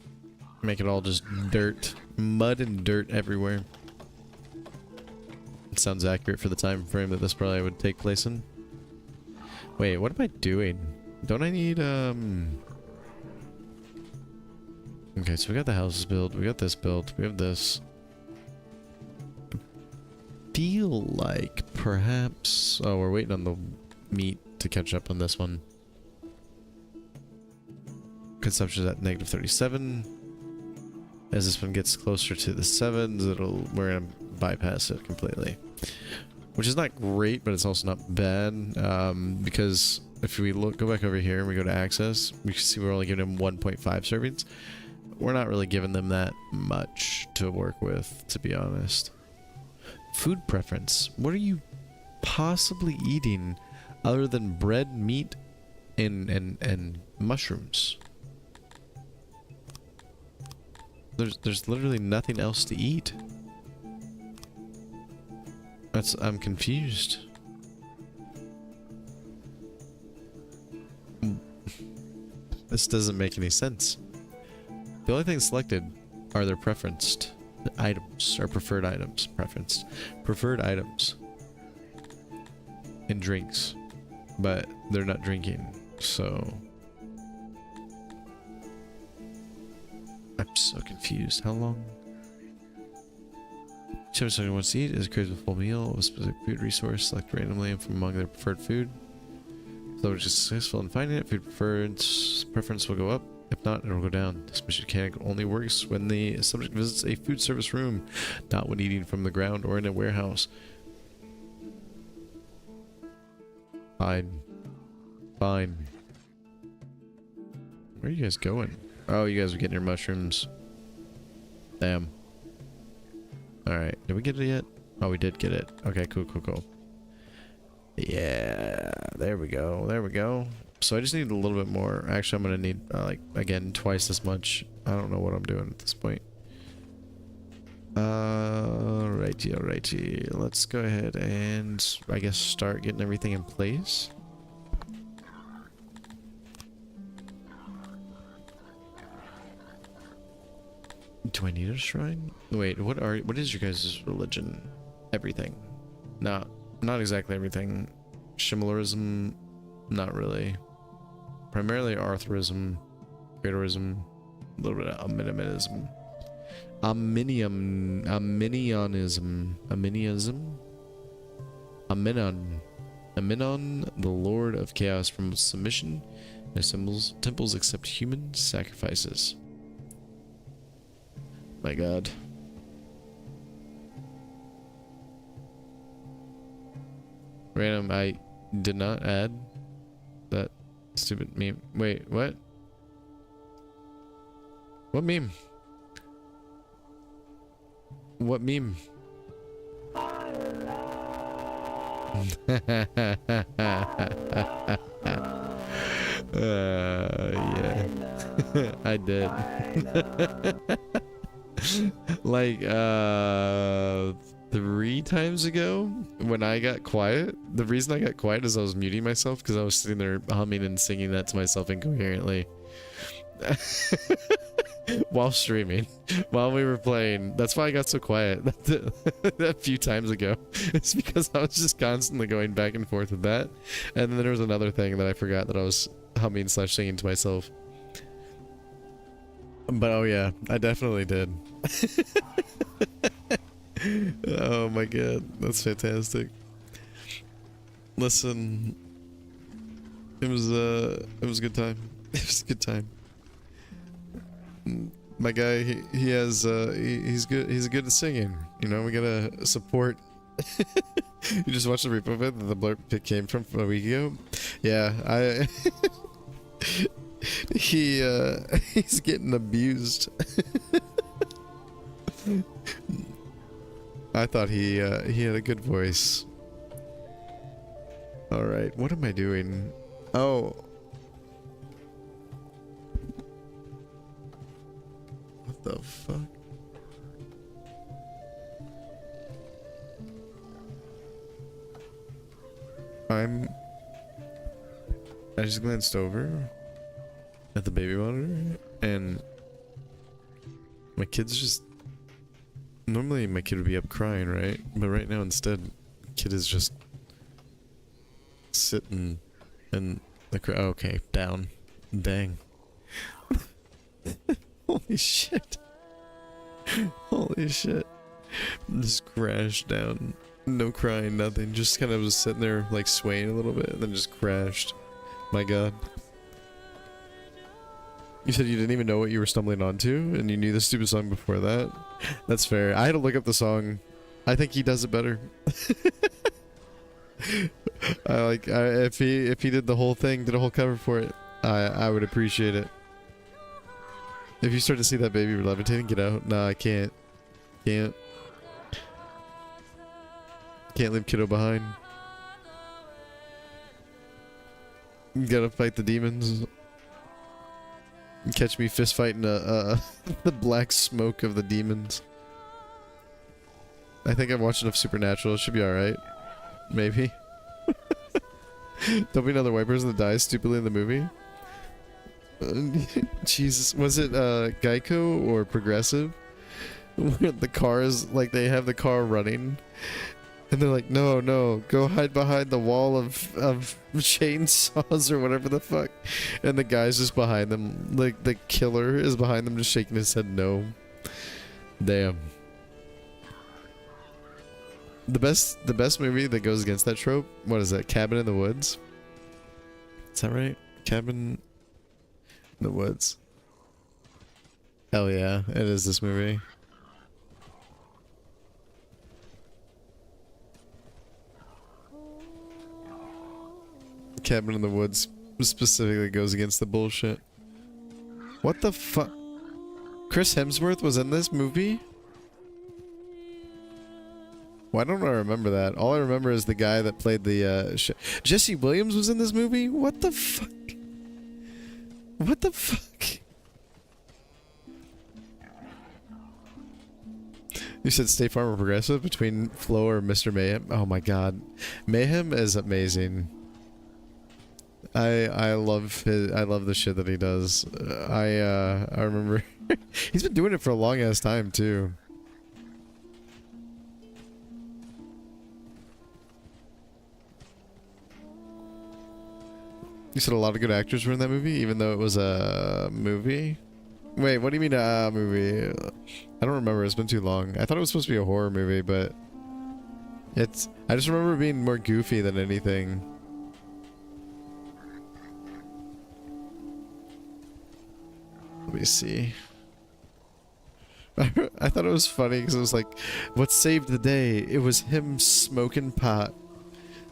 Make it all just dirt. Mud and dirt everywhere. It sounds accurate for the time frame that this probably would take place in. Wait, what am I doing? Don't I need, Okay, so we got the houses built, we got this built, we have this. I feel like perhaps... Oh, we're waiting on the meat to catch up on this one. Consumption is at negative 37. As this one gets closer to the 7s, we're gonna bypass it completely. Which is not great, but it's also not bad, because if we go back over here and we go to access, we can see we're only giving them 1.5 servings. We're not really giving them that much to work with, to be honest. Food preference. What are you possibly eating other than bread, meat, and mushrooms? There's literally nothing else to eat. I'm confused. This doesn't make any sense. The only things selected are their preferenced items, or preferred items. Preferred items. And drinks. But they're not drinking, so... I'm so confused. How long? Whichever someone wants to eat is created a full meal of a specific food resource. Select randomly from among their preferred food. So which is successful in finding it, food preference will go up. If not, it will go down. This mechanic only works when the subject visits a food service room, not when eating from the ground or in a warehouse. Fine. Fine. Where are you guys going? Oh, you guys are getting your mushrooms. Damn. Alright, did we get it yet? Oh, we did get it. Okay, cool, cool, cool. Yeah, there we go, there we go. So I just need a little bit more. Actually, I'm gonna need, like, again, twice as much. I don't know what I'm doing at this point. Alrighty, alrighty. Let's go ahead and, I guess, start getting everything in place. Do I need a shrine? Wait, what is your guys' religion? Everything. Not exactly everything. Shimalarism, not really. Primarily Arthuriism, Creatorism, a little bit of Arminianism. Aminon, the Lord of Chaos from submission. Their symbols, temples accept human sacrifices. My god. Random, I did not add that stupid meme. Wait, what? What meme? What meme? Yeah. I did. Like, 3 times ago, when I got quiet, the reason I got quiet is I was muting myself because I was sitting there humming and singing that to myself incoherently. While streaming, while we were playing. That's why I got so quiet a few times ago. It's because I was just constantly going back and forth with that. And then there was another thing that I forgot that I was humming / singing to myself. But oh yeah, I definitely did. Oh my god, that's fantastic. Listen, it was a good time. It was a good time. My guy, he has he's good. He's good at singing. You know, we gotta support. You just watched the repo of it that the blurb pic came from a week ago. Yeah, he's getting abused. I thought he had a good voice. Alright, what am I doing? Oh. What the fuck? I just glanced over at the baby monitor and my kid's just... Normally my kid would be up crying, right? But right now instead, kid is just sitting and like, okay, down. Dang. Holy shit. Holy shit. Just crashed down. No crying, nothing. Just kind of was sitting there like swaying a little bit and then just crashed. My god. You said you didn't even know what you were stumbling onto and you knew the stupid song before that? That's fair. I had to look up the song. I think he does it better. If he did the whole thing, did a whole cover for it, I would appreciate it. If you start to see that baby levitating, get out. Nah, I can't. Can't leave kiddo behind. You gotta fight the demons. Catch me fist fighting the black smoke of the demons. I think I've watched enough Supernatural. It should be alright. Maybe. Don't be another white person that dies stupidly in the movie. Jesus. Was it Geico or Progressive? Where the cars, like they have the car running. And they're like, no, no, go hide behind the wall of chainsaws or whatever the fuck. And the guy's just behind them. Like, the killer is behind them just shaking his head no. Damn. The best movie that goes against that trope, what is that? Cabin in the Woods? Is that right? Cabin in the Woods. Hell yeah, it is this movie. Cabin in the Woods specifically goes against the bullshit. What the fuck? Chris Hemsworth was in this movie? Why don't I remember that? All I remember is the guy that played the Jesse Williams was in this movie? What the fuck? What the fuck? You said State Farm or Progressive between Flo or Mr. Mayhem? Oh my god. Mayhem is amazing. I love the shit that he does. I remember he's been doing it for a long ass time too. You said a lot of good actors were in that movie, even though it was a movie? Wait, what do you mean a movie? I don't remember, it's been too long. I thought it was supposed to be a horror movie, but I just remember it being more goofy than anything. Let me see. I thought it was funny because it was like, what saved the day? It was him smoking pot.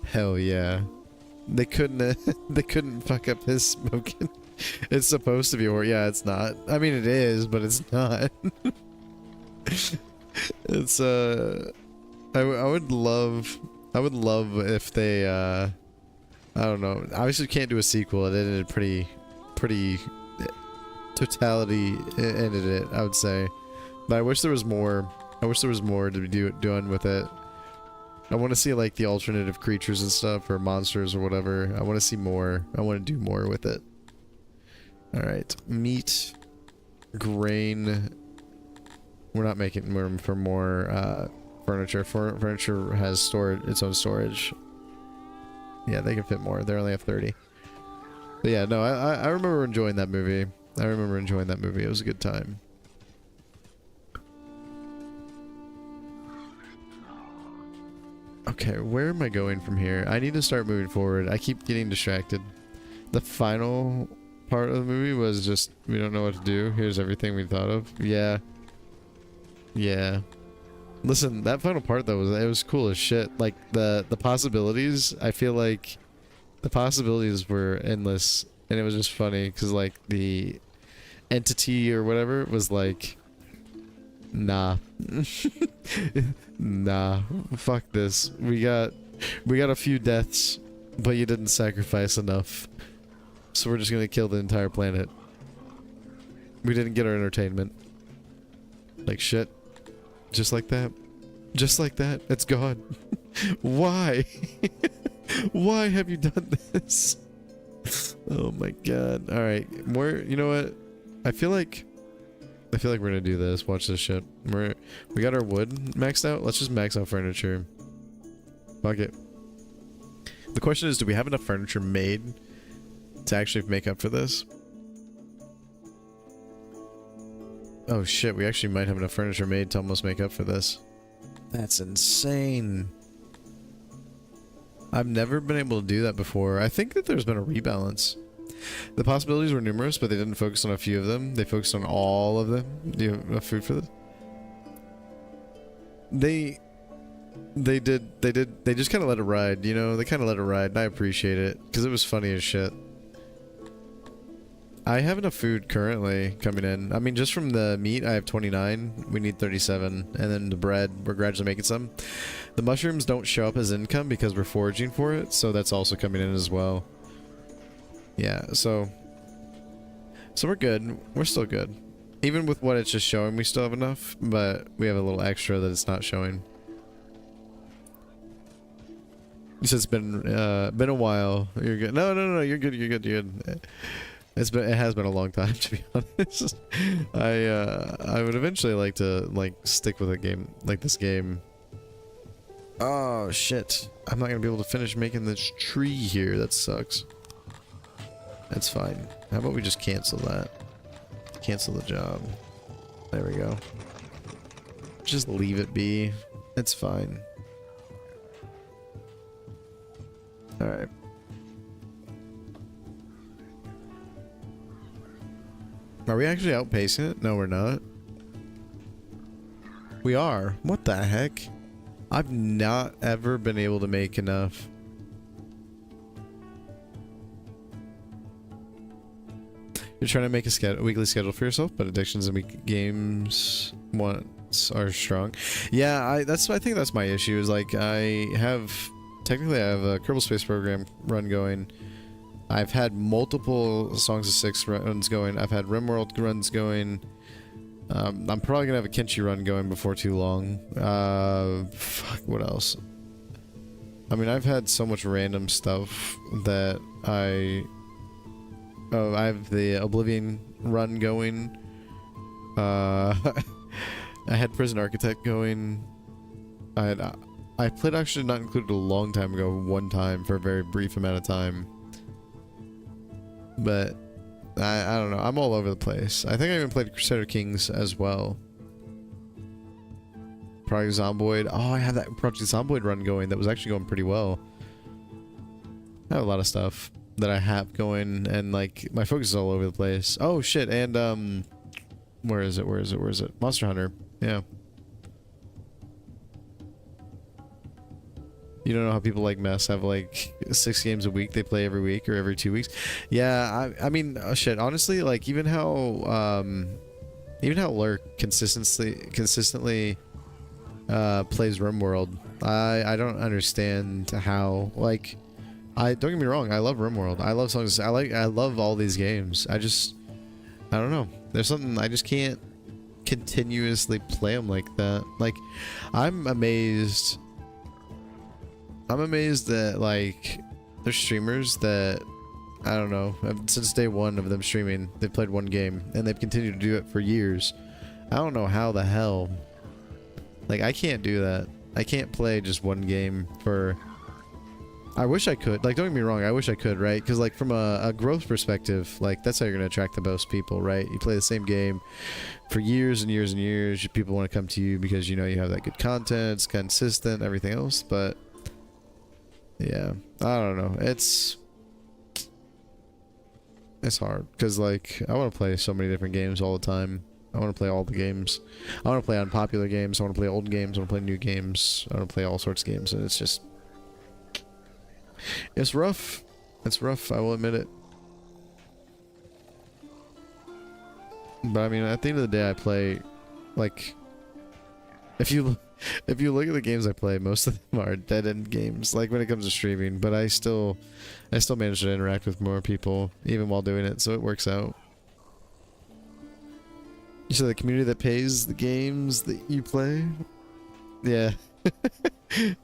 Hell yeah. They couldn't fuck up his smoking. It's supposed to be horror. Yeah, it's not. I mean, it is, but it's not. It's I would love if they I don't know. Obviously, can't do a sequel. It ended pretty totality ended it, I would say. But I wish there was more. I wish there was more to be done with it. I want to see like the alternative creatures and stuff, or monsters or whatever. I want to see more. I want to do more with it. Alright. Meat. Grain. We're not making room for more furniture. Furniture has its own storage. Yeah, they can fit more. They only have 30. But yeah, no, I remember enjoying that movie. It was a good time. Okay, where am I going from here? I need to start moving forward. I keep getting distracted. The final part of the movie was just, we don't know what to do. Here's everything we thought of. Yeah. Yeah. Listen, that final part though, it was cool as shit. Like, the possibilities, I feel like the possibilities were endless. And it was just funny, because like, the entity or whatever was like, nah. Nah. Fuck this. We got a few deaths but you didn't sacrifice enough. So we're just gonna kill the entire planet. We didn't get our entertainment. Like shit. Just like that. Just like that. It's gone. Why? Why have you done this? Oh my god. Alright. You know what? I feel like we're gonna do this. Watch this shit. We got our wood maxed out. Let's just max out furniture. Fuck it. The question is, do we have enough furniture made to actually make up for this? Oh shit, we actually might have enough furniture made to almost make up for this. That's insane. I've never been able to do that before. I think that there's been a rebalance. The possibilities were numerous, but they didn't focus on a few of them. They focused on all of them. Do you have enough food for this? They just kind of let it ride, you know? They kind of let it ride, and I appreciate it, because it was funny as shit. I have enough food currently coming in. I mean, just from the meat, I have 29. We need 37. And then the bread, we're gradually making some. The mushrooms don't show up as income because we're foraging for it, so that's also coming in as well. Yeah, so we're good. We're still good. Even with what it's just showing, we still have enough, but we have a little extra that it's not showing. You said it's been a while. You're good. No, you're good. You're good. It has been a long time, to be honest. I would eventually like to stick with a game like this game. Oh shit! I'm not gonna be able to finish making this tree here. That sucks. That's fine. How about we just cancel that? Cancel the job. There we go. Just leave it be. It's fine. All right. Are we actually outpacing it? No, we're not. We are. What the heck? I've not ever been able to make enough. You're trying to make a weekly schedule for yourself, but addictions and week games once are strong. Yeah, I think that's my issue. Is like technically I have a Kerbal Space Program run going. I've had multiple Songs of Syx runs going. I've had RimWorld runs going. I'm probably gonna have a Kenshi run going before too long. Fuck, what else? I mean, I've had so much random stuff that I have the Oblivion run going. I had Prison Architect going. I played actually not included a long time ago, one time for a very brief amount of time. But I don't know. I'm all over the place. I think I even played Crusader Kings as well. Project Zomboid. Oh, I have that Project Zomboid run going that was actually going pretty well. I have a lot of stuff that I have going, and like my focus is all over the place. Oh shit! And where is it? Monster Hunter. Yeah. You don't know how people like Mess have like 6 games a week they play every week or every 2 weeks. Yeah, I mean, shit. Honestly, like even how Lurk consistently plays RimWorld. I don't understand how. Like, don't get me wrong. I love RimWorld. I love songs. I love all these games. I don't know. There's something I just can't continuously play them like that. Like, I'm amazed that, like, there's streamers that, I don't know, since day one of them streaming, they've played one game, and they've continued to do it for years. I don't know how the hell. Like, I can't do that. I can't play just one game for... I wish I could. Like, don't get me wrong, I wish I could, right? Because, like, from a growth perspective, like, that's how you're going to attract the most people, right? You play the same game for years and years and years, people want to come to you because, you know, you have that good content, it's consistent, everything else, but... yeah, I don't know. It's hard because, like, I want to play so many different games all the time. I want to play all the games. I want to play unpopular games. I want to play old games. I want to play new games. I want to play all sorts of games, and it's just... it's rough. It's rough, I will admit it. But, I mean, at the end of the day, I play, like... if you if you look at the games I play, most of them are dead-end games, like when it comes to streaming, but I still manage to interact with more people, even while doing it, so it works out. You said the community that pays the games that you play? Yeah.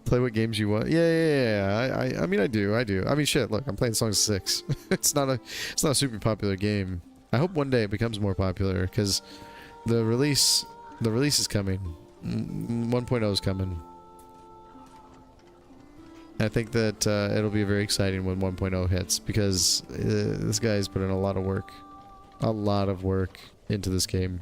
Play what games you want. Yeah. I mean, I do. I mean, shit, look, I'm playing Songs of Syx. It's not a super popular game. I hope one day it becomes more popular, because the release is coming. 1.0 is coming. I think that it'll be very exciting when 1.0 hits, because this guy's put in a lot of work into this game.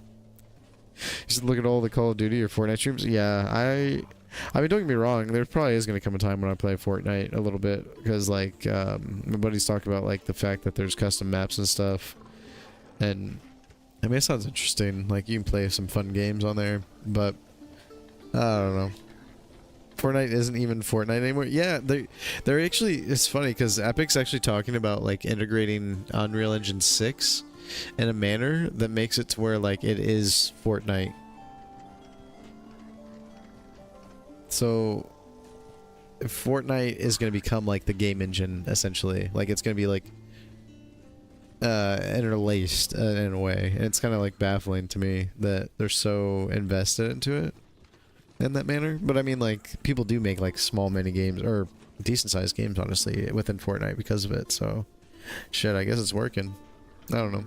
You should look at all the Call of Duty or Fortnite streams. Yeah, I mean, don't get me wrong, there probably is going to come a time when I play Fortnite a little bit, because like my buddy's talking about like the fact that there's custom maps and stuff, and I mean, it sounds interesting. Like, you can play some fun games on there, but I don't know. Fortnite isn't even Fortnite anymore. Yeah, they're actually, it's funny because Epic's actually talking about like integrating Unreal Engine 6 in a manner that makes it to where like it is Fortnite. So Fortnite is going to become like the game engine, essentially. Like, it's going to be like interlaced in a way, and it's kind of like baffling to me that they're so invested into it in that manner. But I mean, like, people do make like small mini games or decent sized games, honestly, within Fortnite because of it. So shit, I guess it's working. I don't know.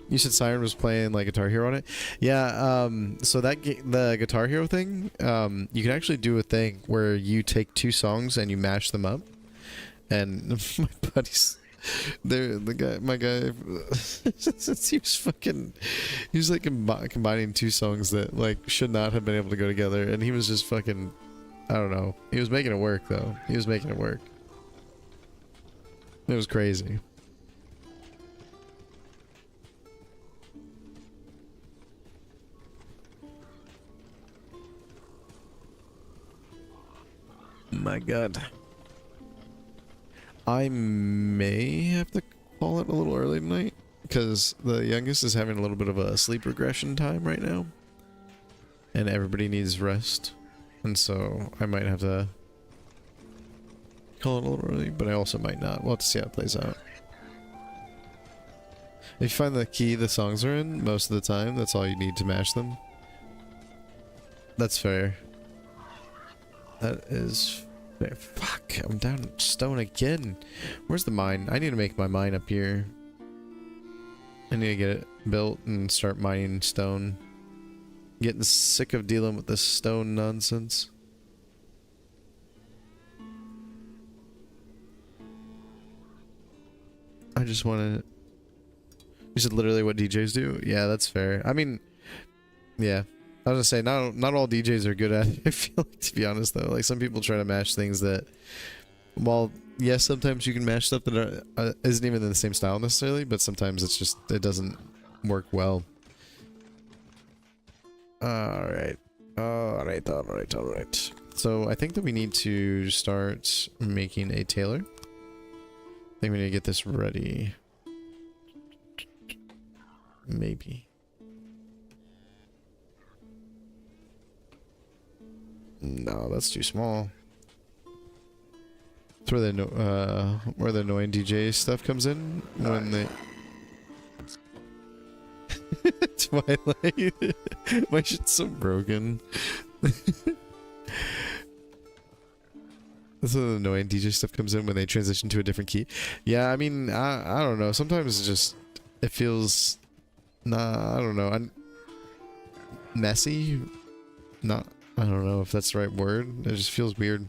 You said Siren was playing like Guitar Hero on it. Yeah, so that the Guitar Hero thing, you can actually do a thing where you take two songs and you mash them up. And my buddies, my guy, he was like combining two songs that like should not have been able to go together, and he was just fucking, I don't know. He was making it work though. He was making it work. It was crazy. My god. I may have to call it a little early tonight, because the youngest is having a little bit of a sleep regression time right now. And everybody needs rest. And so I might have to call it a little early, but I also might not. We'll have to see how it plays out. If you find the key the songs are in, most of the time, that's all you need to mash them. That's fair. That is fair. Fuck, I'm down stone again. Where's the mine? I need to make my mine up here. I need to get it built and start mining stone. Getting sick of dealing with this stone nonsense. I just want to... You said literally what DJs do? Yeah, that's fair. I mean, yeah. I was gonna say, not all DJs are good at it, I feel like, to be honest, though. Like, some people try to mash things that, while, yes, sometimes you can mash stuff that isn't even in the same style necessarily, but sometimes it's just, it doesn't work well. Alright. So, I think that we need to start making a tailor. I think we need to get this ready. Maybe. No, that's too small. That's where the annoying DJ stuff comes in when they... Twilight. My shit's so broken. That's where the annoying DJ stuff comes in when they transition to a different key. Yeah, I mean, I don't know. Sometimes it feels... Nah, I don't know. Messy? Not... I don't know if that's the right word. It just feels weird.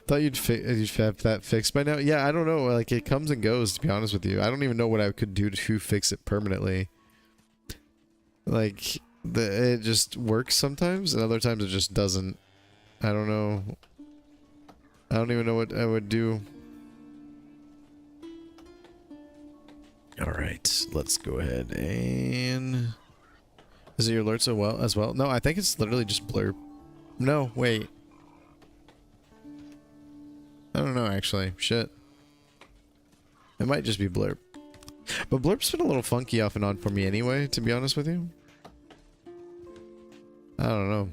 Thought you'd have that fixed by now. Yeah, I don't know. Like, it comes and goes, to be honest with you. I don't even know what I could do to fix it permanently. Like, it just works sometimes, and other times it just doesn't. I don't know. I don't even know what I would do. Alright, let's go ahead and... Is it your alert as well? No, I think it's literally just blurb. No, wait. I don't know, actually. Shit. It might just be blurb. But blurp's been a little funky off and on for me anyway, to be honest with you. I don't know.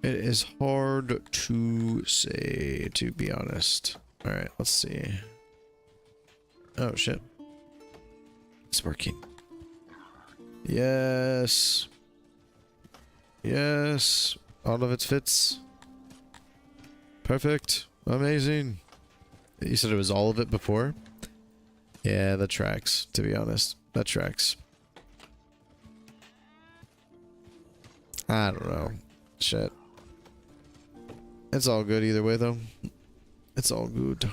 It is hard to say, to be honest. Alright, let's see. Oh, shit. It's working. Yes. Yes. All of it fits. Perfect. Amazing. You said it was all of it before? Yeah, that tracks, to be honest. That tracks. I don't know. Shit. It's all good either way, though. It's all good.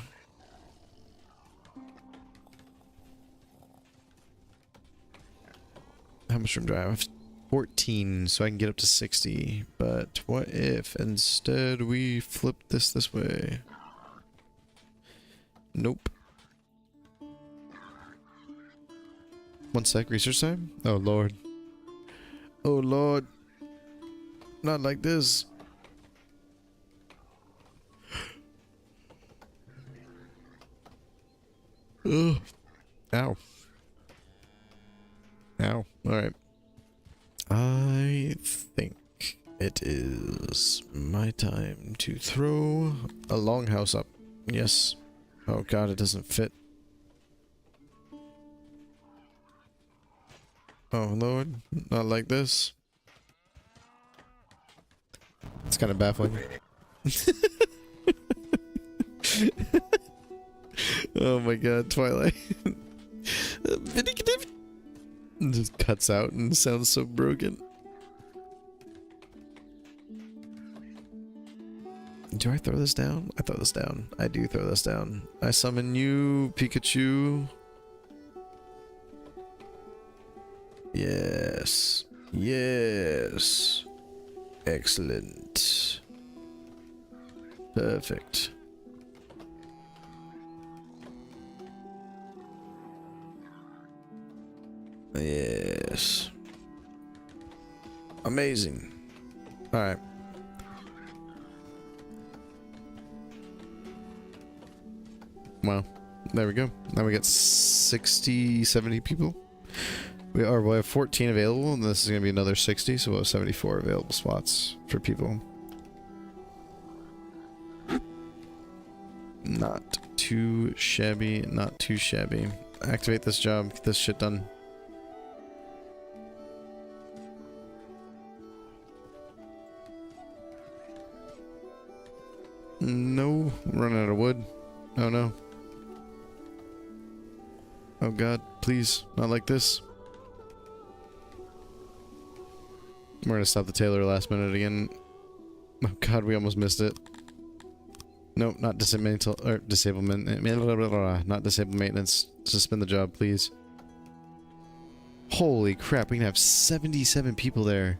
How much room do I have? 14, so I can get up to 60. But what if instead we flip this way? Nope. 1 sec, research time? Oh, Lord. Oh, Lord. Not like this. Ugh. Ow. Ow. Alright. I think it is my time to throw a longhouse up. Yes. Oh god, it doesn't fit. Oh Lord, not like this. It's kind of baffling. Oh my god, Twilight. Just cuts out and sounds so broken. Do I throw this down? I throw this down. I do throw this down. I summon you, Pikachu. Yes. Yes. Excellent. Perfect. Yes. Amazing. Alright. Wow. There we go. Now we got 60, 70 people. We'll have 14 available, and this is going to be another 60, so we'll have 74 available spots for people. Not too shabby, not too shabby. Activate this job, get this shit done. No, I'm running out of wood. Oh no. Oh god, please, not like this. We're gonna stop the tailor last minute again. Oh god, we almost missed it. Nope, not disable not disable maintenance. Suspend the job, please. Holy crap, we can have 77 people there.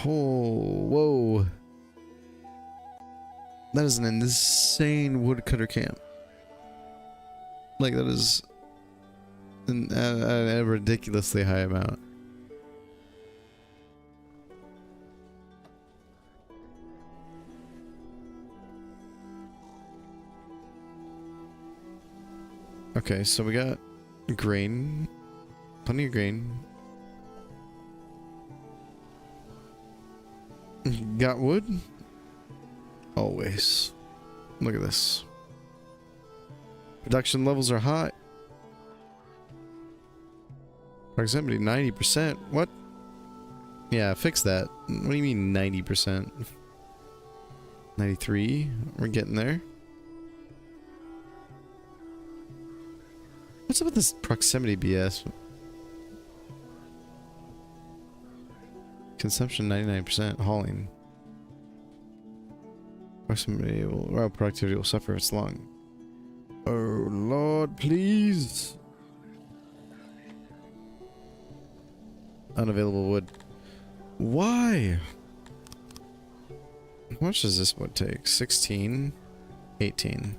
Oh, whoa. That is an insane woodcutter camp. Like, that is a ridiculously high amount. Okay, so we got grain. Plenty of grain. Got wood? Always. Look at this. Production levels are high. Proximity 90%. What? Yeah, fix that. What do you mean 90%? 93? We're getting there. What's up with this proximity BS? Consumption 99%. Hauling. Proximity will, well, productivity will suffer if it's long. Oh Lord, please. Unavailable wood. Why? How much does this wood take? 16, 18,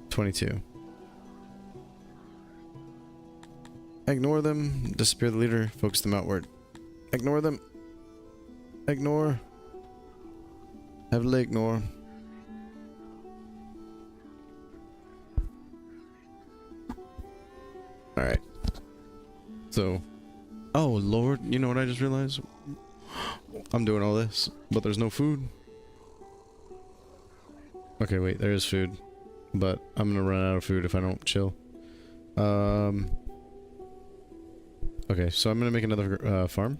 22. Ignore them. Disappear the leader. Focus them outward. Ignore them. Ignore. Heavily ignore. Alright. So, Oh, Lord. You know what I just realized? I'm doing all this, but there's no food. Okay, wait. There is food. But I'm gonna run out of food if I don't chill. Okay, so I'm gonna make another farm.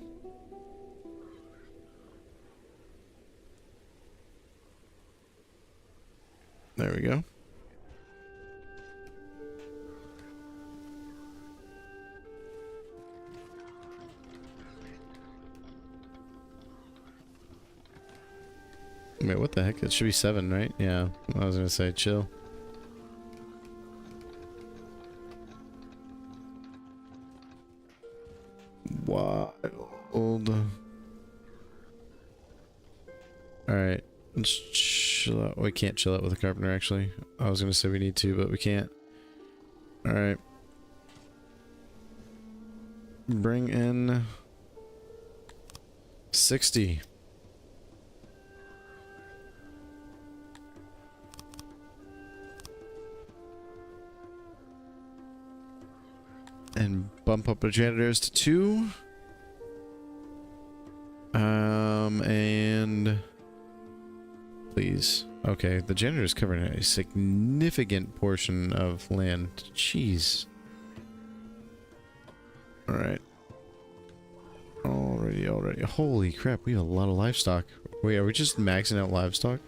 There we go. Wait, what the heck? It should be 7, right? Yeah, I was gonna say chill. Wild. Alright, let's chill out. We can't chill out with a carpenter, actually. I was gonna say we need to, but we can't. Alright. Bring in 60. And bump up the janitors to 2. And please. Okay, the janitor's covering a significant portion of land. Jeez. Alright. Already. Holy crap, we have a lot of livestock. Wait, are we just maxing out livestock?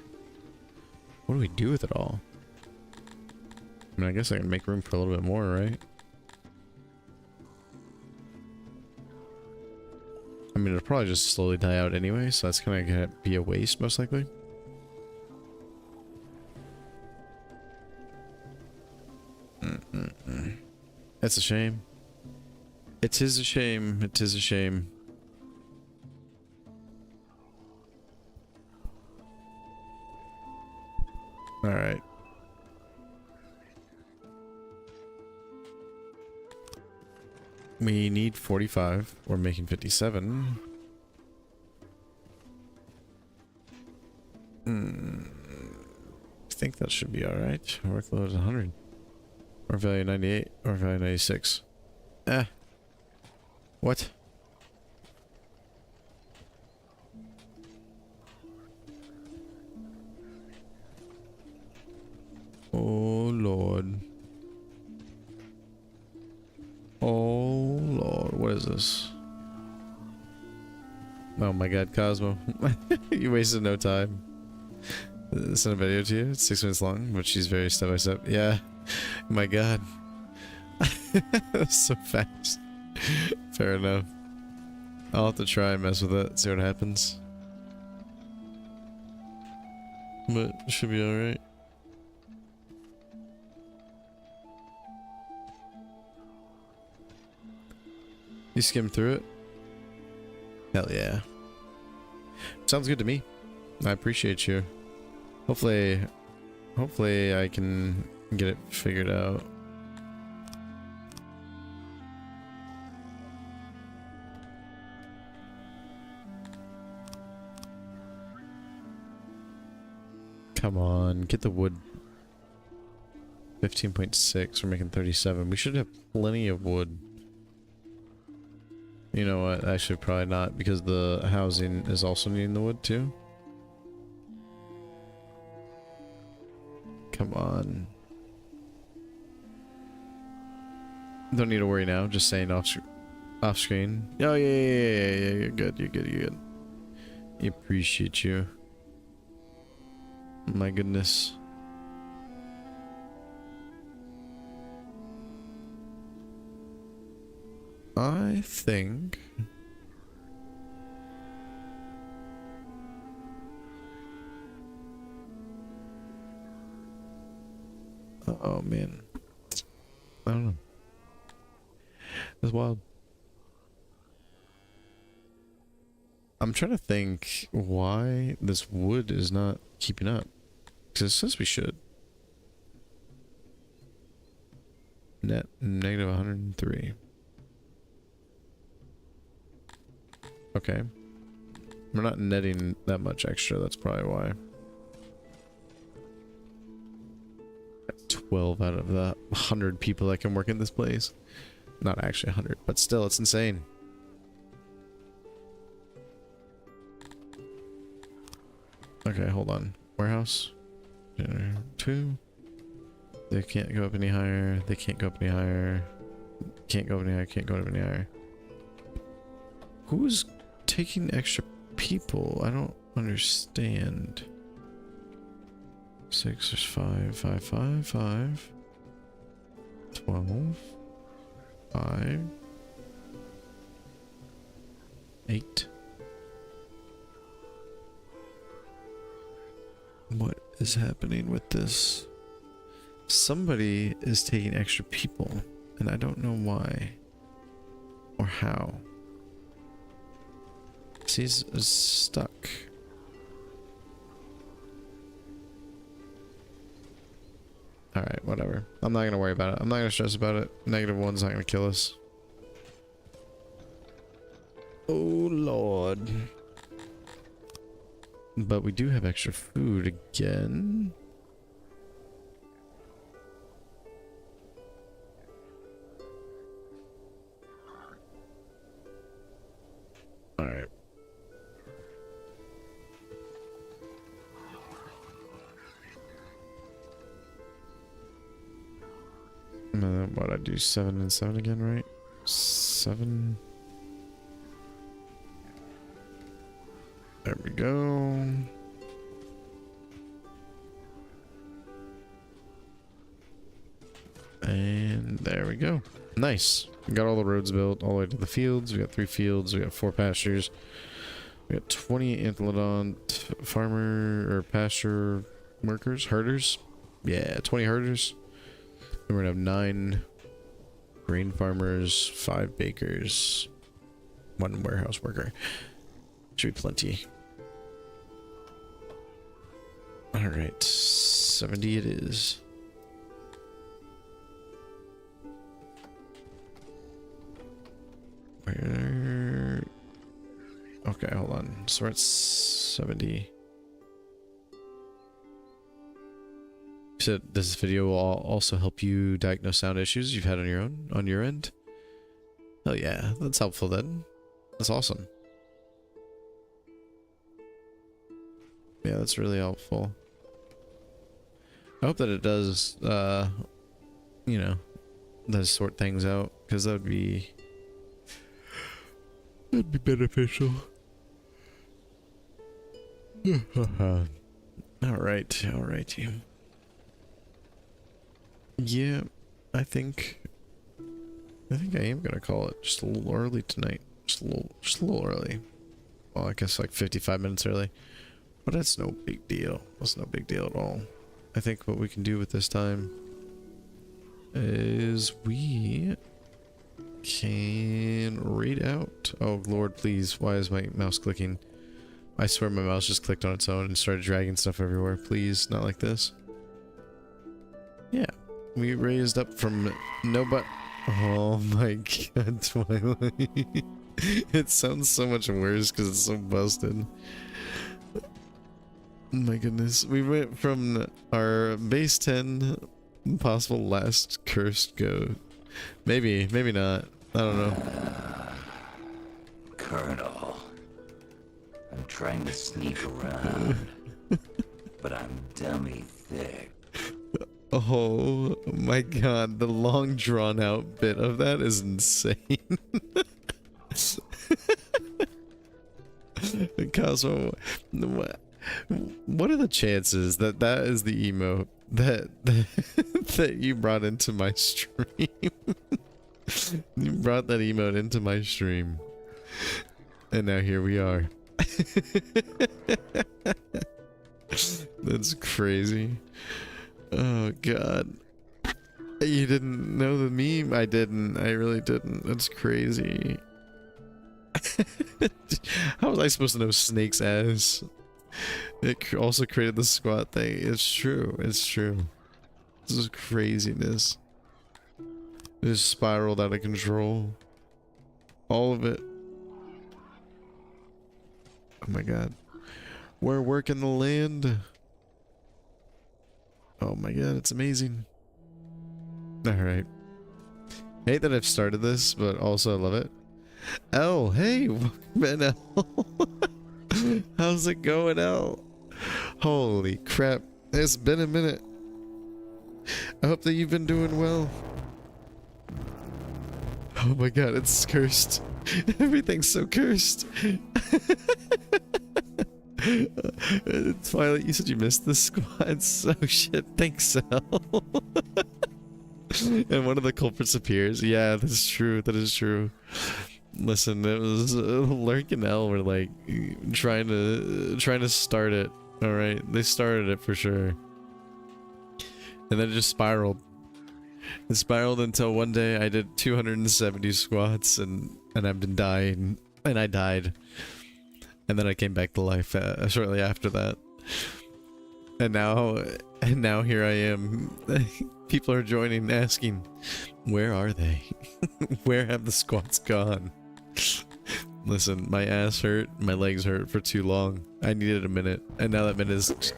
What do we do with it all? I mean, I guess I can make room for a little bit more, right? I mean, it'll probably just slowly die out anyway, so that's gonna be a waste, most likely. That's a shame. It is a shame. It is a shame. Alright. We need 45. We're making 57. I think that should be alright. Workload is 100. Or value 98. Or value 96. What? Oh, Lord. Oh, Lord. What is this? Oh my god, Cosmo. You wasted no time. Send a video to you. It's 6 minutes long, but she's very step by step. Yeah. My god. That's so fast. Fair enough. I'll have to try and mess with it, see what happens. But it should be alright. You skimmed through it? Hell yeah. Sounds good to me. I appreciate you. Hopefully I can get it figured out. Come on, get the wood. 15.6, we're making 37. We should have plenty of wood. You know what, actually probably not, because the housing is also needing the wood too. Come on. Don't need to worry now, just saying off screen. Oh yeah, you're good, you're good. I appreciate you. My goodness. I think oh man, I don't know. That's wild. I'm trying to think why this wood is not keeping up. Because it says we should. Net negative 103. Okay. We're not netting that much extra, that's probably why. 12 out of the 100 people that can work in this place. Not actually 100, but still, it's insane. Okay, hold on. Warehouse. Generator 2. They can't go up any higher. They can't go up any higher. Can't go up any higher. Can't go up any higher. Who's taking extra people? I don't understand. 6, there's 5, 5, 5, 5. 12. 5. 8. What is happening with this? Somebody is taking extra people, and I don't know why or how. He's stuck. Alright, whatever. I'm not gonna worry about it. I'm not gonna stress about it. -1's not gonna kill us. Oh lord. But we do have extra food again. Alright. What I do 7 and 7 again, right? 7. There we go. And there we go. Nice. We got all the roads built all the way to the fields. We got 3 fields. We got 4 pastures. We got 20 Anthelodon farmer or pasture workers, herders. Yeah, 20 herders. And we're gonna have 9 grain farmers, 5 bakers, 1 warehouse worker. Should be plenty. Alright, 70 it is. Where? Okay, hold on. So we're at 70. So this video will also help you diagnose sound issues you've had on your end. Oh yeah, that's helpful then. That's awesome. Yeah, that's really helpful. I hope that it does, you know, does sort things out, because that'd be beneficial. Alrighty. Yeah, I think I am gonna call it just a little early tonight. Just a little early. Well, I guess like 55 minutes early. But that's no big deal. That's no big deal at all. I think what we can do with this time is we can read out. Oh Lord, please. Why is my mouse clicking? I swear my mouse just clicked on its own and started dragging stuff everywhere. Please, not like this. Yeah. We raised up from nobody. Oh my god, Twilight. It sounds so much worse because it's so busted. My goodness. We went from our base 10 possible last cursed goat. Maybe not. I don't know. Colonel, I'm trying to sneak around, but I'm dummy thick. Oh my god, the long drawn out bit of that is insane. Cosmo, what are the chances that that is the emote that you brought into my stream? You brought that emote into my stream, and now here we are. That's crazy. Oh god. You didn't know the meme? I didn't. I really didn't. That's crazy. How was I supposed to know Snake's ass? It also created the squat thing. It's true. It's true. This is craziness. It just spiraled out of control. All of it. Oh my god. We're working the land. Oh my god, it's amazing. Alright. Hate that I've started this, but also I love it. Oh, hey, welcome in, L. How's it going, L? Holy crap. It's been a minute. I hope that you've been doing well. Oh my god, it's cursed. Everything's so cursed. Twilight, you said you missed the squads. Oh shit, thanks, Sal. And one of the culprits appears. Yeah, that is true. That is true. Listen, it was Lurk and L were like trying to start it. All right, they started it for sure, and then it just spiraled. It spiraled until one day I did 270 squats and I've been dying, and I died, and then I came back to life shortly after that, and now here I am. People are joining, asking, where are they? Where have the squats gone? Listen, my ass hurt, my legs hurt for too long. I needed a minute, and now that minute is...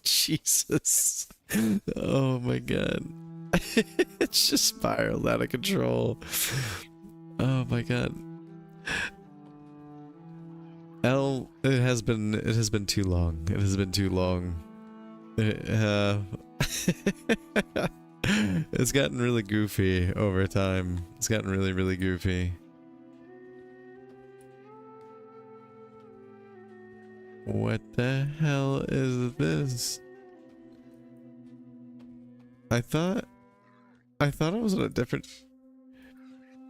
Jesus. Oh my god. It's just spiraled out of control. Oh my god. L, it has been too long. It has been too long. It's gotten really goofy over time. It's gotten really, really goofy. What the hell is this? I thought it was on a different...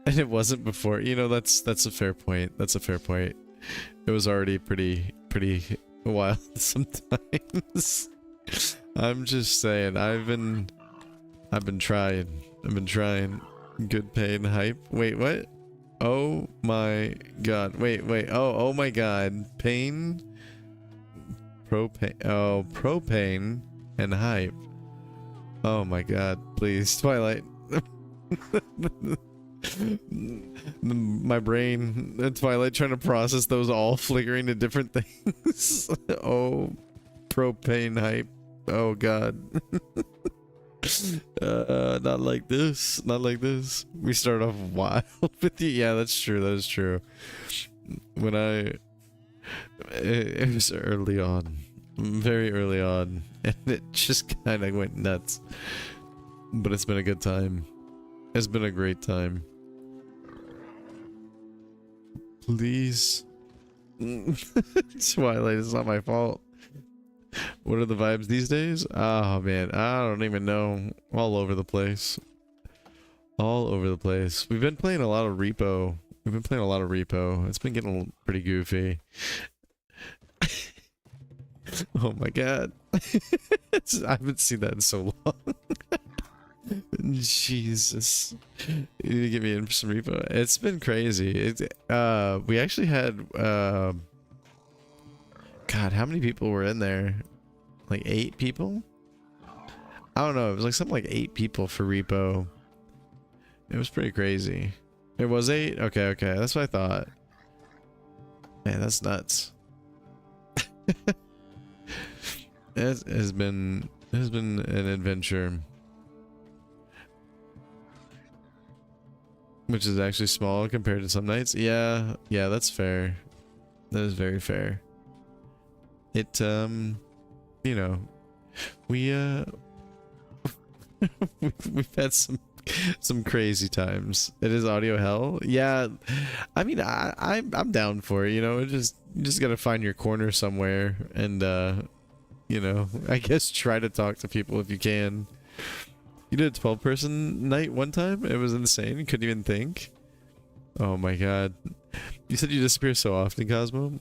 And it wasn't before. You know, that's a fair point. That's a fair point. It was already pretty wild sometimes. I'm just saying, I've been trying. Good pain hype. Wait, what? Oh my god. Wait. Oh my god. Pain. Propane. Oh, propane and hype. Oh my god. Please, Twilight. My brain, Twilight, trying to process those all flickering to different things. Oh, propane hype. Oh god. Not like this. Not like this. We start off wild with you. Yeah, that's true. That is true. When it was early on, very early on, and it just kind of went nuts. But it's been a good time. It's been a great time. Please. Twilight, it's not my fault. What are the vibes these days? Oh man, I don't even know. All over the place. All over the place. We've been playing a lot of repo. It's been getting pretty goofy. Oh my god. I haven't seen that in so long. Jesus. You need to get me in for some repo. It's been crazy. We actually had God, how many people were in there? Like 8 people? I don't know. It was like something like 8 people for repo. It was pretty crazy. It was 8? Okay. That's what I thought. Man, that's nuts. It has been an adventure. Which is actually small compared to some nights. Yeah, that's fair. That is very fair. It, you know, we've had some crazy times. It is audio hell. Yeah, I mean, I'm down for it. You know, you just gotta find your corner somewhere, and you know, I guess try to talk to people if you can. You did a 12-person night one time. It was insane. You couldn't even think. Oh my god. You said you disappear so often, Cosmo.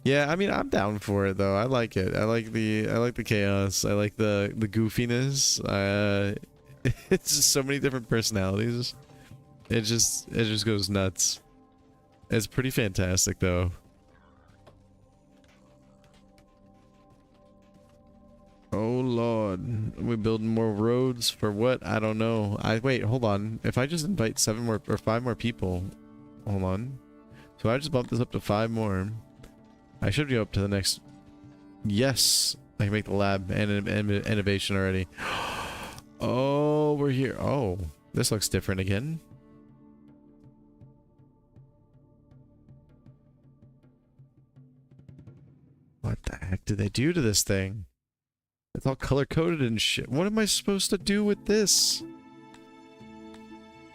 Yeah, I mean, I'm down for it though. I like it. I like the chaos. I like the goofiness. It's just so many different personalities. It just goes nuts. It's pretty fantastic though. Oh lord, we're building more roads for what? I don't know. Wait, hold on. If I just invite 7 more or 5 more people, hold on. So I just bumped this up to 5 more. I should go up to the next. Yes, I can make the lab and innovation already. Oh, we're here. Oh, this looks different again. What the heck did they do to this thing? It's all color-coded and shit. What am I supposed to do with this?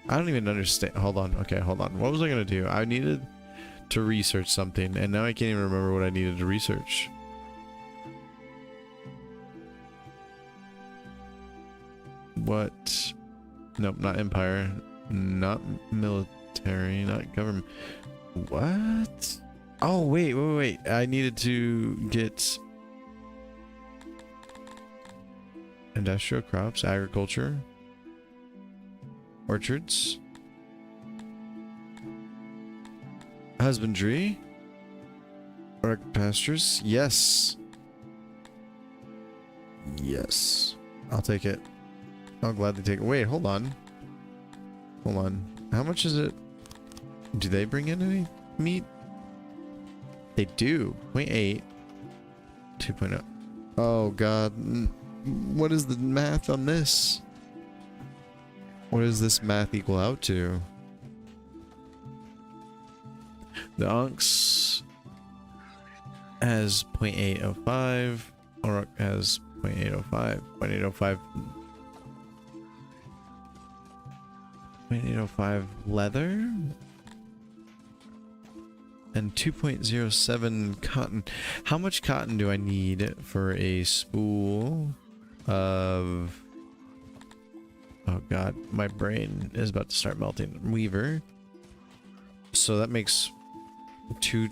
I don't even understand. Hold on. Okay, hold on. What was I gonna do? I needed to research something, and now I can't even remember what I needed to research. What? Nope, not empire. Not military. Not government. What? Oh, wait. I needed to get industrial crops, agriculture, orchards, husbandry, or pastures. Yes. Yes. I'll take it. I'll gladly take it. Wait, hold on. Hold on. How much is it? Do they bring in any meat? They do. 0.8. 2.0. Oh, God. What is the math on this? What does this math equal out to? The Onx has 0.805. Orc has 0.805. 0.805. 0.805 leather. And 2.07 cotton. How much cotton do I need for a spool of... Oh god, my brain is about to start melting. Weaver. So that makes two.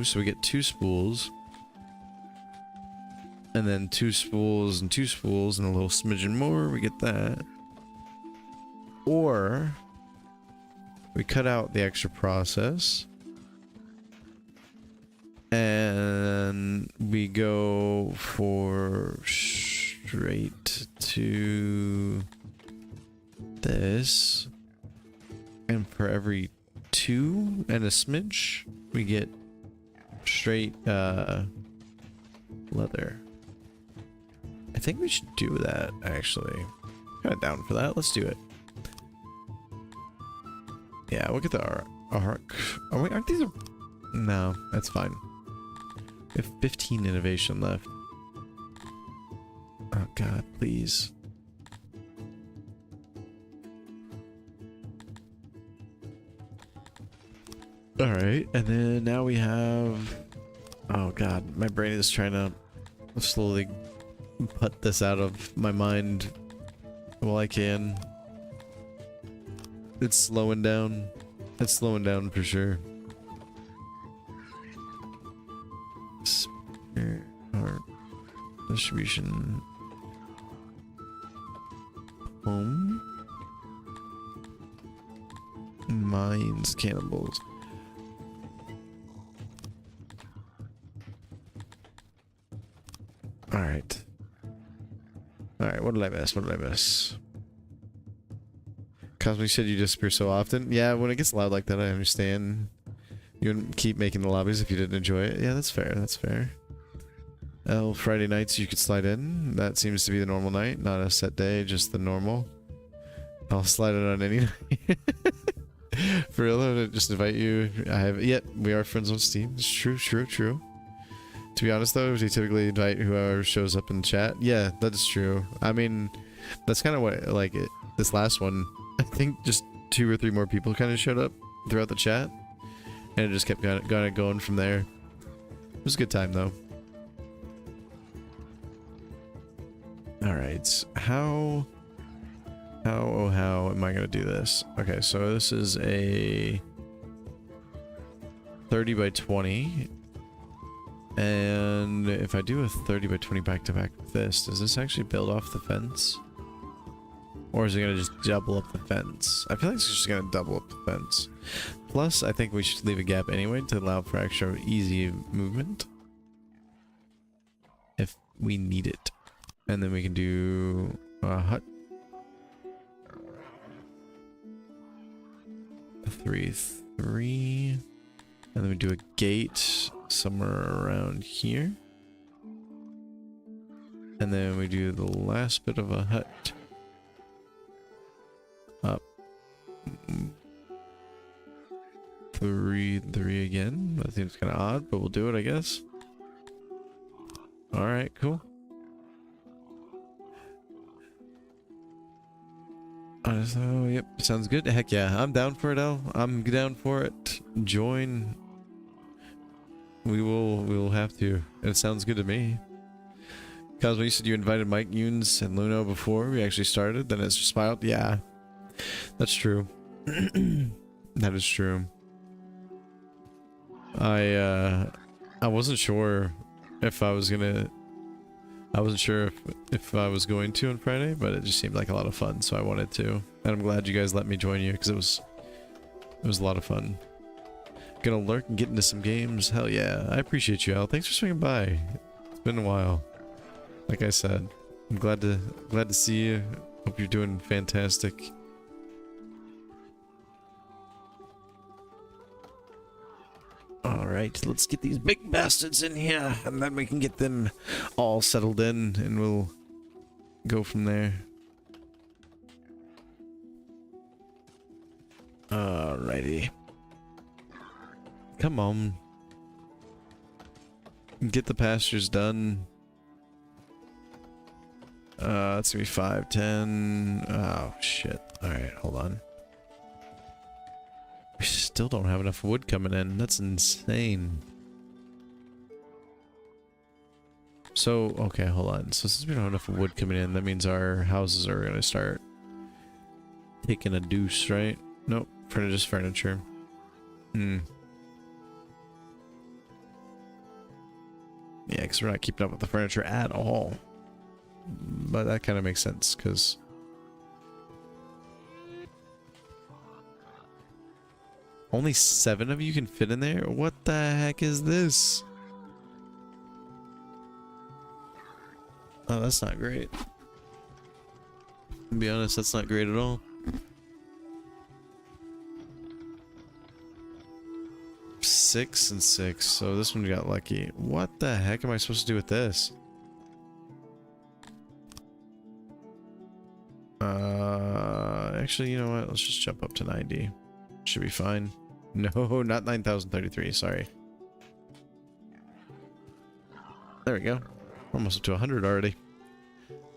So we get 2 spools. And then 2 spools and 2 spools and a little smidgen more. We get that. Or we cut out the extra process. And we go for straight to this. And for every 2 and a smidge, we get straight leather. I think we should do that, actually. Kind of down for that. Let's do it. Yeah, we'll get the arc. Oh, wait, aren't these... No, that's fine. We have 15 innovation left. Oh god, please. Alright, and then now we have... Oh god, my brain is trying to slowly put this out of my mind while I can. It's slowing down. It's slowing down for sure. Our distribution home mines cannibals. All right, what did I miss? Cosmic said you disappear so often. Yeah, when it gets loud like that, I understand. You wouldn't keep making the lobbies if you didn't enjoy it. Yeah, that's fair. Oh, Friday nights you could slide in. That seems to be the normal night, not a set day, just the normal. I'll slide it on any night. For real, I'll just invite you. We are friends on Steam. It's true. To be honest though, we typically invite whoever shows up in chat. Yeah, that is true. I mean, that's kind of what, like, this last one, I think just 2 or 3 more people kind of showed up throughout the chat. And it just kept going from there. It was a good time though. Alright, how am I gonna do this? Okay, so this is a 30 by 20. And if I do a 30 by 20 back to back with this, does this actually build off the fence? Or is it gonna just double up the fence? I feel like it's just gonna double up the fence. Plus, I think we should leave a gap anyway to allow for extra easy movement. If we need it. And then we can do a hut. 3. And then we do a gate somewhere around here. And then we do the last bit of a hut. Up. 3 again. That seems kind of odd, but we'll do it, I guess. Alright, cool. So, yep, sounds good. Heck yeah, I'm down for it, Al. I'm down for it. Join. We will have to. It sounds good to me. Cosmo, you said you invited Mike, Yunes, and Luno before we actually started, then it's just filed. Yeah, that's true. That is true. I wasn't sure if I was gonna. I wasn't sure if I was going to on Friday, but it just seemed like a lot of fun, so I wanted to. And I'm glad you guys let me join you because it was a lot of fun. Gonna lurk and get into some games. Hell yeah! I appreciate you, Al. Thanks for swinging by. It's been a while. Like I said, I'm glad to see you. Hope you're doing fantastic. Alright, let's get these big bastards in here, and then we can get them all settled in, and we'll go from there. Alrighty. Come on. Get the pastures done. It's gonna be 5, 10. Oh, shit. Alright, hold on. We still don't have enough wood coming in. That's insane. So, okay, hold on. So since we don't have enough wood coming in, that means our houses are gonna start taking a deuce, right? Nope, just furniture. Yeah, because we're not keeping up with the furniture at all. But that kind of makes sense, because only 7 of you can fit in there? What the heck is this? Oh, that's not great. To be honest, that's not great at all. 6 and 6, so this one got lucky. What the heck am I supposed to do with this? Actually, you know what? Let's just jump up to 90. Should be fine. No, not 9,033, sorry. There we go. Almost up to 100 already.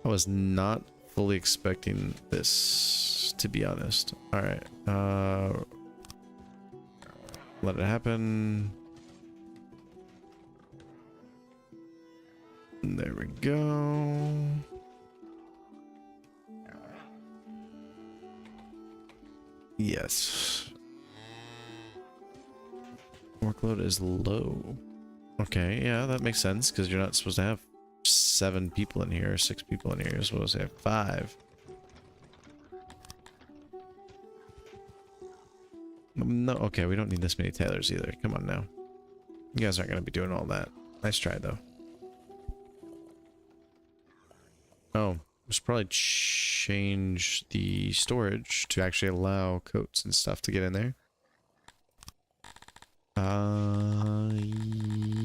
I was not fully expecting this, to be honest. Alright, let it happen. There we go. Yes. Workload is low. Okay, yeah, that makes sense, because you're not supposed to have 7 people in here, or 6 people in here. You're supposed to have 5. No, okay, we don't need this many tailors either. Come on now. You guys aren't going to be doing all that. Nice try, though. Oh, we should probably change the storage to actually allow coats and stuff to get in there.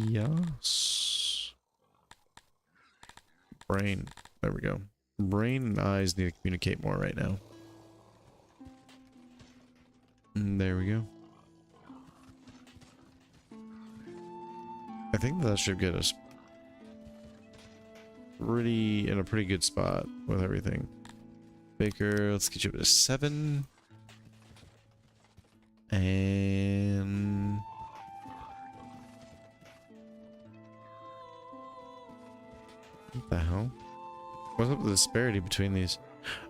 Yes. Brain. There we go. Brain and eyes need to communicate more right now. And there we go. I think that should get us in a pretty good spot with everything. Baker, let's get you up to 7. And what the hell? What's up with the disparity between these?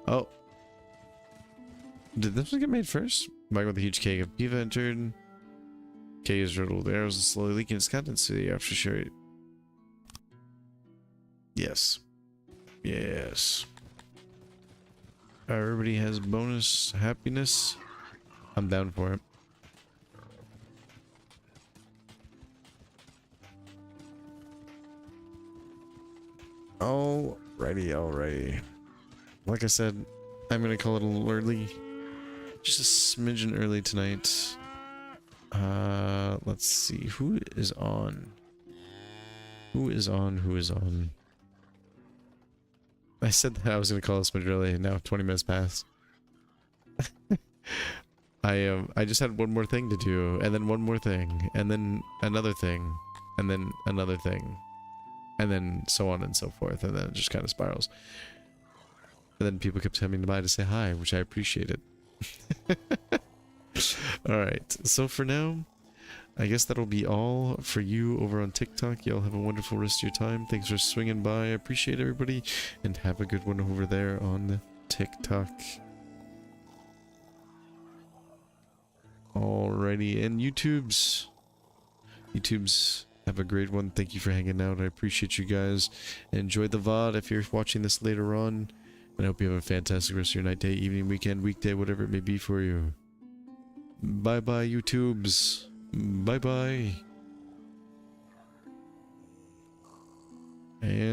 Oh, did this one get made first? Mike with a huge cake of Piva entered. Cake is riddled with arrows and slowly leaking its contents to the after sure. Yes. Yes. Everybody has bonus happiness. I'm down for it. Alrighty, alrighty. Like I said, I'm gonna call it a little early. Just a smidgen early tonight. Let's see. Who is on? Who is on? I said that I was gonna call this smidgen early, and now 20 minutes past. I just had one more thing to do, and then one more thing, and then another thing, and then another thing. And then so on and so forth, and then it just kind of spirals. And then people kept coming by to say hi, which I appreciated. Alright, so for now, I guess that'll be all for you over on TikTok. Y'all have a wonderful rest of your time. Thanks for swinging by. I appreciate everybody, and have a good one over there on TikTok. Alrighty, and YouTube's have a great one. Thank you for hanging out. I appreciate you guys. Enjoy the VOD if you're watching this later on. And I hope you have a fantastic rest of your night, day, evening, weekend, weekday, whatever it may be for you. Bye-bye, YouTubes. Bye-bye. And